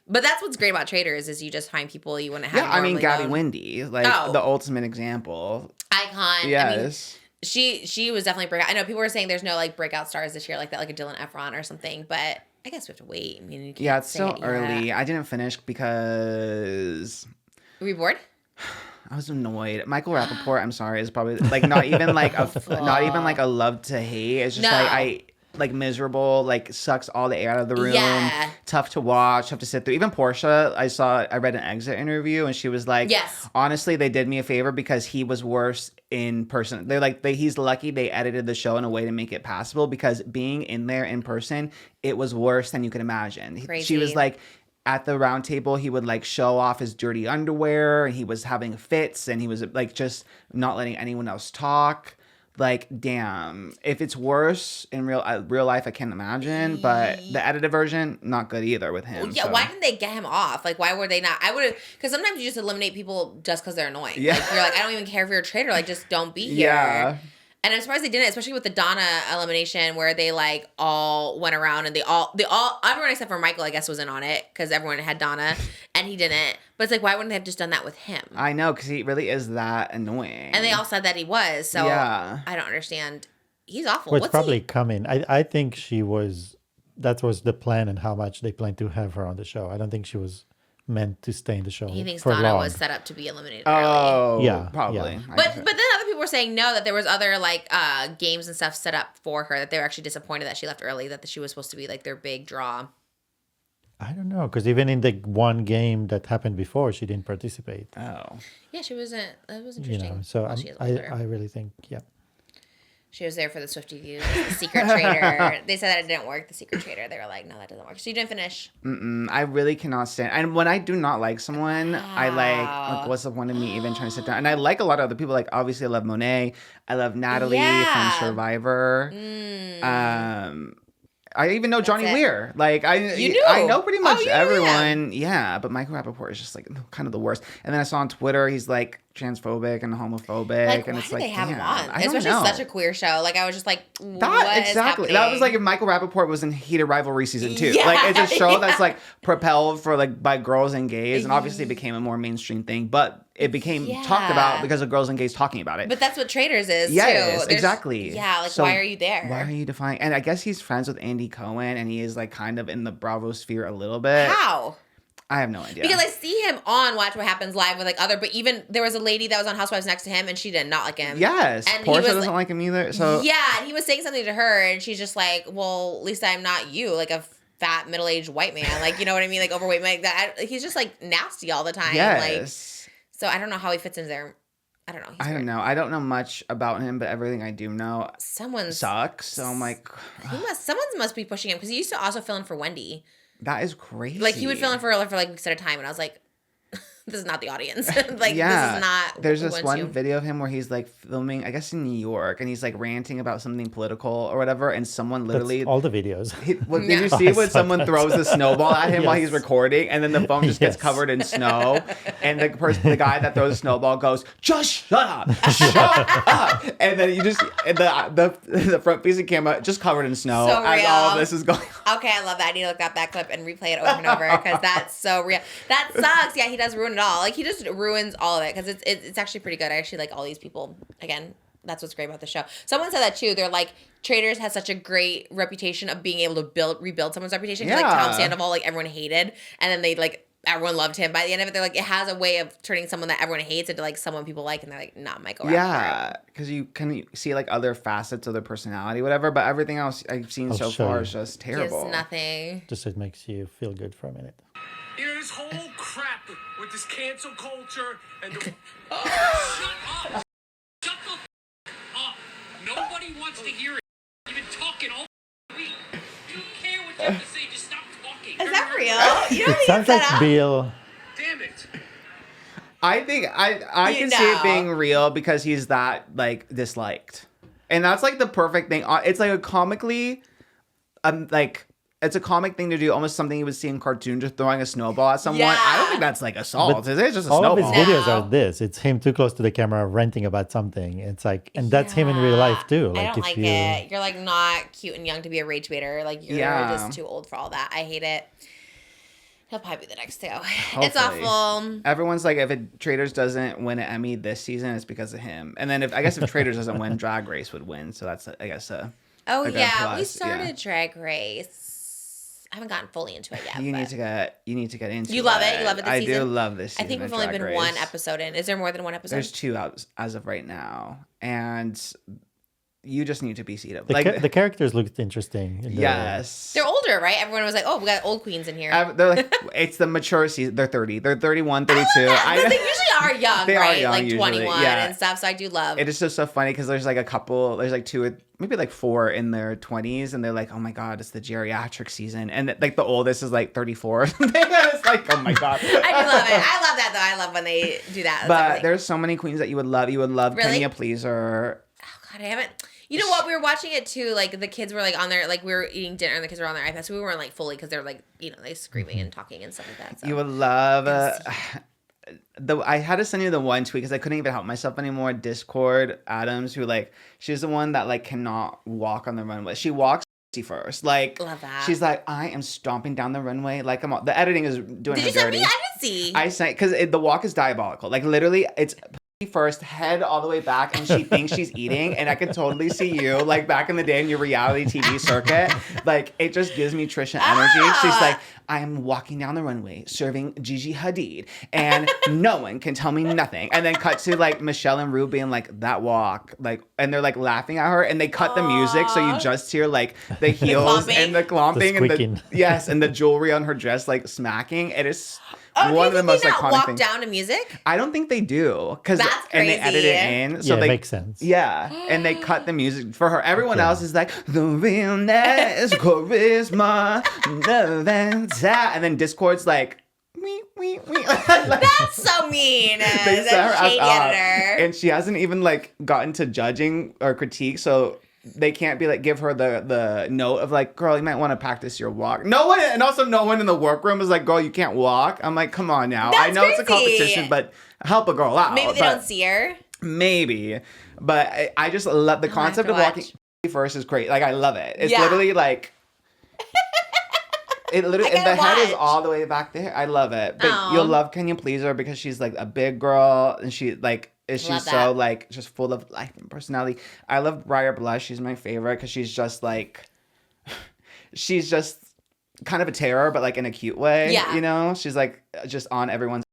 S2: but that's what's great about Traitors is you just find people you wouldn't have.
S1: Yeah, I mean, Gabby Wendy, like the ultimate example.
S2: Icon.
S1: Yes.
S2: I mean, she was definitely breakout. I know people were saying there's no like breakout stars this year like that, like a Dylan Efron or something, but I guess we have to wait. I mean,
S1: yeah, it's still early. I didn't finish because.
S2: Were you bored?
S1: I was annoyed. Michael Rappaport, I'm sorry, is probably like not even like a love to hate. It's just like miserable, like sucks all the air out of the room.
S2: Yeah.
S1: Tough to watch, tough to sit through. Even Portia, I read an exit interview and she was like,
S2: yes,
S1: honestly, they did me a favor because he was worse in person. They're like, he's lucky they edited the show in a way to make it passable because being in there in person, it was worse than you could imagine.
S2: Crazy.
S1: She was like, at the round table, he would like show off his dirty underwear. And he was having fits and he was like just not letting anyone else talk. Like, damn, if it's worse in real life, I can't imagine. But the edited version, not good either with him.
S2: Well, yeah, why didn't they get him off? Like, why were they not? I would have, because sometimes you just eliminate people just because they're annoying.
S1: Yeah.
S2: Like, you're like, I don't even care if you're a traitor. Like, just don't be here.
S1: Yeah.
S2: And I'm surprised they didn't, especially with the Donna elimination where they like all went around and they all everyone except for Michael I guess wasn't on it because everyone had Donna and he didn't. But it's like why wouldn't they have just done that with him?
S1: I know because he really is that annoying.
S2: And they all said that he was. So I don't understand. He's awful.
S4: Well, it's probably coming. I think that was the plan and how much they planned to have her on the show. I don't think she was meant to stay in the show.
S2: He thinks
S4: for
S2: Donna
S4: long.
S2: was set up to be eliminated
S1: early.
S4: Yeah,
S1: probably.
S4: Yeah.
S2: But then other people were saying no, that there was other like games and stuff set up for her, that they were actually disappointed that she left early, that she was supposed to be like their big draw.
S4: I don't know, because even in the one game that happened before, she didn't participate.
S1: Oh.
S2: Yeah, she wasn't. That was interesting.
S4: So
S2: I
S4: really think,
S2: she was there for the Swiftie views, the secret trader. They said that it didn't work, the secret trader. They were like, no, that doesn't work. So you didn't finish.
S1: I really cannot stand. And when I do not like someone, I like, what's the point of me even trying to sit down? And I like a lot of other people. Like, obviously, I love Monet. I love Natalie from Survivor. I even know Johnny Weir. Like, I know pretty much everyone. Yeah, but Michael Rapaport is just like kind of the worst. And then I saw on Twitter, he's like transphobic and homophobic.
S2: Like,
S1: and
S2: why
S1: it's
S2: did
S1: like,
S2: they have him
S1: damn,
S2: on? Especially such a queer show. Like, I was just like,
S1: that exactly. That was like if Michael Rapaport was in Heated Rivalry season 2.
S2: Yeah,
S1: like, it's a show that's like propelled for like by girls and gays, and obviously it became a more mainstream thing, but it became talked about because of girls and gays talking about it.
S2: But that's what Traitors is too.
S1: Yes, exactly.
S2: Yeah, like
S1: so
S2: why are you there?
S1: Why are you defying? And I guess he's friends with Andy Cohen, and he is like kind of in the Bravo sphere a little bit.
S2: How?
S1: I have no idea.
S2: Because I see him on Watch What Happens Live with like other, but even there was a lady that was on Housewives next to him and she did not like him.
S1: Yes.
S2: And
S1: Portia doesn't like him either. So
S2: yeah, and he was saying something to her and she's just like, well, at least I'm not you, like a fat middle-aged white man. Like, you know what I mean? Like overweight man. Like that. He's just like nasty all the time.
S1: Yes.
S2: Like, so I don't know how he fits in there. I don't know.
S1: I don't know. I don't know much about him, but everything I do know sucks. So I'm like,
S2: someone must be pushing him because he used to also fill in for Wendy.
S1: That is crazy.
S2: Like, he would fill in for like weeks at a time, and I was like, this is not the audience. Like, this is not.
S1: There's this one video of him where he's like filming, I guess in New York, and he's like ranting about something political or whatever, and someone literally.
S4: That's all the videos.
S1: Did you see when someone throws a snowball at him while he's recording, and then the phone just gets covered in snow, and the guy that throws the snowball goes, "Just shut up, shut up," and then you just the front piece of camera just covered in snow
S2: so
S1: as all of this is going on.
S2: Okay, I love that. I need to look up that clip and replay it over and over because that's so real. That sucks. Yeah, he does ruin it all. Like, he just ruins all of it because it's actually pretty good. I actually like all these people. Again, that's what's great about the show. Someone said that too. They're like, Traitors has such a great reputation of being able to rebuild someone's reputation. Because like Tom Sandoval, like everyone hated, and then they like everyone loved him. By the end of it, they're like, it has a way of turning someone that everyone hates into like someone people like, and they're like, not Michael Rapaport.
S1: Yeah, because you can see like other facets of their personality, whatever. But everything else I've seen so far is just terrible.
S2: Just nothing.
S4: Just it makes you feel good for a minute.
S5: You know, this whole crap with this cancel culture and the... Shut up! Shut the up! Nobody wants to hear it. You've been talking all week. You don't care what you have to say, just stop talking.
S2: Is that real? You know
S4: It sounds like Bill.
S5: Damn it.
S1: I think I can see it being real because he's that like disliked, and that's like the perfect thing. It's like a comically, it's a comic thing to do, almost something you would see in cartoon, just throwing a snowball at someone.
S2: Yeah.
S1: I don't think that's like assault. It's just a
S4: all
S1: snowball.
S4: of his videos are this. It's him too close to the camera ranting about something. It's like, and that's him in real life too.
S2: Like, I don't like it. You're like not cute and young to be a rage baiter. Like, you're just too old for all that. I hate it. He'll probably be the next too.
S1: Hopefully.
S2: It's awful.
S1: Everyone's like, if Traitors doesn't win an Emmy this season, it's because of him. And then if Traitors doesn't win, Drag Race would win. So that's, I guess,
S2: oh yeah,
S1: plus.
S2: we started Drag Race. I haven't gotten fully into it yet.
S1: You need to get into it.
S2: You love it? You love it this season?
S1: I do love this season.
S2: I think we've only been one episode in. Is there more than one episode?
S1: There's 2 out as of right now. And you just need to be seated.
S4: The characters looked interesting.
S1: Yes.
S2: They're older, right? Everyone was like, oh, we got old queens in here.
S1: They're like, it's the mature season. They're 30. They're 31, 32.
S2: They usually are young,
S1: they
S2: right?
S1: Are young,
S2: like
S1: usually.
S2: 21 and stuff. So I do love.
S1: It is just so funny because there's like a couple, there's like 2 or maybe like 4 in their 20s. And they're like, oh my God, it's the geriatric season. And like the oldest is like 34. It's like, oh my God.
S2: I do love it. I love that though. I love when they do that.
S1: But there's so many queens that you would love. You would love
S2: really?
S1: Penny a Pleaser.
S2: Oh God, I haven't. You know what? We were watching it too. Like the kids were like on their, like we were eating dinner and the kids were on their iPads. So we weren't like fully because they're like, you know, they screaming and talking and stuff like that. So.
S1: You would love. I had to send you the one tweet because I couldn't even help myself anymore. Discord Adams, who like she's the one that like cannot walk on the runway. She walks first. Like
S2: love that.
S1: She's like, I am stomping down the runway. Like the editing is doing her dirty. Did you send me?
S2: I didn't see.
S1: I sent because the walk is diabolical. Like literally, it's first, head all the way back, and she thinks she's eating, and I can totally see you like back in the day in your reality TV circuit. Like it just gives me Trisha energy. She's like, I'm walking down the runway serving Gigi Hadid, and no one can tell me nothing. And then cut to like Michelle and Rue being like, that walk, like, and they're like laughing at her, and they cut the music so you just hear like the heels and the clomping and and the jewelry on her dress like smacking. It is. One of the most iconic
S2: walk
S1: things.
S2: Down to music?
S1: I don't think they do because and they edit it in, so
S4: it
S1: they
S4: makes sense.
S1: Yeah, and they cut the music for her. Everyone else is like the realness, charisma, love and that, and then Discord's like.
S2: That's so mean. That's shady editor.
S1: And she hasn't even like gotten to judging or critique, so they can't be like give her the note of like, girl, you might want to practice your walk. No one in the workroom is like, girl, you can't walk. I'm like, come on now.
S2: That's
S1: I know
S2: crazy.
S1: It's a competition, but help a girl out.
S2: Maybe they don't see her.
S1: Maybe, but I just love the concept of walking first is great. Like I love it. It's literally like. It literally, and the head is all the way back there. I love it. But you'll love Can You Please Her because she's like a big girl and she like she's so like just full of life and personality. I love Briar Blush. She's my favorite because she's just like she's just kind of a terror, but like in a cute way. Yeah. You know? She's like just on everyone's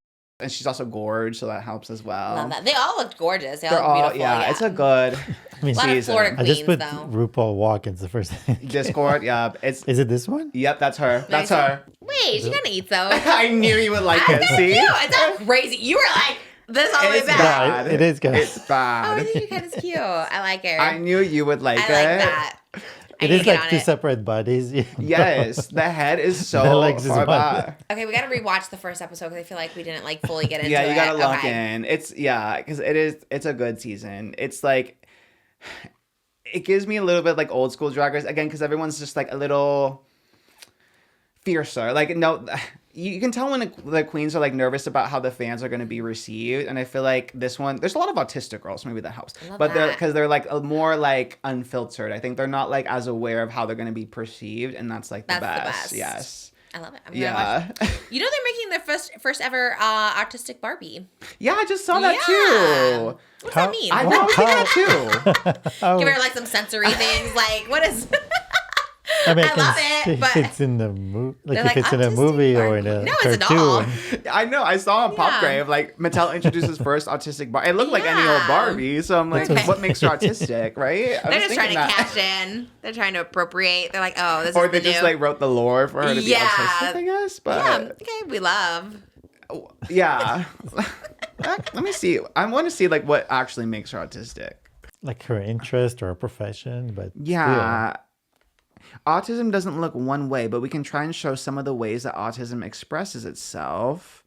S1: and she's also gorgeous, so that helps as well.
S2: Love that. They all look gorgeous. They're all beautiful. Yeah,
S1: it's a good
S2: a lot of Florida queens,
S4: I just put
S2: though.
S4: RuPaul Watkins the first thing.
S1: Discord, yeah. Is
S4: it this one?
S1: Yep, that's her. That's her.
S2: Wait, she kind of eats though.
S1: I knew you would like it. See?
S2: It's not crazy. You were like this all the way back.
S1: Bad.
S4: It is good.
S1: It's bad.
S2: Oh, I think you're kind of cute. I like her.
S1: I knew you would like it.
S2: I like that.
S4: It is like two separate bodies.
S1: Yes, the head is so far back.
S2: Okay, we got to rewatch the first episode because I feel like we didn't like fully get into it.
S1: Yeah, you got to lock in. It's because it's a good season. It's like it gives me a little bit like old school Drag Race again because everyone's just like a little fiercer. Like no. You can tell when the queens are like nervous about how the fans are going to be received, and I feel like this one there's a lot of autistic girls, maybe that helps. But they're like more like unfiltered. I think they're not like as aware of how they're going to be perceived, and that's like the best. Yes,
S2: I love it. I'm gonna watch. You know they're making their first ever autistic Barbie.
S1: Yeah, I just saw that too.
S2: What's that mean?
S1: I know that too.
S2: Give her like some sensory things. Like what is?
S4: I mean,
S2: I love it, but
S4: it's in the movie. Like if it's in a movie or in a
S2: cartoon.
S4: It's a doll.
S1: I know. I saw on Popgrave like Mattel introduces first autistic Barbie. It looked like any old Barbie, so I'm like, what makes her autistic, right?
S2: They're just trying to cash in. They're trying to appropriate. They're like, oh, this is
S1: or they just like wrote the lore for her to be autistic, I guess. But
S2: okay, we love.
S1: Yeah. Let me see. I want to see like what actually makes her autistic.
S4: Like her interest or a profession, but
S1: yeah. Still. Autism doesn't look one way, but we can try and show some of the ways that autism expresses itself.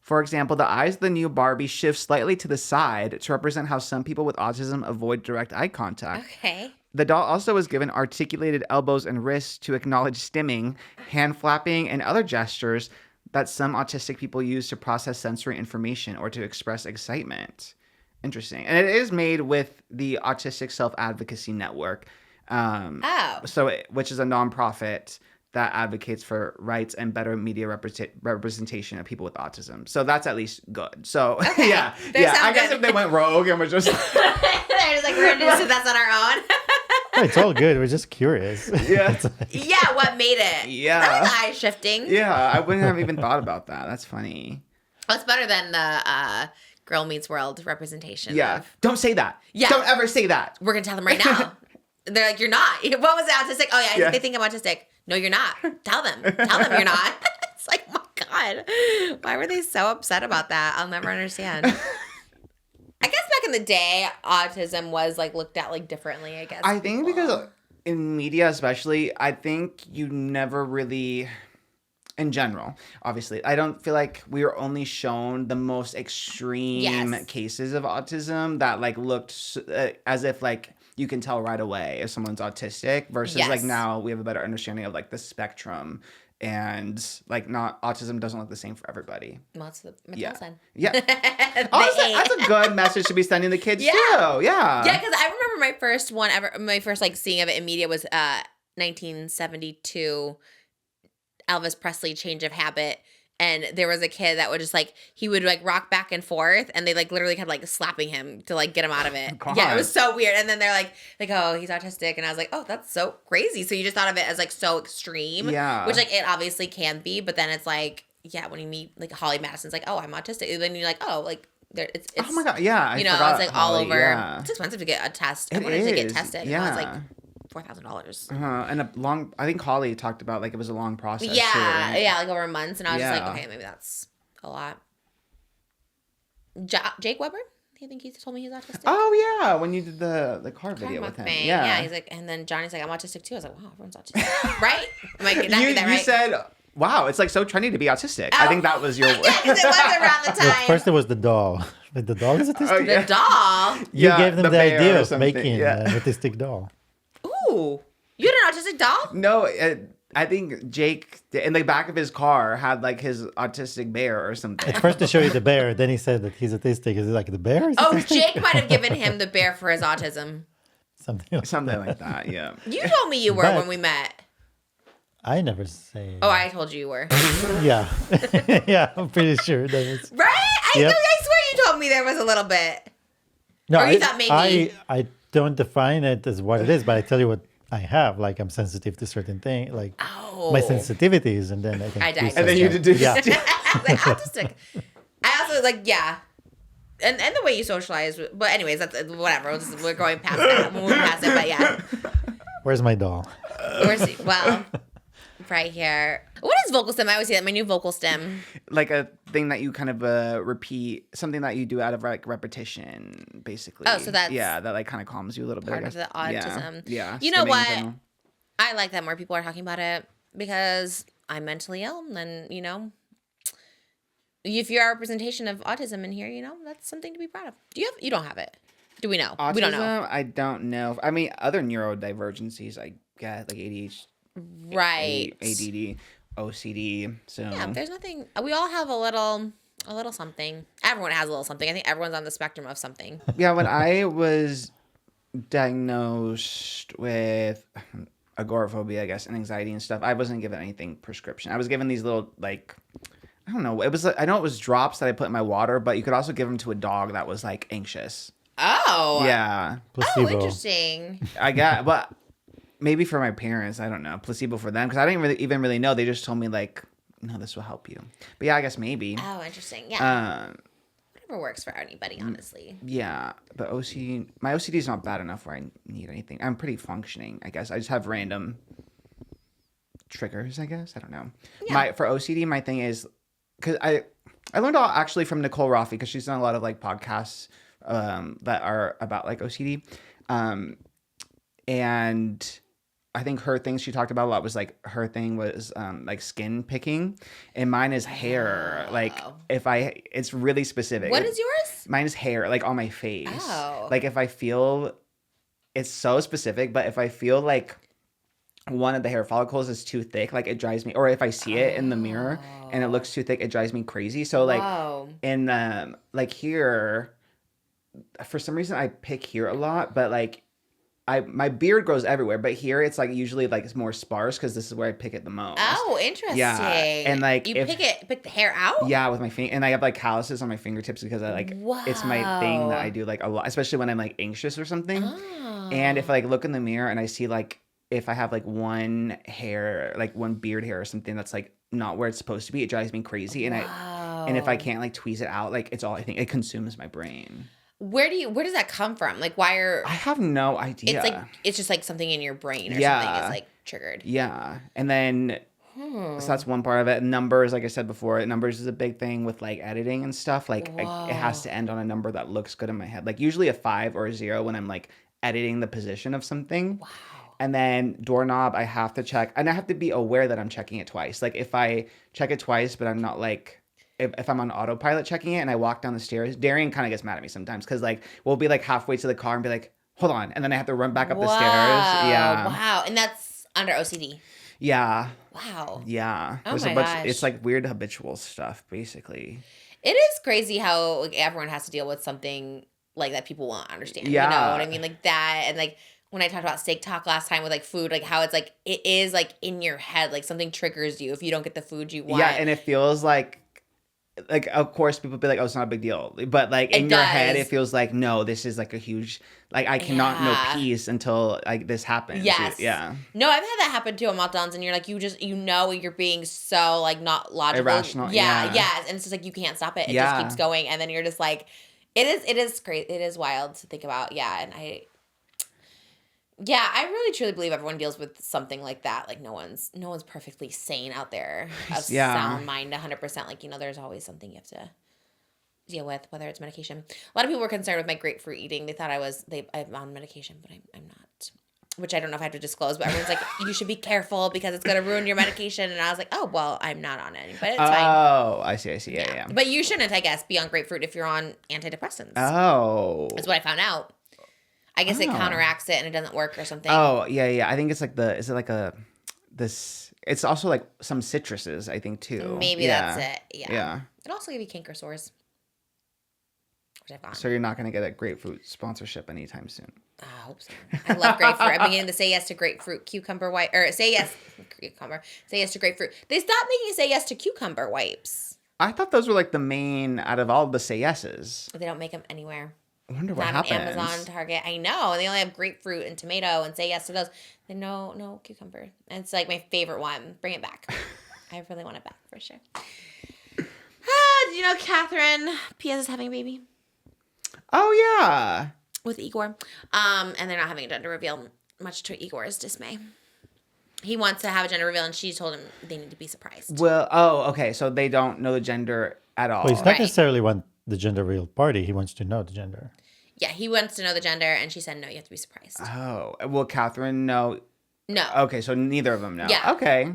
S1: For example, the eyes of the new Barbie shift slightly to the side to represent how some people with autism avoid direct eye contact.
S2: Okay.
S1: The doll also was given articulated elbows and wrists to acknowledge stimming, hand flapping, and other gestures that some autistic people use to process sensory information or to express excitement. Interesting. And it is made with the Autistic Self-Advocacy Network. Which is a nonprofit that advocates for rights and better media representation of people with autism. So that's at least good. So yeah. I guess if they went rogue and were just
S2: they're just like we're gonna do that's on our own.
S4: It's all good. We're just curious.
S1: Yeah.
S2: Yeah. What made it?
S1: Yeah.
S2: That was eye shifting.
S1: Yeah, I wouldn't have even thought about that. That's funny.
S2: Well, it's better than the Girl Meets World representation.
S1: Yeah. Don't say that. Yeah. Don't ever say that.
S2: We're gonna tell them right now. They're like, you're not. What was it, autistic? Oh, yeah, they think I'm autistic. No, you're not. Tell them. Tell them you're not. It's like, oh my God. Why were they so upset about that? I'll never understand. I guess back in the day, autism was like looked at like differently, I guess.
S1: I think because in media especially, I think you never really... In general, obviously, I don't feel like we were only shown the most extreme cases of autism that like looked as if like you can tell right away if someone's autistic versus like now we have a better understanding of like the spectrum and like not autism doesn't look the same for everybody.
S2: Well, that's the
S1: Yeah.
S2: sign.
S1: Yeah. Honestly, that's a good message to be sending the kids too. Yeah.
S2: Yeah, because I remember my first one ever, my first like seeing of it in media was 1972, Elvis Presley, Change of Habit. And there was a kid that would just like, he would like rock back and forth and they like literally kept like slapping him to like get him out of it.
S1: God.
S2: Yeah, it was so weird. And then they're like, oh, he's autistic. And I was like, oh, that's so crazy. So you just thought of it as like so extreme.
S1: Yeah.
S2: Which like it obviously can be. But then it's like, yeah, when you meet like Holly Madison's like, oh, I'm autistic. And then you're like, oh, like it's
S1: oh my God. Yeah. I
S2: you know,
S1: forgot
S2: it's like all
S1: Holly,
S2: over.
S1: Yeah.
S2: It's expensive to get a test. I
S1: It
S2: wanted to get
S1: is,
S2: tested.
S1: yeah.
S2: And it was like $4,000.
S1: And a long, I think Holly talked about like it was a long process.
S2: Yeah,
S1: too, right?
S2: yeah, like over months, and I was just
S1: Yeah.
S2: like, okay, maybe that's a lot. Jake Weber, do you think he told me he's autistic?
S1: Oh yeah, when you did the car video with him.
S2: Thing.
S1: Yeah.
S2: He's like, and then Johnny's like, I'm autistic too. I was like, wow, everyone's autistic, right? I'm like, that,
S1: you,
S2: that,
S1: you
S2: right?
S1: said, wow, it's like so trendy to be autistic. I think that was your.
S2: Yeah, because it was around the
S4: Well,
S2: time.
S4: first it was the doll. But the doll is autistic.
S1: Oh, yeah.
S2: The doll.
S4: You
S1: Yeah,
S4: gave them
S1: the
S4: the
S1: bear
S4: idea
S1: or
S4: of
S1: something,
S4: making
S1: yeah.
S4: an autistic doll.
S2: Ooh, you had an autistic doll?
S1: No, I think Jake in the back of his car had like his autistic bear or something.
S4: At first to show you the bear, then he said that he's autistic. Is it like the bear is
S2: Oh,
S4: autistic?
S2: Jake might have given him the bear for his autism.
S4: Something like
S1: Something like that. Yeah.
S2: You told me you were
S4: But-
S2: when we met.
S4: I never say.
S2: Oh, I told you you were.
S4: Yeah. Yeah, I'm pretty sure that was.
S2: Right?
S4: Yep.
S2: I swear you told me there was a little bit.
S4: No,
S2: Or you thought maybe-
S4: I don't define it as what it is, but I tell you what I have. Like I'm sensitive to certain things, like
S2: Oh.
S4: my sensitivities, and then I think.
S2: I
S4: he
S2: died.
S4: says
S1: And then you
S4: that.
S1: did do.
S4: Yeah.
S2: Like autistic. I also like yeah, and the way you socialize. But anyways, that's whatever. We're going past that. We're moving past it. But yeah,
S4: Where's my doll?
S2: well, right here. What is vocal stim? I always see that my new vocal stim.
S1: Like a thing that you kind of repeat, something that you do out of like repetition, basically.
S2: Oh, so that's
S1: yeah, that like kind of calms you a little bit. I
S2: Part of
S1: guess.
S2: the autism.
S1: Yeah.
S2: You know
S1: stimming in
S2: what?
S1: general.
S2: I like that more people are talking about it because I'm mentally ill, and you know, if you're a representation of autism in here, you know that's something to be proud of. Do you have? You don't have it. Do we know?
S1: Autism,
S2: We don't know.
S1: I don't know. I mean, other neurodivergencies, I get like ADHD,
S2: Right.
S1: ADD, OCD. So
S2: Yeah, there's nothing. We all have a little something. Everyone has a little something. I think everyone's on the spectrum of something.
S1: yeah, when I was diagnosed with agoraphobia, I guess, and anxiety and stuff, I wasn't given anything prescription. I was given these little like, I don't know. It was I know it was drops that I put in my water, but you could also give them to a dog that was like anxious.
S2: Oh.
S1: Yeah,
S4: Placebo.
S2: Oh, interesting.
S1: I got, but maybe for my parents, I don't know, placebo for them because I didn't even really know. They just told me like, no, this will help you. But yeah, I guess maybe.
S2: Oh, interesting. Yeah.
S1: Um,
S2: Whatever works for anybody, honestly.
S1: yeah, but my OCD is not bad enough where I need anything. I'm pretty functioning, I guess. I just have random triggers, I guess. I don't know.
S2: Yeah.
S1: For OCD, my thing is because I learned all actually from Nicole Raffi because she's done a lot of like podcasts that are about like OCD, and I think her thing she talked about a lot was like her thing was like skin picking, and mine is hair. Like it's really specific.
S2: What is yours?
S1: Mine is hair, like on my face.
S2: Oh.
S1: Like if I feel, it's so specific, but if I feel like one of the hair follicles is too thick, like it drives me, or if I see it in the mirror and it looks too thick, it drives me crazy. So like
S2: Whoa.
S1: in like here, for some reason I pick here a lot, but like my beard grows everywhere, but here it's like usually like it's more sparse because this is where I pick it the most.
S2: Oh, interesting.
S1: Yeah, and like
S2: you
S1: if-
S2: pick the hair out.
S1: Yeah, with my finger, and I have like calluses on my fingertips because I like it's my thing that I do like a lot, especially when I'm like anxious or something.
S2: Oh.
S1: And if I like look in the mirror and I see like if I have like one hair, like one beard hair or something that's like not where it's supposed to be, it drives me crazy. And and if I can't like tweeze it out, like it's all I think it consumes my brain.
S2: Where does that come from? Like why are
S1: I have no idea.
S2: it's like it's just like something in your brain or
S1: Yeah.
S2: something is like triggered.
S1: Yeah, and then so that's one part of it. Numbers, like I said before, numbers is a big thing with like editing and stuff. Like it has to end on a number that looks good in my head. Like usually a 5 or a 0 when I'm like editing the position of something. Wow. And then doorknob, I have to check, and I have to be aware that I'm checking it twice. Like if I check it twice, but I'm not like. If I'm on autopilot checking it and I walk down the stairs, Darian kind of gets mad at me sometimes because like we'll be like halfway to the car and be like, hold on, and then I have to run back up the stairs. Yeah.
S2: Wow. And that's under OCD.
S1: Yeah.
S2: Wow.
S1: Yeah.
S2: Oh
S1: There's
S2: my
S1: a bunch.
S2: gosh.
S1: It's like weird habitual stuff, basically.
S2: It is crazy how like, everyone has to deal with something like that people won't understand.
S1: Yeah.
S2: You know what I mean? Like that, and like when I talked about steak talk last time with like food, like how it's like it is like in your head, like something triggers you if you don't get the food you want.
S1: Yeah, and it feels like of course people be like, oh, it's not a big deal, but like in your head it feels like, no, this is like a huge, like I cannot know peace until like this happens.
S2: Yes.
S1: Yeah.
S2: No, I've had that happen too on meltdowns, and you're like, you know you're being so like not logical.
S1: Irrational.
S2: Yeah. And it's just like you can't stop it. It just keeps going, and then you're just like, it is crazy. It is wild to think about. Yeah, and I really truly believe everyone deals with something like that. Like no one's perfectly sane out there. A sound mind, 100%. Like, you know, there's always something you have to deal with, whether it's medication. A lot of people were concerned with my grapefruit eating. They thought I'm on medication, but I'm not. Which I don't know if I have to disclose, but everyone's like, you should be careful because it's going to ruin your medication. And I was like, oh, well, I'm not on it, but it's fine.
S1: Oh, I see. Yeah.
S2: But you shouldn't, I guess, be on grapefruit if you're on antidepressants.
S1: Oh.
S2: That's what I found out. I guess it counteracts it and it doesn't work or something.
S1: Oh, yeah. I think it's like it's also like some citruses, I think, too.
S2: Maybe that's it.
S1: Yeah.
S2: It'll also give you canker sores. Which I've gotten.
S1: So you're not going to get a grapefruit sponsorship anytime soon.
S2: I hope so. I love grapefruit. I'm beginning to say yes to grapefruit, cucumber wipe, or say yes to grapefruit. They stopped making say yes to cucumber wipes.
S1: I thought those were like the main out of all the say yeses.
S2: They don't make them anywhere.
S1: I wonder what
S2: Not
S1: happens.
S2: on Amazon, Target. I know. And they only have grapefruit and tomato and say yes to those. Then no cucumber. And it's like my favorite one. Bring it back. I really want it back for sure. Did you know Catherine P.S. is having a baby?
S1: Oh, yeah.
S2: With Igor. And they're not having a gender reveal, much to Igor's dismay. He wants to have a gender reveal, and she told him they need to be surprised.
S1: Well, okay. So they don't know the gender at all.
S4: Well, he's not necessarily want the gender reveal party. He wants to know the gender.
S2: Yeah, he wants to know the gender, and she said, no, you have to be surprised.
S1: Oh. Will Catherine know?
S2: No.
S1: Okay, so neither of them know.
S2: Yeah.
S1: Okay.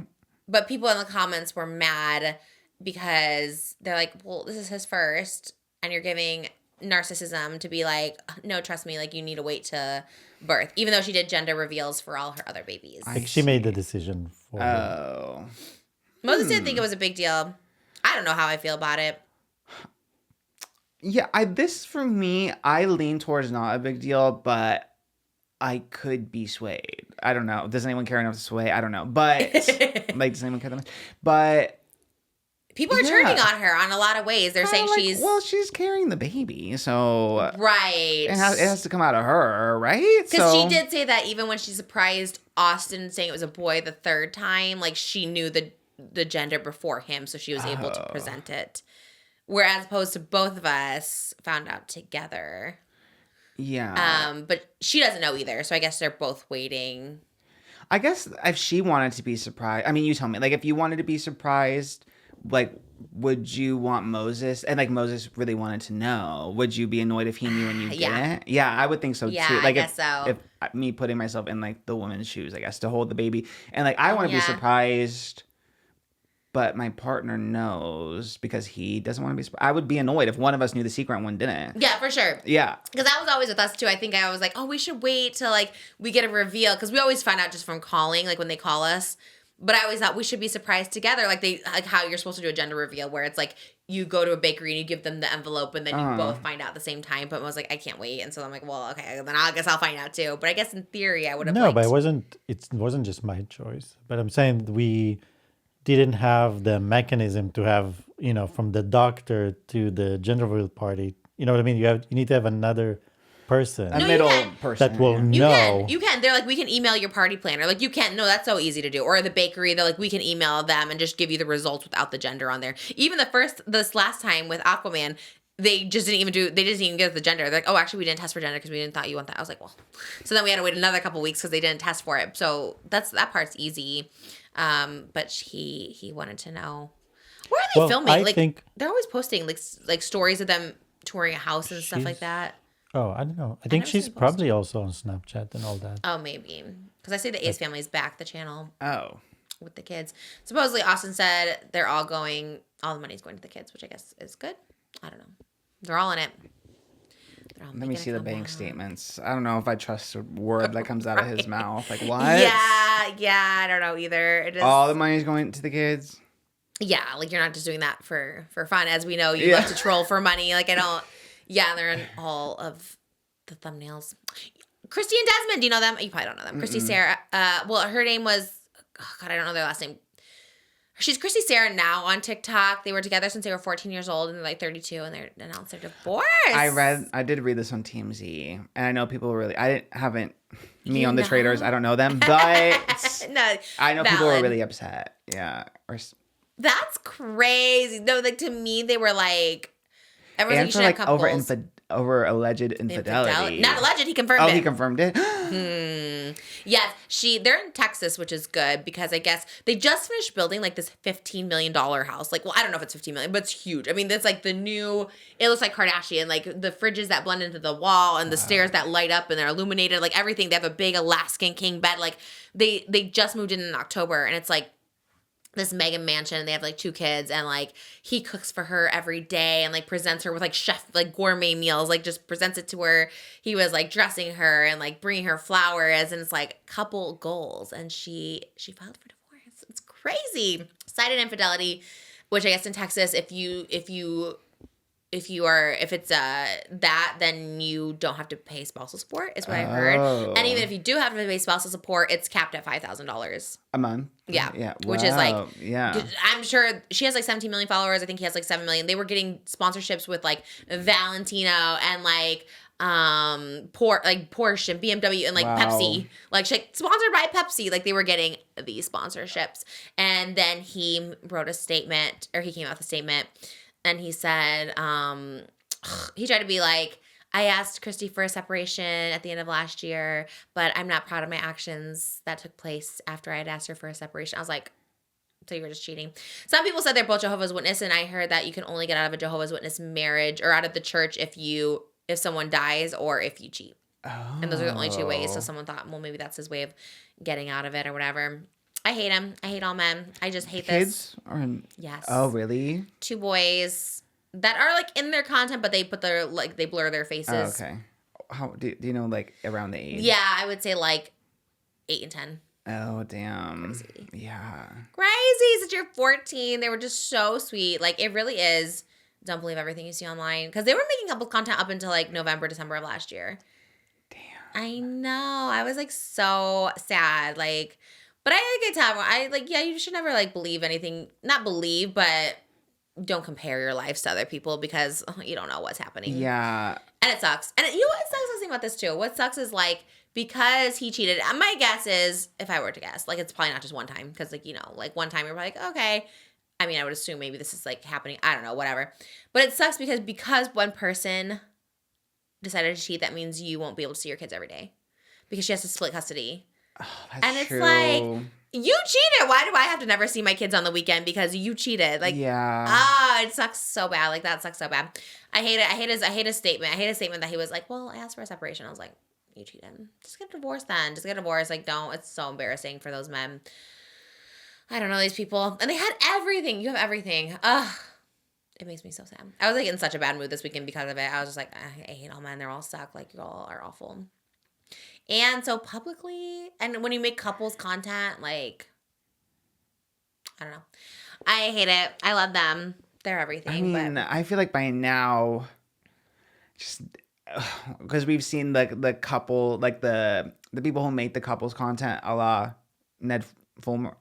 S2: But people in the comments were mad because they're like, well, this is his first, and you're giving narcissism to be like, no, trust me, like you need to wait to birth, even though she did gender reveals for all her other babies.
S4: Like she made the decision for
S1: Oh.
S2: Moses didn't think it was a big deal. I don't know how I feel about it.
S1: Yeah, this for me, I lean towards not a big deal, but I could be swayed. I don't know. Does anyone care enough to sway? I don't know. But like, does anyone care that much? But
S2: people are turning on her on a lot of ways. They're saying
S1: like, she's carrying the baby, so
S2: right.
S1: It has to come out of her, right?
S2: Because she did say that even when she surprised Austin saying it was a boy the third time, like she knew the gender before him, so she was able to present it. Whereas opposed to both of us found out together.
S1: Yeah.
S2: But she doesn't know either, so I guess they're both waiting.
S1: I guess if she wanted to be surprised, I mean, you tell me, like if you wanted to be surprised, like would you want Moses, and like Moses really wanted to know, would you be annoyed if he knew and you didn't? Yeah, I would think so too. Like
S2: I guess so.
S1: If me putting myself in like the woman's shoes, I guess, to hold the baby, and like I want to be surprised, but my partner knows because he doesn't want to be surprised. I would be annoyed if one of us knew the secret and one didn't.
S2: Yeah, for sure.
S1: Yeah.
S2: Because that was always with us too. I think I was like, oh, we should wait till like we get a reveal, because we always find out just from calling, like when they call us. But I always thought we should be surprised together, like how you're supposed to do a gender reveal, where it's like you go to a bakery and you give them the envelope, and then you both find out at the same time. But I was like, I can't wait, and so I'm like, well, okay, then I guess I'll find out too. But I guess in theory, I would have.
S4: No, but it wasn't just my choice. But I'm saying we didn't have the mechanism to have, from the doctor to the gender reveal party. You know what I mean? You need to have another person,
S1: a middle person
S4: that will know.
S2: You can. They're like, we can email your party planner. Like, you can't. No, that's so easy to do. Or the bakery, they're like, we can email them and just give you the results without the gender on there. Even this last time with Aquaman, they just didn't even get the gender. They're like, oh, actually, we didn't test for gender because we didn't thought you want that. I was like, well, so then we had to wait another couple weeks because they didn't test for it. So that part's easy. But he wanted to know, where are they filming? I think they're always posting like stories of them touring a house and stuff like that.
S4: Oh, I don't know. I think she's probably also on Snapchat and all that.
S2: Oh, maybe. Because I say the AIZ family's back, the channel.
S1: Oh.
S2: With the kids. Supposedly, Austin said they're all the money's going to the kids, which I guess is good. I don't know. They're all in it.
S1: Let me see the bank statements. I don't know if I trust a word that comes out of his mouth. Like, what?
S2: Yeah, I don't know either. It is,
S1: all the money's going to the kids?
S2: Yeah, like you're not just doing that for fun. As we know, you love to troll for money. Like I don't. Yeah, they're in all of the thumbnails. KRISTY and Desmond, do you know them? You probably don't know them. KRISTY Sarah. Well, her name was. Oh God, I don't know their last name. She's KRISTY Sarah now on TikTok. They were together since they were 14 years old, and they're like 32, and they announced their divorce.
S1: I did read this on TMZ, and I know people really. On the Traitors. I don't know them, but
S2: no,
S1: I know people were really upset. Yeah,
S2: that's crazy. No, like to me, they were like, everyone should have couples.
S1: Over alleged infidelity.
S2: Not alleged, he confirmed it.
S1: Oh, he confirmed it?
S2: Yes, they're in Texas, which is good because I guess they just finished building like this $15 million house. Like, well, I don't know if it's $15 million, but it's huge. I mean, that's like it looks like Kardashian, like the fridges that blend into the wall and the stairs that light up and they're illuminated, like everything. They have a big Alaskan king bed. Like they just moved in October, and it's like this mega mansion. They have like 2 kids, and like he cooks for her every day and like presents her with like chef like gourmet meals, like just presents it to her. He was like dressing her and like bringing her flowers, and it's like couple goals, and she filed for divorce. It's crazy. Cited infidelity, which I guess in Texas, if it's that, then you don't have to pay spousal support, is what I heard. And even if you do have to pay spousal support, it's capped at $5,000
S1: a month.
S2: Yeah.
S1: Wow.
S2: Which is like,
S1: yeah.
S2: I'm sure she has like 17 million followers. I think he has like 7 million. They were getting sponsorships with like Valentino and like Porsche and BMW and like Pepsi. Like sponsored by Pepsi. Like they were getting these sponsorships. And then he wrote a statement, or he came out with a statement. And he said, he tried to be like, I asked KRISTY for a separation at the end of last year, but I'm not proud of my actions that took place after I had asked her for a separation. I was like, so you were just cheating. Some people said they're both Jehovah's Witness, and I heard that you can only get out of a Jehovah's Witness marriage or out of the church if someone dies or if you cheat. Oh. And those are the only 2 ways. So someone thought, well, maybe that's his way of getting out of it or whatever. I hate him. I hate all men. I just hate
S1: Kids?
S2: this. Yes.
S1: Oh, really?
S2: 2 boys that are like in their content, but they put they blur their faces.
S1: Oh, okay. How do you know like around the age?
S2: Yeah, I would say like 8 and 10.
S1: Oh, damn.
S2: Crazy.
S1: Yeah.
S2: Crazy. Since you're 14, they were just so sweet. Like it really is. Don't believe everything you see online, because they were making couple content up until like November, December of last year. Damn. I know. I was like so sad. Like. But I tell you should never like believe anything. Not believe, but don't compare your lives to other people, because you don't know what's happening.
S1: Yeah.
S2: And it sucks. And you know what sucks? I was thinking about this too. What sucks is like, because he cheated. My guess is, if I were to guess, like it's probably not just one time, because like, like one time you're probably like, okay. I mean, I would assume maybe this is like happening. I don't know, whatever. But it sucks because one person decided to cheat, that means you won't be able to see your kids every day, because she has to split custody.
S1: Oh, that's
S2: and it's
S1: true.
S2: like, you cheated. Why do I have to never see my kids on the weekend because you cheated? Like, it sucks so bad. Like that sucks so bad. I hate it. I hate his statement. I hate his statement that he was like, well, I asked for a separation. I was like, you cheated. Just get a divorce then. Just get a divorce. Like, don't. It's so embarrassing for those men. I don't know these people. And they had everything. You have everything. Ugh. It makes me so sad. I was like in such a bad mood this weekend because of it. I was just like, I hate all men. They're all suck. Like, you all are awful. And so publicly, and when you make couples content, like, I don't know. I hate it. I love them. They're everything.
S1: I mean, I feel like by now, just because we've seen the couple, like the people who make the couples content, a la Ned Fulmer.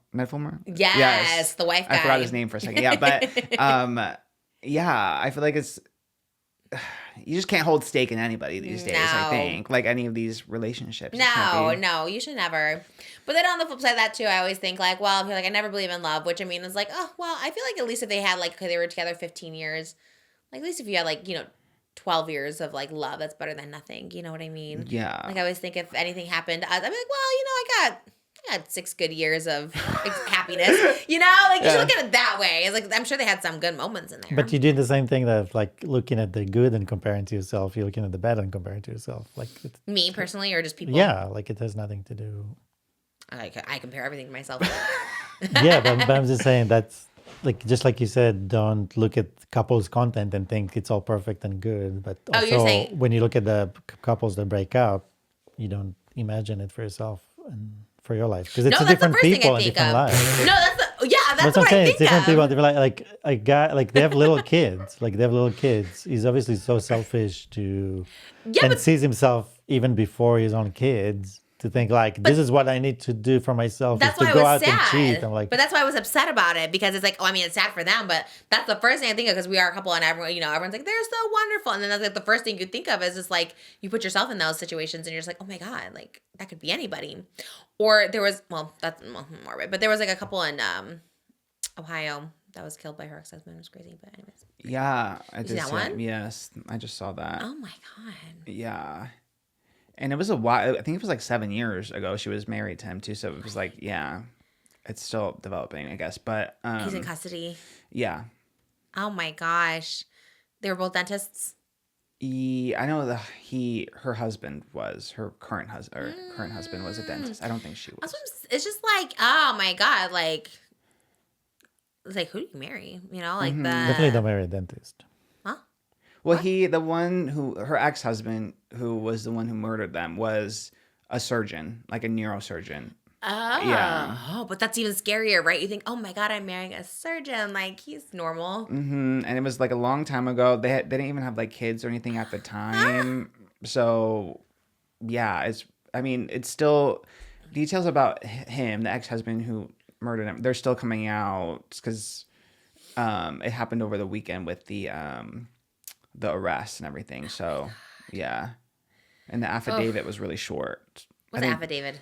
S2: Yes, the wife guy.
S1: I forgot his name for a second. Yeah, but yeah, I feel like it's. You just can't hold stake in anybody these days, I think. Like any of these relationships.
S2: No, you should never. But then on the flip side of that too, I always think like, well, I never believe in love, which I mean is like, oh, well, I feel like at least if they had like, they were together 15 years, like at least if you had like, 12 years of like love, that's better than nothing. You know what I mean?
S1: Yeah.
S2: Like I always think if anything happened to us, I'd be like, well, I had 6 good years of happiness. Like you should look at it that way. It's like I'm sure they had some good moments in there.
S4: But you do the same thing that like looking at the good and comparing to yourself. You're looking at the bad and comparing to yourself. Like
S2: me personally, or just people?
S4: Yeah, like it has nothing to do.
S2: I compare everything to myself.
S4: Yeah, but I'm just saying that's like just like you said, don't look at couples content and think it's all perfect and good. But
S2: Oh, you're
S4: also
S2: saying-
S4: when you look at the couples that break up, you don't imagine it for yourself and for your life because it's
S2: No,
S4: a
S2: that's the
S4: different
S2: first thing
S4: people
S2: I
S4: and
S2: think
S4: different
S2: of.
S4: lives.
S2: No, that's
S4: What
S2: what
S4: I'm
S2: I
S4: saying.
S2: think
S4: It's different
S2: of.
S4: people. Different, like a guy, like they have little kids. Like they have little kids. He's obviously so selfish to, and
S2: but-
S4: sees himself even before his own kids to think like this is what I need to do for myself.
S2: That's
S4: is to
S2: why I
S4: go
S2: was
S4: out
S2: sad.
S4: and cheat. I'm like,
S2: but that's why I was upset about it because it's like, oh, I mean, it's sad for them, but that's the first thing I think of because we are a couple and everyone, everyone's like, they're so wonderful. And then that's like the first thing you think of is just like, you put yourself in those situations and you're just like, oh my God, like that could be anybody. Or there was, well, that's morbid, but there was like a couple in Ohio that was killed by her ex-husband. It was crazy, but anyways.
S1: Yeah, I
S2: see
S1: did
S2: that
S1: see
S2: one?
S1: it. Yes, I just saw that.
S2: Oh my God.
S1: Yeah. And it was a while. I think it was like 7 years ago she was married to him too. So it was like, yeah, it's still developing, I guess. But
S2: He's in custody.
S1: yeah.
S2: Oh my gosh. They were both dentists.
S1: I know her husband was her current husband was a dentist. I don't think she was.
S2: It's just like, oh my God, like, it's like, who do you marry? Like the
S4: definitely don't marry a dentist.
S1: Well, her ex-husband, who was the one who murdered them, was a surgeon, like a neurosurgeon.
S2: Oh,
S1: Yeah.
S2: oh, but that's even scarier, right? You think, oh my God, I'm marrying a surgeon. Like, he's normal.
S1: Mm-hmm. And it was like a long time ago. They didn't even have like kids or anything at the time. So, yeah, it's still details about him, the ex-husband who murdered him. They're still coming out because it happened over the weekend with the arrest and everything. So, yeah. And the affidavit was really short.
S2: What's the affidavit?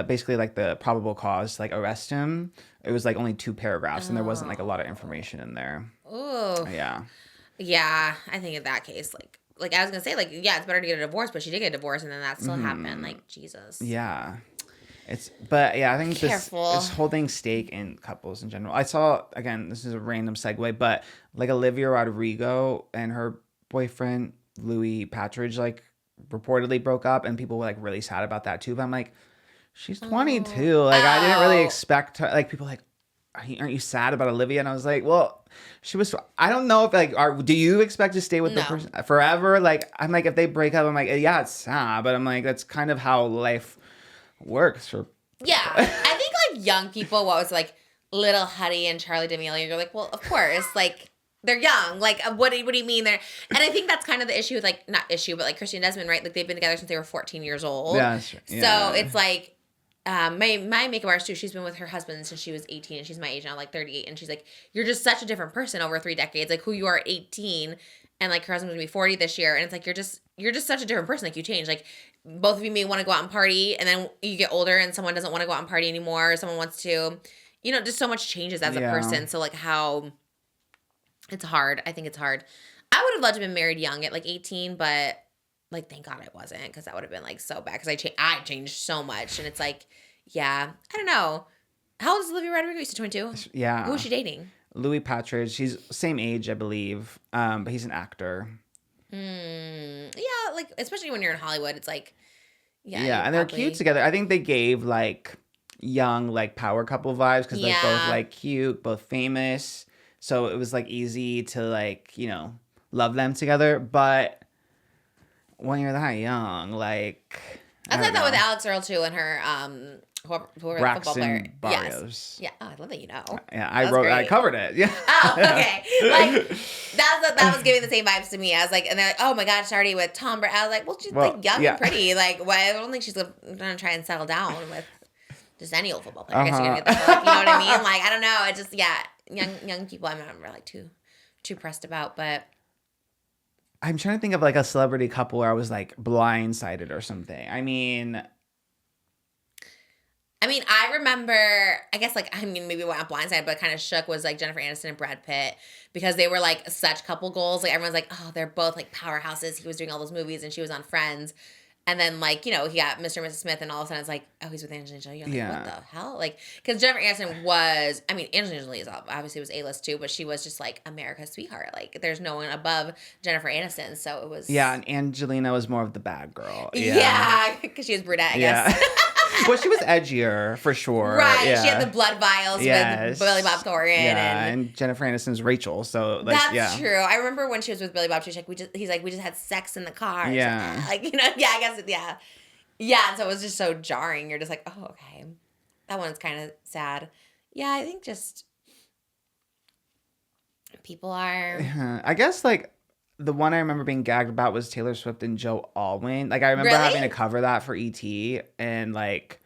S1: Basically like the probable cause, like arrest him. It was like only 2 paragraphs and there wasn't like a lot of information in there.
S2: Oh.
S1: Yeah.
S2: Yeah, I think in that case, like I was gonna say, like, yeah, it's better to get a divorce, but she did get a divorce, and then that still happened. Like, Jesus.
S1: Yeah. But yeah, I think this holding stake in couples in general. I saw, again, this is a random segue, but like Olivia Rodrigo and her boyfriend Louis Patridge like reportedly broke up, and people were like really sad about that too. But I'm like, she's 22. Like I didn't really expect her. Like people were like, aren't you sad about Olivia? And I was like, well, she was. I don't know if like, do you expect to stay with the person forever? Like I'm like, if they break up, I'm like, yeah, it's sad, but I'm like, that's kind of how life works.
S2: Yeah, I think like young people, what was like Little Huddy and Charlie D'Amelio, you're like, well, of course, like. They're young. Like, what do you mean they're... And I think that's kind of the issue with, like... Not issue, but, like, KRISTY and Desmond, right? Like, they've been together since they were 14 years old.
S1: Yeah, that's right. Yeah.
S2: So, it's like... my makeup artist, too, she's been with her husband since she was 18, and she's my age now, like, 38. And she's like, you're just such a different person over 3 decades. Like, who you are at 18, and, like, her husband's gonna be 40 this year. And it's like, you're just such a different person. Like, you change. Like, both of you may want to go out and party, and then you get older, and someone doesn't want to go out and party anymore, or someone wants to... just so much changes as a person. So, like, how... It's hard. I think it's hard. I would have loved to have been married young at like 18, but like thank God I wasn't, because that would have been like so bad, because I changed so much, and it's like, yeah, I don't know. How old is Olivia Rodrigo? You said 22?
S1: Yeah.
S2: Who is she dating?
S1: Louis Patridge. He's same age, I believe, but he's an actor.
S2: Yeah, like especially when you're in Hollywood, it's like,
S1: yeah, and they're cute together. I think they gave like young like power couple vibes because they're both like cute, both famous. So it was like easy to like, love them together. But when you're that young, like
S2: I thought that with Alex Earl too, and her whoever the football player.
S1: Barrios.
S2: Yes. Yeah. Oh, I love that you know.
S1: Yeah, I covered it. Yeah.
S2: Oh, okay. Like that was giving the same vibes to me. I was like, and they're like, oh my God, she's already with Tom Brady. I was like, well, she's like young and pretty. Like, why? I don't think she's gonna try and settle down with just any old football player. I guess you're gonna get that. Like, you know what I mean? Like, I don't know. It just young people. I'm not really too pressed about, but.
S1: I'm trying to think of like a celebrity couple where I was like blindsided or something. I mean,
S2: I remember, I guess maybe not blindsided, but kind of shook was like Jennifer Aniston and Brad Pitt, because they were like such couple goals. Like everyone's like, oh, they're both like powerhouses. He was doing all those movies and she was on Friends. And then, like, he got Mr. and Mrs. Smith, and all of a sudden it's like, oh, he's with Angelina Jolie. You're like, what the hell? Like, because Jennifer Aniston was, Angelina Jolie obviously was A-list too, but she was just, like, America's sweetheart. Like, there's no one above Jennifer Aniston, so it was...
S1: Yeah, and Angelina was more of the bad girl.
S2: Yeah, because she was brunette, I guess.
S1: Well, she was edgier for sure.
S2: Right.
S1: Yeah.
S2: She had the blood vials with Billy Bob Thornton.
S1: Yeah, and Jennifer Aniston's Rachel. So like,
S2: that's true. I remember when she was with Billy Bob, she's like, we just had sex in the car.
S1: Yeah.
S2: Like, you know, yeah, I guess, yeah. Yeah, and so it was just so jarring. You're just like, oh, okay. That one's kind of sad. Yeah, I think just people are...
S1: I guess, like, the one I remember being gagged about was Taylor Swift and Joe Alwyn. Like, I remember having to cover that for ET, and, like,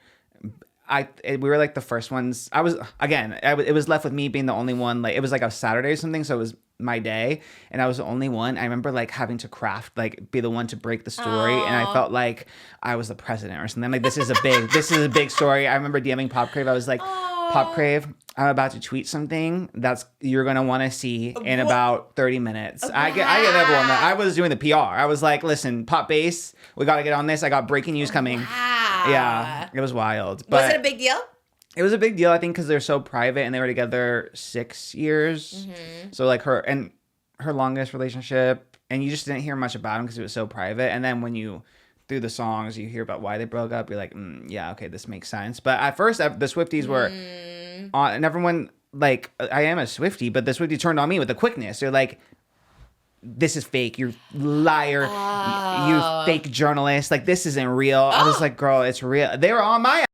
S1: we were, like, the first ones. It was left with me being the only one. Like, it was, like, a Saturday or something, so it was my day, and I was the only one. I remember, like, having to craft, like, be the one to break the story, and I felt like I was the president or something. I'm like, this is a big story. I remember DMing Popcrave. I was like, Popcrave, I'm about to tweet something you're gonna want to see in about 30 minutes. Wow. I get everyone. I was doing the PR. I was like, listen, Pop Base, we got to get on this. I got breaking news coming.
S2: Wow.
S1: Yeah, it was wild. But
S2: was it a big deal?
S1: It was a big deal, I think, because they're so private and they were together 6 years. Mm-hmm. So like her longest relationship, and you just didn't hear much about him because it was so private. And then when you through the songs, you hear about why they broke up. You're like, yeah, okay, this makes sense. But at first, the Swifties were on, and everyone, like, I am a Swiftie, but the Swiftie turned on me with the quickness. They're like, this is fake. You're liar. You fake journalist. Like, this isn't real. I was like, girl, it's real. They were on my.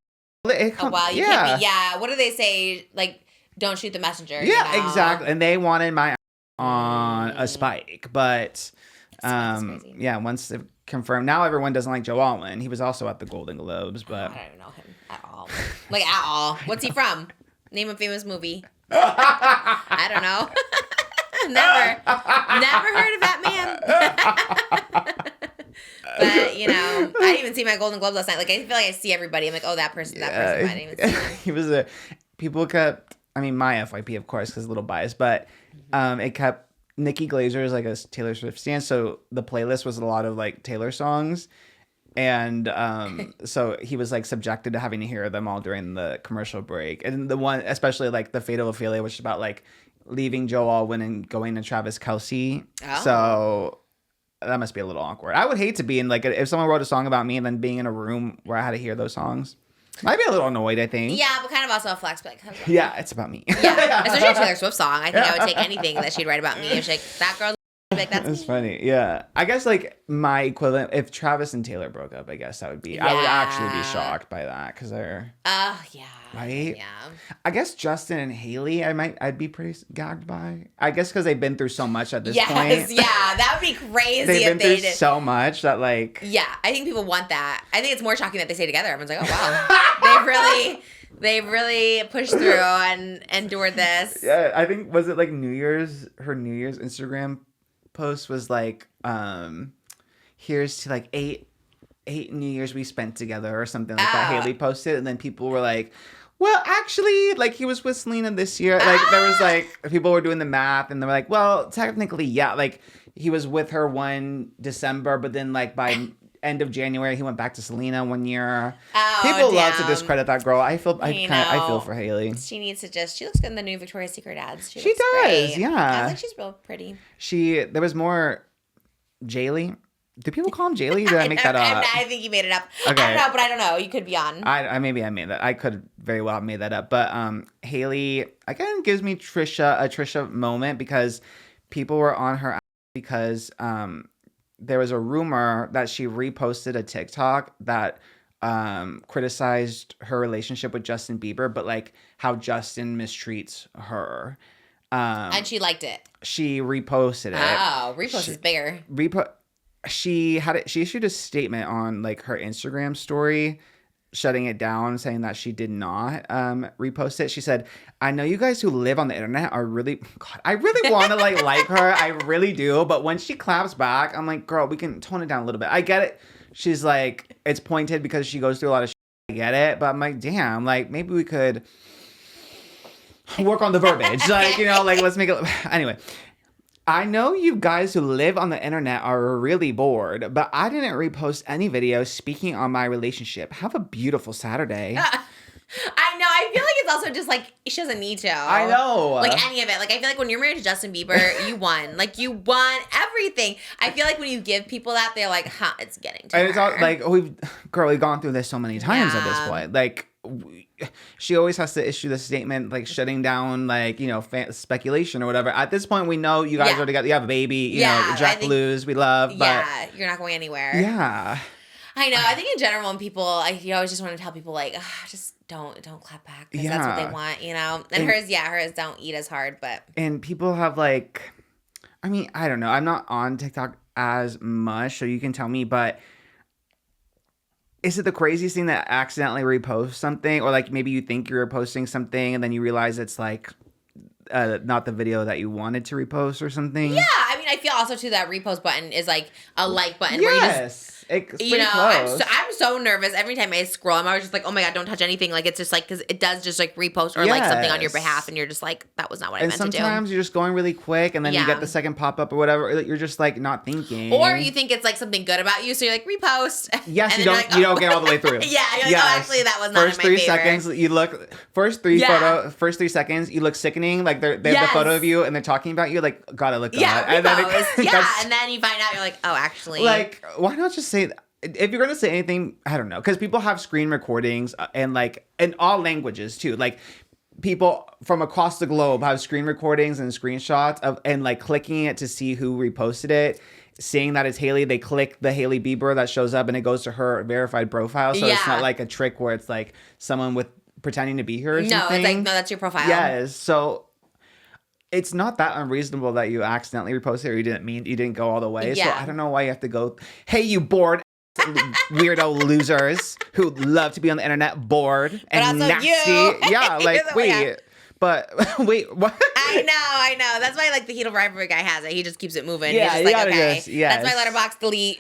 S2: Oh, wow. You can't be. Yeah. What do they say? Like, don't shoot the messenger.
S1: Yeah,
S2: you know?
S1: Exactly. And they wanted my on a spike, but yeah, once it confirmed, now everyone doesn't like Joe Alwyn. He was also at the Golden Globes, but
S2: I don't know him at all. Like, at all. What's he from? Name a famous movie. I don't know. Never heard of that man. But, you know, I didn't even see my Golden Globes last night. Like, I feel like I see everybody. I'm like, oh, that person. I didn't even see him.
S1: He was people kept, I mean, my FYP, of course, because a little biased, but it kept, Nikki Glazer is like a Taylor Swift stan, so the playlist was a lot of, like, Taylor songs. And so he was, like, subjected to having to hear them all during the commercial break. And the one, especially, like, the Fatal Ophelia, which is about, like, leaving Joe Alwyn and going to Travis Kelce. Oh. So that must be a little awkward. I would hate to be in, like, if someone wrote a song about me and then being in a room where I had to hear those songs. I'd be a little annoyed, I think.
S2: Yeah, but kind of also a flex. But
S1: yeah, it's about me.
S2: Yeah, especially a Taylor Swift song. I think I would take anything that she'd write about me. If she's like, that girl, like, that's
S1: funny. Yeah, I guess, like, my equivalent, if Travis and Taylor broke up, I guess that would be. Yeah. I would actually be shocked by that because they're.
S2: Yeah.
S1: Right.
S2: Yeah.
S1: I guess Justin and Hailey, I'd be pretty gagged by. I guess because they've been through so much at this point.
S2: Yes. Yeah, that would be crazy.
S1: They've been through so much that, like.
S2: Yeah, I think people want that. I think it's more shocking that they stay together. Everyone's like, oh wow, they've really pushed through and endured this.
S1: Yeah, I think was it like New Year's? Her New Year's Instagram post was like, here's to like eight New Years we spent together or something like that. Hailey posted, and then people were like, well, actually, like, he was with Selena this year. Like, there was like, people were doing the math, and they were like, well, technically, yeah, like, he was with her one December, but then like by end of January he went back to Selena one year. People love to discredit that girl. I feel for Hailey.
S2: She needs to she looks good in the new Victoria's Secret ads. She
S1: does,
S2: great.
S1: yeah.
S2: I think she's real pretty.
S1: There was more Jaylee. Do people call him Jaylee? Did I make that up?
S2: I think you made it up.
S1: Okay.
S2: I don't know, but I don't know. You could be on.
S1: Maybe I made that. I could very well have made that up. But Hailey again gives me a Trisha moment because people were on her because there was a rumor that she reposted a TikTok that criticized her relationship with Justin Bieber, but like how Justin mistreats her.
S2: And she liked it.
S1: She reposted it.
S2: Oh, repost is bigger.
S1: She issued a statement on like her Instagram story shutting it down, saying that she did not repost it. She said, I know you guys who live on the internet are really, God, I really want to like her. I really do. But when she claps back, I'm like, girl, we can tone it down a little bit. I get it. She's like, it's pointed because she goes through a lot of shit. I get it. But I'm like, damn, like maybe we could work on the verbiage. Like, you know, like let's make it. Anyway. I know you guys who live on the internet are really bored, but I didn't repost any videos speaking on my relationship. Have a beautiful Saturday.
S2: I know. I feel like it's also just like she doesn't need to.
S1: I know.
S2: Like any of it. Like I feel like when you're married to Justin Bieber, you won. Like you won everything. I feel like when you give people that, they're like, "Huh, it's getting to
S1: And
S2: her."
S1: it's all like we've gone through this so many times at this point. Like she always has to issue the statement like shutting down like speculation or whatever. At this point, we know you guys already you have a baby. You know, Jack Blues we love. But
S2: you're not going anywhere.
S1: Yeah.
S2: I know. I think in general, when people, you always just want to tell people like, just don't clap back because that's what they want, you know. And hers don't eat as hard, but
S1: and people have like, I mean, I don't know. I'm not on TikTok as much, so you can tell me. But is it the craziest thing that accidentally repost something, or like maybe you think you're posting something and then you realize it's like not the video that you wanted to repost or something?
S2: Yeah, I mean, I feel also too that repost button is like a like button where you just.
S1: It's
S2: I'm so nervous every time I scroll. I'm always just like, oh my God, don't touch anything. Like, it's just like, because it does just like repost or like something on your behalf. And you're just like, that was not what I meant to do.
S1: And sometimes you're just going really quick and then you get the second pop up or whatever. You're just like not thinking.
S2: Or you think it's like something good about you. So you're like, repost.
S1: Yes, you don't get all the way through.
S2: Yeah, you're like, oh, actually, that was not
S1: first 3 seconds, you look, first 3 seconds, you look sickening. Like they have the photo of you and they're talking about you. Like, gotta look
S2: yeah,
S1: and then
S2: and then you find out, you're like, oh, actually.
S1: Like, why not just say that? If you're gonna say anything, I don't know, because people have screen recordings and like in all languages too. Like people from across the globe have screen recordings and screenshots of and like clicking it to see who reposted it, seeing that it's Hailey. They click the Hailey Bieber that shows up and it goes to her verified profile. So it's not like a trick where it's like someone with pretending to be her. Or something.
S2: It's like no, that's your profile.
S1: Yes, so. It's not that unreasonable that you accidentally reposted or you didn't go all the way.
S2: Yeah.
S1: So I don't know why you have to go. Hey, you bored weirdo losers who love to be on the internet bored and nasty. Yeah, like wait. But wait, what?
S2: I know. That's why like the Heat of Rivalry guy has it. He just keeps it moving.
S1: Yeah,
S2: he's just like, okay.
S1: yes.
S2: That's my Letterboxd delete.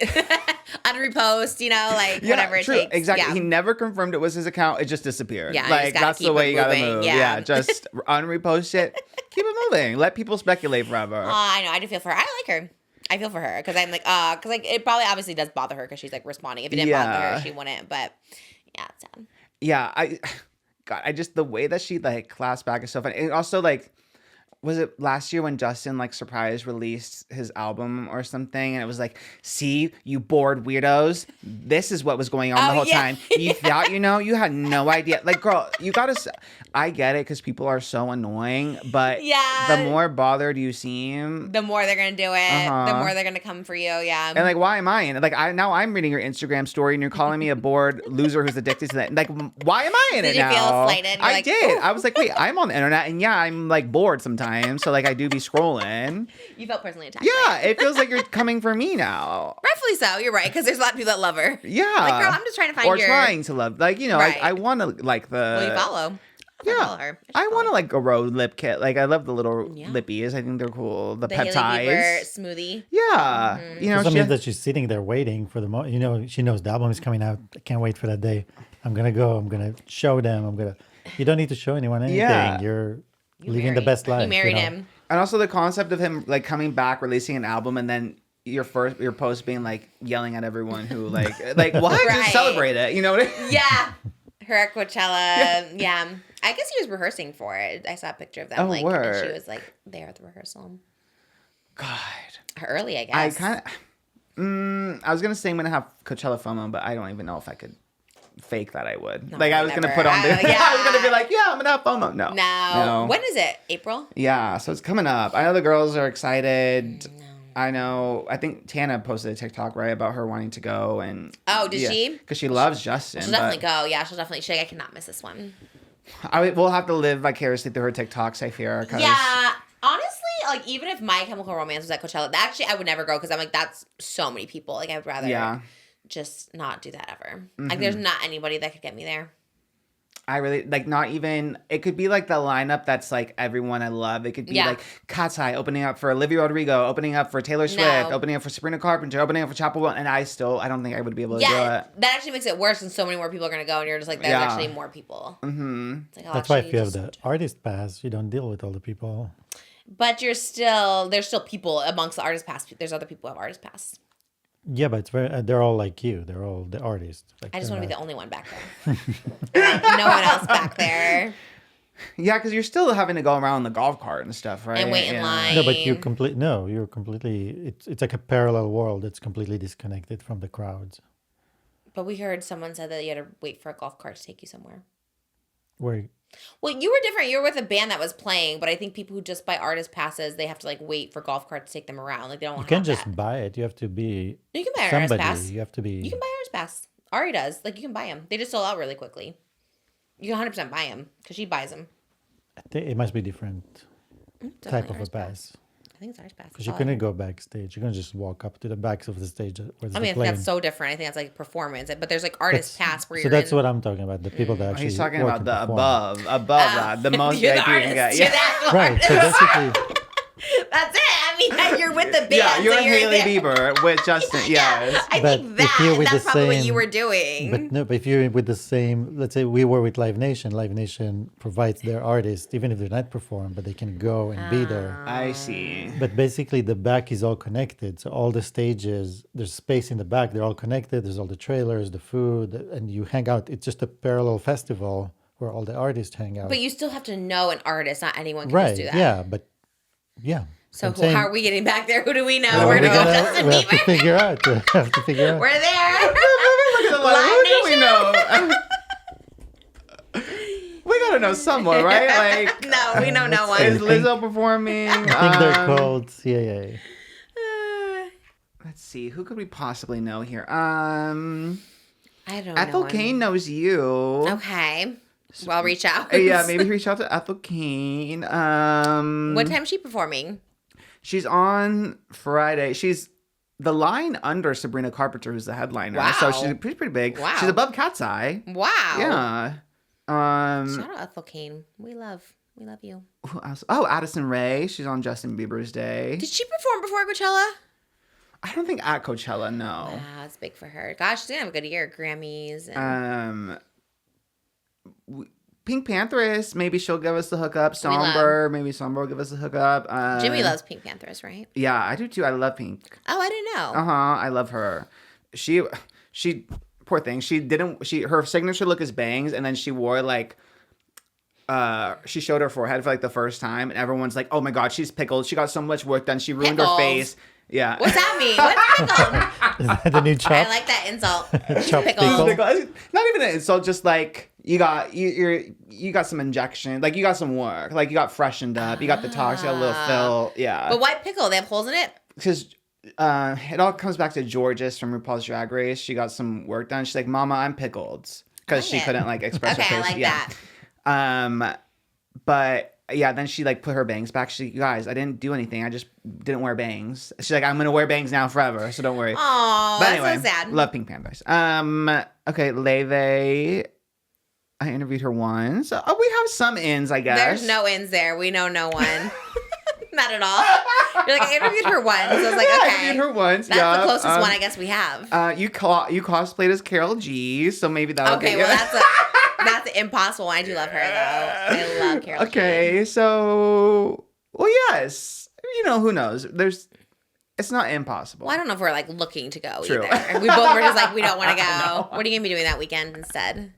S2: Unrepost, like whatever it takes.
S1: Exactly.
S2: Yeah.
S1: He never confirmed it was his account. It just disappeared.
S2: Yeah,
S1: like that's the way you gotta move.
S2: Yeah,
S1: just unrepost it. Keep it moving. Let people speculate forever.
S2: I know. I do feel for her. I like her. I feel for her because I'm like, because like it probably obviously does bother her because she's like responding. If it didn't bother her, she wouldn't. But yeah, it's sad.
S1: Yeah, I just the way that she like claps back is so funny. And also like, was it last year when Justin like surprise released his album or something? And it was like, see, you bored weirdos. This is what was going on the whole time. You thought you had no idea. Like, girl, you gotta. I get it because people are so annoying, but the more bothered you seem,
S2: the more they're gonna do it. The more they're gonna come for you. Yeah.
S1: And like, why am I in it? Like, now I'm reading your Instagram story and you're calling me a bored loser who's addicted to that. Like, why am I in it now?
S2: Did you feel slighted?
S1: I did. I was like, wait, I'm on the internet and I'm like bored sometimes. So like, I do be scrolling.
S2: You felt personally attacked.
S1: Yeah, it feels like you're coming for me now.
S2: Rightfully so. You're right because there's a lot of people that love her.
S1: Yeah.
S2: Like, girl, I'm just trying to find
S1: or trying to love. Like, I want to like the.
S2: Well, you follow.
S1: Yeah, I want to like a road lip kit. Like I love the little lippies. I think they're cool. The peptides.
S2: Hailey Bieber smoothie.
S1: Yeah,
S4: that means that she's sitting there waiting for the she knows the album is coming out. I can't wait for that day. I'm gonna go. I'm gonna show them. You don't need to show anyone anything.
S1: Yeah.
S4: You're living the best life.
S2: You married him.
S1: And also the concept of him like coming back, releasing an album, and then your post being like yelling at everyone who like what? Just celebrate it. You know what I mean?
S2: Yeah. Her at Coachella. Yeah. I guess he was rehearsing for it. I saw a picture of them.
S1: Oh, word.
S2: And she was like there at the rehearsal.
S1: God.
S2: Early, I guess.
S1: I kind of. I was gonna say I'm gonna have Coachella FOMO, but I don't even know if I could fake that. I would.
S2: No,
S1: like I was gonna put on. I was gonna be like, yeah, I'm gonna have FOMO. No.
S2: When is it? April?
S1: Yeah, so it's coming up. I know the girls are excited. I know. I think TIYANA posted a TikTok about her wanting to go and.
S2: Oh, did she?
S1: Because she loves Justin.
S2: She'll definitely go. Yeah, she'll definitely. She's like, I cannot miss this one.
S1: We'll have to live vicariously through her TikToks, I fear.
S2: Yeah, honestly, like even if My Chemical Romance was at Coachella, actually I would never go because I'm like that's so many people. Like I would rather just not do that ever. Like there's not anybody that could get me there.
S1: I really like not even. It could be like the lineup that's like everyone I love. It could be like Cat's Eye opening up for Olivia Rodrigo, opening up for Taylor Swift, opening up for Sabrina Carpenter, opening up for Chapel One, and I don't think I would be able to do it.
S2: That actually makes it worse, and so many more people are gonna go, and you're just like, there's actually more people.
S1: Mm-hmm.
S2: It's like,
S4: that's why if you have the artist pass, you don't deal with all the people.
S2: But there's still people amongst the artist pass. There's other people who have artist pass.
S4: Yeah, but it's very. They're all like you. They're all the artists. Like,
S2: I just
S4: they're
S2: want to be
S4: not-
S2: the only one back there. No one else back there.
S1: Yeah, because you're still having to go around the golf cart and stuff, right?
S2: And wait in line.
S4: No, but you're completely. It's like a parallel world. It's completely disconnected from the crowds.
S2: But we heard someone said that you had to wait for a golf cart to take you somewhere.
S4: Where
S2: Well, you were different. You were with a band that was playing, but I think people who just buy artist passes, they have to like wait for golf carts to take them around. Like they don't.
S4: you can't just buy it. You have to be
S2: You can buy an artist
S4: somebody.
S2: pass.
S4: You have to be.
S2: You can buy artist pass. Ari does. Like you can buy them. They just sell out really quickly. You can 100% buy them because she buys them.
S4: I think it must be different type of a pass.
S2: I think it's artist pass.
S4: Because you couldn't go backstage. You're gonna just walk up to the backs of the stage. Where
S2: I mean, I think that's so different. I think that's like performance. But there's like artist pass where you're.
S4: So that's what I'm talking about. The people that actually.
S1: He's talking
S4: work
S1: about the
S4: and perform.
S1: above that, the most
S2: you're
S1: VIP
S2: the
S1: you can
S2: artist.
S1: get.
S2: You're
S1: Yeah.
S2: the
S4: Right. So
S2: artist.
S4: basically,
S2: That's it. I mean, you're with the band.
S1: Yeah, you're
S2: so
S1: Hailey
S2: there.
S1: Bieber with Justin. Yes.
S2: I
S4: But
S2: think
S4: if you're with
S2: that's
S4: the
S2: probably what you
S4: same-
S2: were doing.
S4: but if you're with the same, let's say we were with Live Nation provides their artists, even if they're not perform, but they can go and be there.
S1: I see.
S4: But basically, the back is all connected. So all the stages, there's space in the back. They're all connected. There's all the trailers, the food, and you hang out. It's just a parallel festival where all the artists hang out.
S2: But you still have to know an artist. Not anyone can
S4: right?
S2: just do that.
S4: Yeah, but yeah.
S2: So
S4: I'm saying-
S2: how are we getting back there? Who do we know?
S4: Well,
S2: We're
S4: we
S2: going to go
S4: gotta-
S2: Justin
S4: we have to
S2: Bieber.
S4: figure out. We have to figure out.
S2: We're there.
S1: Look at the line.
S2: Live
S1: Who do we
S2: Nation?
S1: know? We gotta know someone, right? Like,
S2: No, we know no one.
S1: is Lizzo performing?
S4: I think they're called CAA.
S1: Let's see. Who could we possibly know here?
S2: I don't know.
S1: Ethel Kane knows you.
S2: Okay. Well, I'll reach out.
S1: Yeah, maybe reach out to Ethel Kane.
S2: What time's she performing?
S1: She's on Friday. She's the line under Sabrina Carpenter, who's the headliner.
S2: Wow.
S1: So she's pretty big.
S2: Wow.
S1: She's above Cat's Eye.
S2: Wow.
S1: Yeah.
S2: Shout out Ethel Kane. We love you.
S1: Who else? Oh, Addison Rae. She's on Justin Bieber's Day.
S2: Did she perform before Coachella?
S1: I don't think at Coachella, no.
S2: Wow, that's big for her. Gosh, she's gonna have a good year. Grammys. And...
S1: Pink Pantheress, maybe she'll give us the hookup. Somber, maybe Somber will give us the hookup.
S2: Jimmy loves Pink Panthers, right?
S1: Yeah, I do too. I love Pink.
S2: Oh, I didn't know.
S1: I love her. She poor thing. Her signature look is bangs, and then she wore like she showed her forehead for like the first time, and everyone's like, "Oh my god, she's pickled. She got so much work done. She ruined her
S2: Pickles.
S1: face." Yeah.
S2: What's that mean? What's pickled?
S4: Is that the new chop?
S2: I like that insult.
S4: Chop
S2: Pickles.
S4: pickle?
S1: Not even an insult, just like you got some injection, like you got some work, like you got freshened up, you got the tox, you got a little fill, yeah.
S2: But why pickle? They have holes in it?
S1: Because it all comes back to Georges from RuPaul's Drag Race. She got some work done. She's like, "Mama, I'm pickled," because she couldn't like express
S2: Okay,
S1: her
S2: I
S1: face.
S2: like that.
S1: But yeah, then she like put her bangs back. She's like, "You guys, I didn't do anything. I just didn't wear bangs." She's like, "I'm gonna wear bangs now forever, so don't worry."
S2: Oh,
S1: But
S2: that's
S1: anyway,
S2: so sad.
S1: love Pink Panthers. Okay, Leve. I interviewed her once. Oh, we have some ins, I guess.
S2: There's no ins there. We know no one. Not at all. You're like, I interviewed her once. I was like,
S1: Yeah, I
S2: okay.
S1: interviewed her once.
S2: That's
S1: yeah.
S2: the closest one I guess we have.
S1: You cosplayed as Carol G, so maybe that'll
S2: Okay,
S1: be
S2: well,
S1: good.
S2: that's impossible. I do love her, though. I love Carol G.
S1: Okay, so yes, who knows? It's not impossible.
S2: Well, I don't know if we're like looking to go
S1: True.
S2: either. We both were just like, we don't want to go. What are you gonna be doing that weekend instead?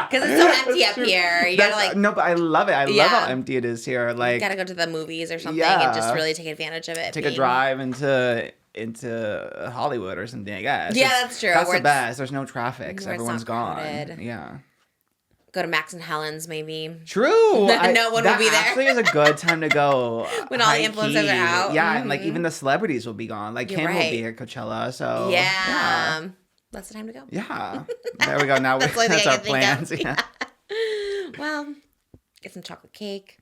S2: Because it's so empty up here. You gotta like,
S1: no, but I love it. I love
S2: Yeah.
S1: how empty it is here. Like,
S2: you gotta go to the movies or something
S1: Yeah.
S2: and just really take advantage of it.
S1: take a drive into Hollywood or something. I guess.
S2: Yeah, that's true.
S1: That's
S2: Where
S1: the
S2: it's-
S1: best. There's no traffic, so
S2: where it's
S1: everyone's
S2: not
S1: gone.
S2: crowded.
S1: Yeah.
S2: Go to Max and Helen's maybe.
S1: True.
S2: No one will
S1: that
S2: be there.
S1: actually is a good time to go.
S2: When all the
S1: high
S2: influencers
S1: key.
S2: are out.
S1: Yeah, and like even the celebrities will be gone. Like
S2: You're
S1: Kim will
S2: right.
S1: be at Coachella. So
S2: Yeah. That's the time to go.
S1: Yeah. There we go. Now
S2: That's the only
S1: that's
S2: thing I
S1: our
S2: can think
S1: plans.
S2: of.
S1: Yeah.
S2: Well, get some chocolate cake.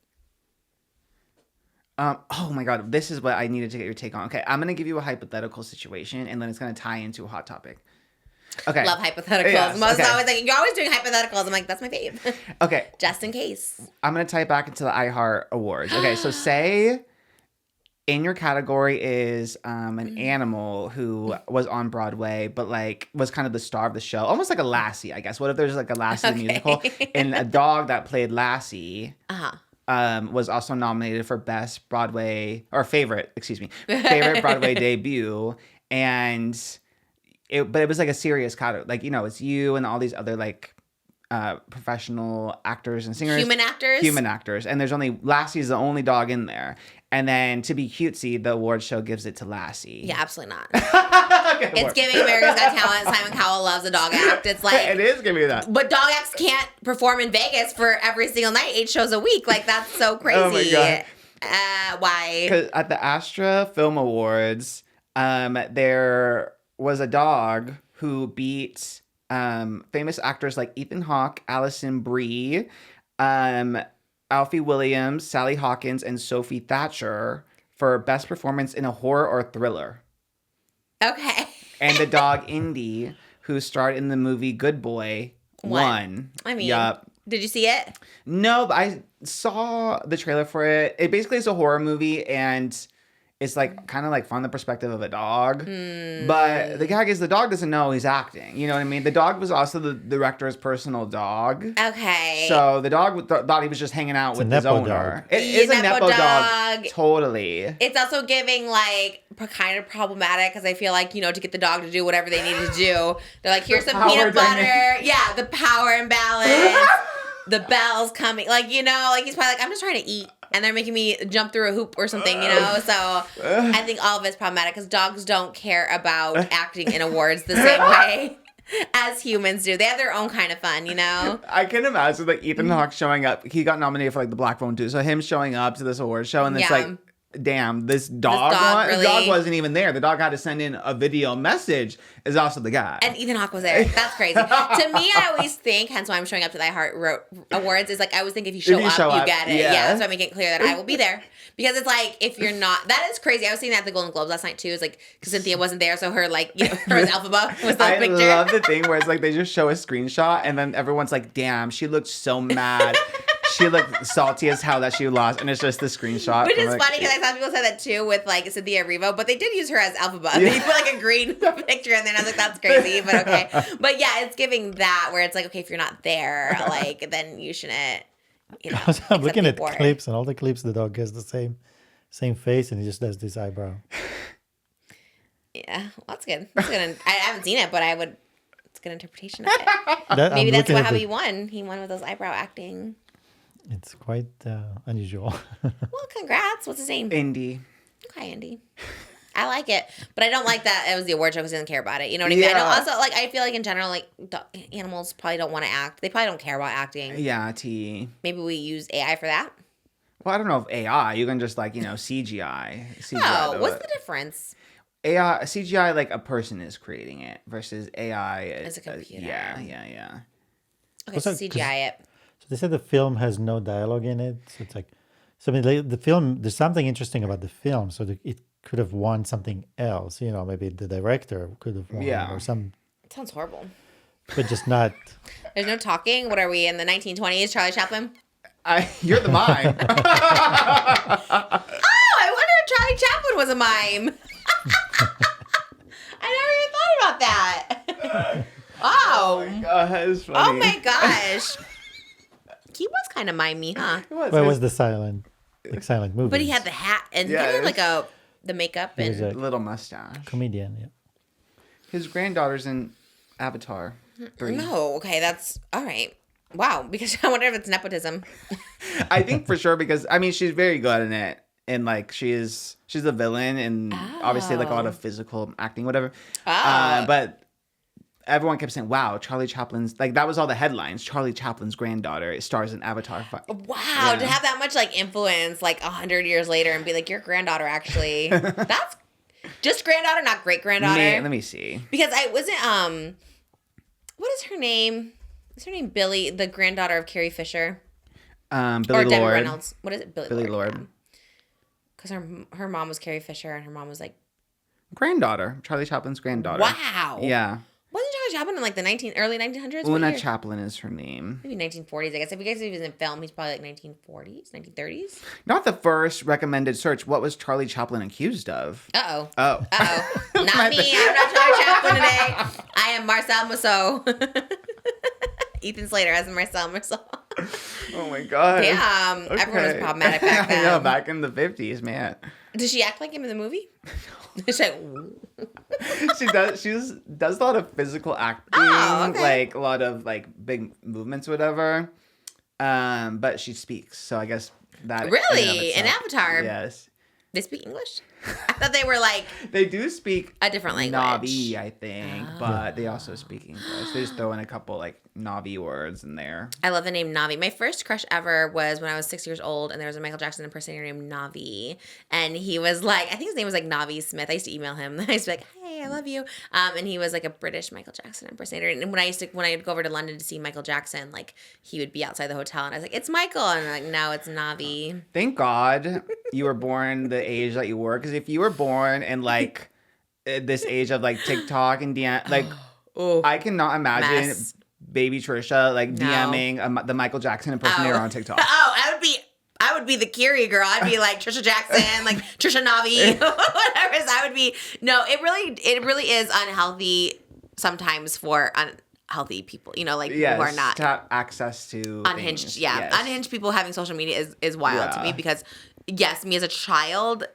S1: Oh my God, this is what I needed to get your take on. Okay, I'm gonna give you a hypothetical situation, and then it's gonna tie into a hot topic. Okay.
S2: Love hypotheticals.
S1: Yes,
S2: Most
S1: okay.
S2: always like, you're always doing hypotheticals. I'm like, that's my fave.
S1: Okay,
S2: Just in case.
S1: I'm gonna tie it back into the iHeart Awards. Okay, so say in your category is an animal who was on Broadway, but like was kind of the star of the show, almost like a Lassie, I guess. What if there's like a Lassie
S2: Okay.
S1: musical, and a dog that played Lassie
S2: Uh-huh.
S1: was also nominated for best Broadway or favorite Broadway debut, but it was like a serious cast. Like, you know, it's you and all these other like professional actors and singers. Human actors. And there's only Lassie's the only dog in there. And then to be cutesy, the award show gives it to Lassie.
S2: Yeah, absolutely not. It's giving America's Got Talent. Simon Cowell loves a dog act. It's like
S1: it is giving that.
S2: But dog acts can't perform in Vegas for every single night, 8 shows a week. Like that's so crazy.
S1: Oh my God.
S2: Why?
S1: Because at the Astra Film Awards, there was a dog who beat famous actors like Ethan Hawke, Alison Brie, Alfie Williams, Sally Hawkins, and Sophie Thatcher for best performance in a horror or thriller.
S2: Okay.
S1: And the dog Indy, who starred in the movie Good Boy, won.
S2: I mean,
S1: yup.
S2: Did you see it?
S1: No, but I saw the trailer for it. It basically is a horror movie, and it's like kind of like from the perspective of a dog. But the gag is the dog doesn't know he's acting. You know what I mean? The dog was also the director's personal dog.
S2: Okay.
S1: So the dog thought he was just hanging out with his owner.
S4: Dog.
S1: It is a Nepo dog. Totally.
S2: It's also giving like kind of problematic because I feel like, you know, to get the dog to do whatever they need to do, they're like, here's some peanut butter. Yeah, the power imbalance. The bell's coming. Like, you know, like he's probably like, I'm just trying to eat. And they're making me jump through a hoop or something, you know? So I think all of it's problematic because dogs don't care about acting in awards the same way as humans do. They have their own kind of fun, you know?
S1: I can imagine like Ethan Hawke showing up. He got nominated for like the Black Phone too. So him showing up to this award show and it's like, damn, this dog wasn't even there. The dog had to send in a video message is also the guy.
S2: And Ethan Hawke was there. That's crazy. To me, I always think, hence why I'm showing up to the iHeart Awards, is like I always think if you show up, you get it. Yeah, that's why I make it clear that I will be there. Because it's like, if you're not, that is crazy. I was seeing that at the Golden Globes last night too. It's like, because Cynthia wasn't there, so her like, you know, her Elphaba was the picture.
S1: I love the thing where it's like, they just show a screenshot and then everyone's like, damn, she looked so mad. She looked salty as hell that she lost, and it's just the screenshot.
S2: Which is funny because I saw people say that too with like Cynthia Erivo, but they did use her as Elphaba. Yeah. They put like a green picture in there, and I was like, that's crazy, but okay. But yeah, it's giving that where it's like, okay, if you're not there, like then you shouldn't. You know,
S4: I'm looking at clips, and all the clips, the dog has the same face, and he just does this eyebrow.
S2: Yeah, well, that's good. That's good. I haven't seen it, but it's a good interpretation of it. Maybe that's why he won. He won with those eyebrow acting.
S4: It's quite unusual.
S2: Well, congrats. What's his name?
S1: Indy.
S2: Okay, Indy. I like it, but I don't like that it was the award show because he doesn't care about it. You know what I mean? I don't, also, like, I feel like in general, like, animals probably don't want to act. They probably don't care about acting.
S1: Yeah,
S2: Maybe we use AI for that.
S1: Well, I don't know if AI. You can just, like, you know, CGI.
S2: Oh, what's the difference?
S1: AI, CGI, like, a person is creating it versus AI
S2: as a computer.
S1: Yeah.
S2: Okay, so CGI it.
S4: So they said the film has no dialogue in it. So it's like, I mean, the film, there's something interesting about the film. So it could have won something else. You know, maybe the director could have won or some.
S2: It sounds horrible.
S4: But just not.
S2: There's no talking. What are we in the 1920s? Charlie Chaplin?
S1: You're the mime.
S2: I wonder if Charlie Chaplin was a mime. I never even thought about that. Wow.
S1: Oh my god, that is funny.
S2: Oh my gosh. He was kind of mimey, huh?
S4: It was the silent movie.
S2: But he had the hat and he had like the makeup and
S1: a little mustache.
S4: Comedian, yeah.
S1: His granddaughter's in Avatar 3.
S2: No, okay, that's all right. Wow, because I wonder if it's nepotism.
S1: I think for sure because I mean she's very good in it. And like she's a villain and obviously like a lot of physical acting, whatever. But everyone kept saying, wow, Charlie Chaplin's, like, that was all the headlines. Charlie Chaplin's granddaughter stars in Avatar 5.
S2: Wow, yeah. To have that much, like, influence, like, 100 years later and be like, your granddaughter, actually. That's just granddaughter, not great-granddaughter.
S1: Let me see.
S2: Because I wasn't, what is her name? Is her name Billy, the granddaughter of Carrie Fisher?
S1: Billy
S2: or
S1: Lord.
S2: Debbie Reynolds. What is it?
S1: Billy Lord.
S2: Because her mom was Carrie Fisher and her mom was, like...
S1: Granddaughter. Charlie Chaplin's granddaughter.
S2: Wow.
S1: Yeah.
S2: Wasn't Charlie Chaplin in like the early 1900s?
S1: Una Chaplin is her name.
S2: Maybe 1940s, I guess. If you guys he was in film, he's probably like 1940s, 1930s.
S1: Not the first recommended search. What was Charlie Chaplin accused of?
S2: Uh-oh.
S1: Oh.
S2: Uh-oh. Not me. I'm not Charlie Chaplin today. I am Marcel Marceau. Ethan Slater as Marcel Marceau.
S1: Oh my god.
S2: Damn. Okay. Everyone was problematic back then.
S1: I know, back in the 50s, man.
S2: Did she act like him in the movie? She's like,
S1: She does a lot of physical acting, like a lot of like big movements, whatever. But she speaks, so I guess that
S2: really in Avatar.
S1: Yes,
S2: they speak English. I thought they were like
S1: they do speak
S2: a different language.
S1: Navi, I think, but they also speak English. They just throw in a couple like Navi words in there.
S2: I love the name Navi. My first crush ever was when I was 6 years old, and there was a Michael Jackson impersonator named Navi, and he was like, I think his name was like Navi Smith. I used to email him. I used to be like, hey, I love you. And he was like a British Michael Jackson impersonator. And when I'd go over to London to see Michael Jackson, like he would be outside the hotel, and I was like, it's Michael, and I'm like, no, it's Navi.
S1: Thank God you were born the age that you were, because if you were born in like this age of like TikTok and DM, like I cannot imagine baby Trisha like DMing the Michael Jackson impersonator on TikTok.
S2: I would be the Kyrie girl. I'd be like Trisha Jackson, like Trisha Navi, whatever. So I would be it really is unhealthy sometimes for unhealthy people, you know, like people who are not
S1: to have access to
S2: unhinged.
S1: things.
S2: Yeah,
S1: yes.
S2: Unhinged people having social media is wild to me, because yes, me as a child,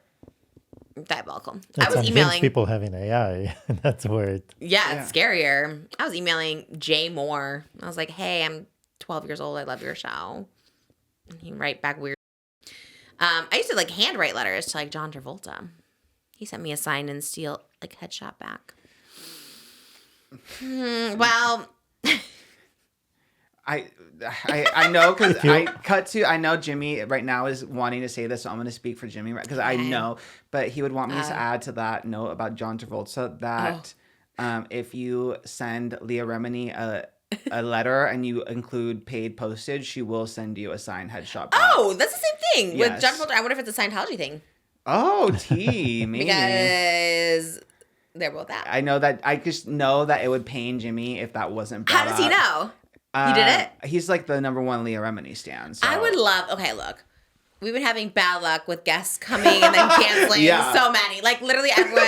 S2: diabolical.
S4: It's
S2: I was emailing
S4: people having AI. That's weird.
S2: Yeah, it's scarier. I was emailing Jay Moore. I was like, hey, I'm 12 years old. I love your show. And he write back weird. I used to like handwrite letters to like John Travolta. He sent me a sign and steal like headshot back. Well,
S1: I know, because I know Jimmy right now is wanting to say this, so I'm going to speak for Jimmy because I know, but he would want me to add to that note about John Travolta that if you send Leah Remini a letter and you include paid postage, she will send you a signed headshot back.
S2: Oh, that's the same thing with John Travolta. I wonder if it's a Scientology thing.
S1: Oh, maybe.
S2: Because they're both out.
S1: I know that. I just know that it would pain Jimmy if that wasn't brought
S2: How does he
S1: up.
S2: know? He did it?
S1: He's like the #1 Leah Remini stan. So.
S2: I would love... Okay, look. We've been having bad luck with guests coming and then canceling so many. Like, literally everyone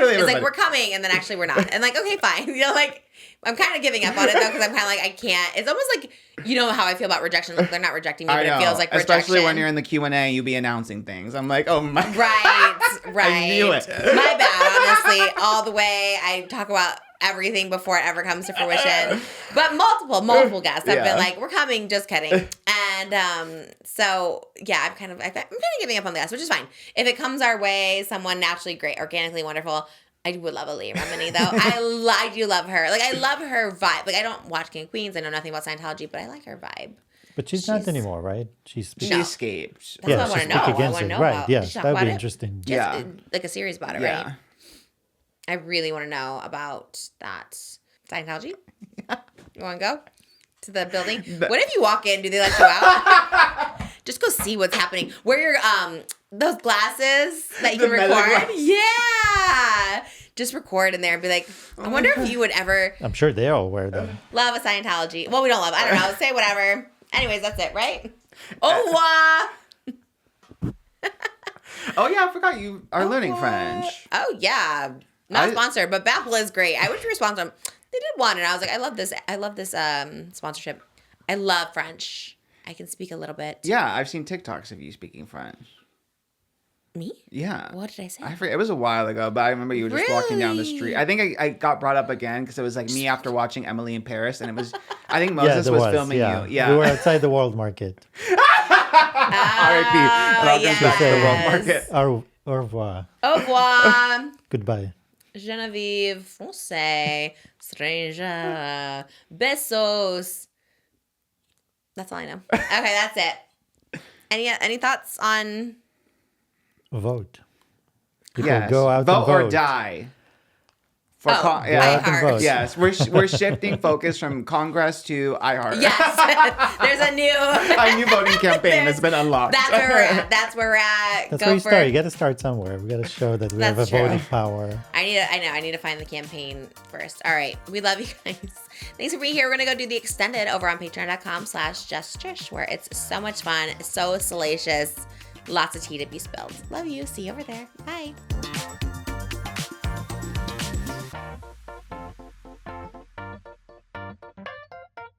S2: is like, we're coming, and then actually we're not. And like, okay, fine. You know, like, I'm kind of giving up on it, though, because I'm kind of like, I can't. It's almost like, you know how I feel about rejection. Like, they're not rejecting me, but it feels like rejection.
S1: Especially when you're in the Q&A, you be announcing things. I'm like, oh my God.
S2: Right.
S1: I knew it.
S2: My bad, honestly. All the way. I talk about everything before it ever comes to fruition. But multiple guests have been like, we're coming, just kidding. And so yeah, I'm kind of giving up on the guests, which is fine. If it comes our way, someone naturally great, organically wonderful, I would love a Leah Remini though. I do love her. Like, I love her vibe. Like, I don't watch King of Queens. I know nothing about Scientology, but I like her vibe.
S4: But she's not anymore, right? She
S1: escaped.
S2: That's what I want to know. I want to know about.
S4: Yeah, that would be interesting.
S2: Yeah, like a series about it, right? I really want to know about that. Scientology? Yeah. You want to go to the building? What if you walk in? Do they let you out? Just go see what's happening. Wear your those glasses that you can record. Yeah. Just record in there and be like, I wonder if you would ever.
S4: I'm sure they all wear them.
S2: Love a Scientology. Well, we don't love. I don't know. Say whatever. Anyways, that's it, right? Oh,
S1: oh yeah, I forgot you are learning French.
S2: Oh yeah. Not sponsored, but Babbel is great. I wish we were sponsored. They did one, and I was like, I love this sponsorship. I love French. I can speak a little bit.
S1: Yeah, I've seen TikToks of you speaking French.
S2: Me?
S1: Yeah.
S2: What did I say?
S1: I forget. It was a while ago, but I remember you were just walking down the street. I think I got brought up again because it was like me after watching Emily in Paris, and it was, I think Moses was filming you. Yeah.
S4: We were outside the World Market.
S1: R.I.P. Welcome back to the World Market.
S4: Au revoir.
S2: Au revoir.
S4: Goodbye.
S2: Genevieve, Francais, Stranger, Besos. That's all I know. Okay, that's it. Any thoughts on...
S4: Vote. People go out
S1: vote
S4: and vote.
S1: Or die.
S2: iHeart.
S1: Yes, we're shifting focus from Congress to iHeart.
S2: Yes, there's a new
S1: voting campaign that's been unlocked.
S2: That's where we're at. That's where
S4: you start. You got to start somewhere. We got to show that we have a voting power.
S2: I need to find the campaign first. All right, we love you guys. Thanks for being here. We're gonna go do the extended over on patreon.com/justtrish, where it's so much fun, so salacious, lots of tea to be spilled. Love you. See you over there. Bye.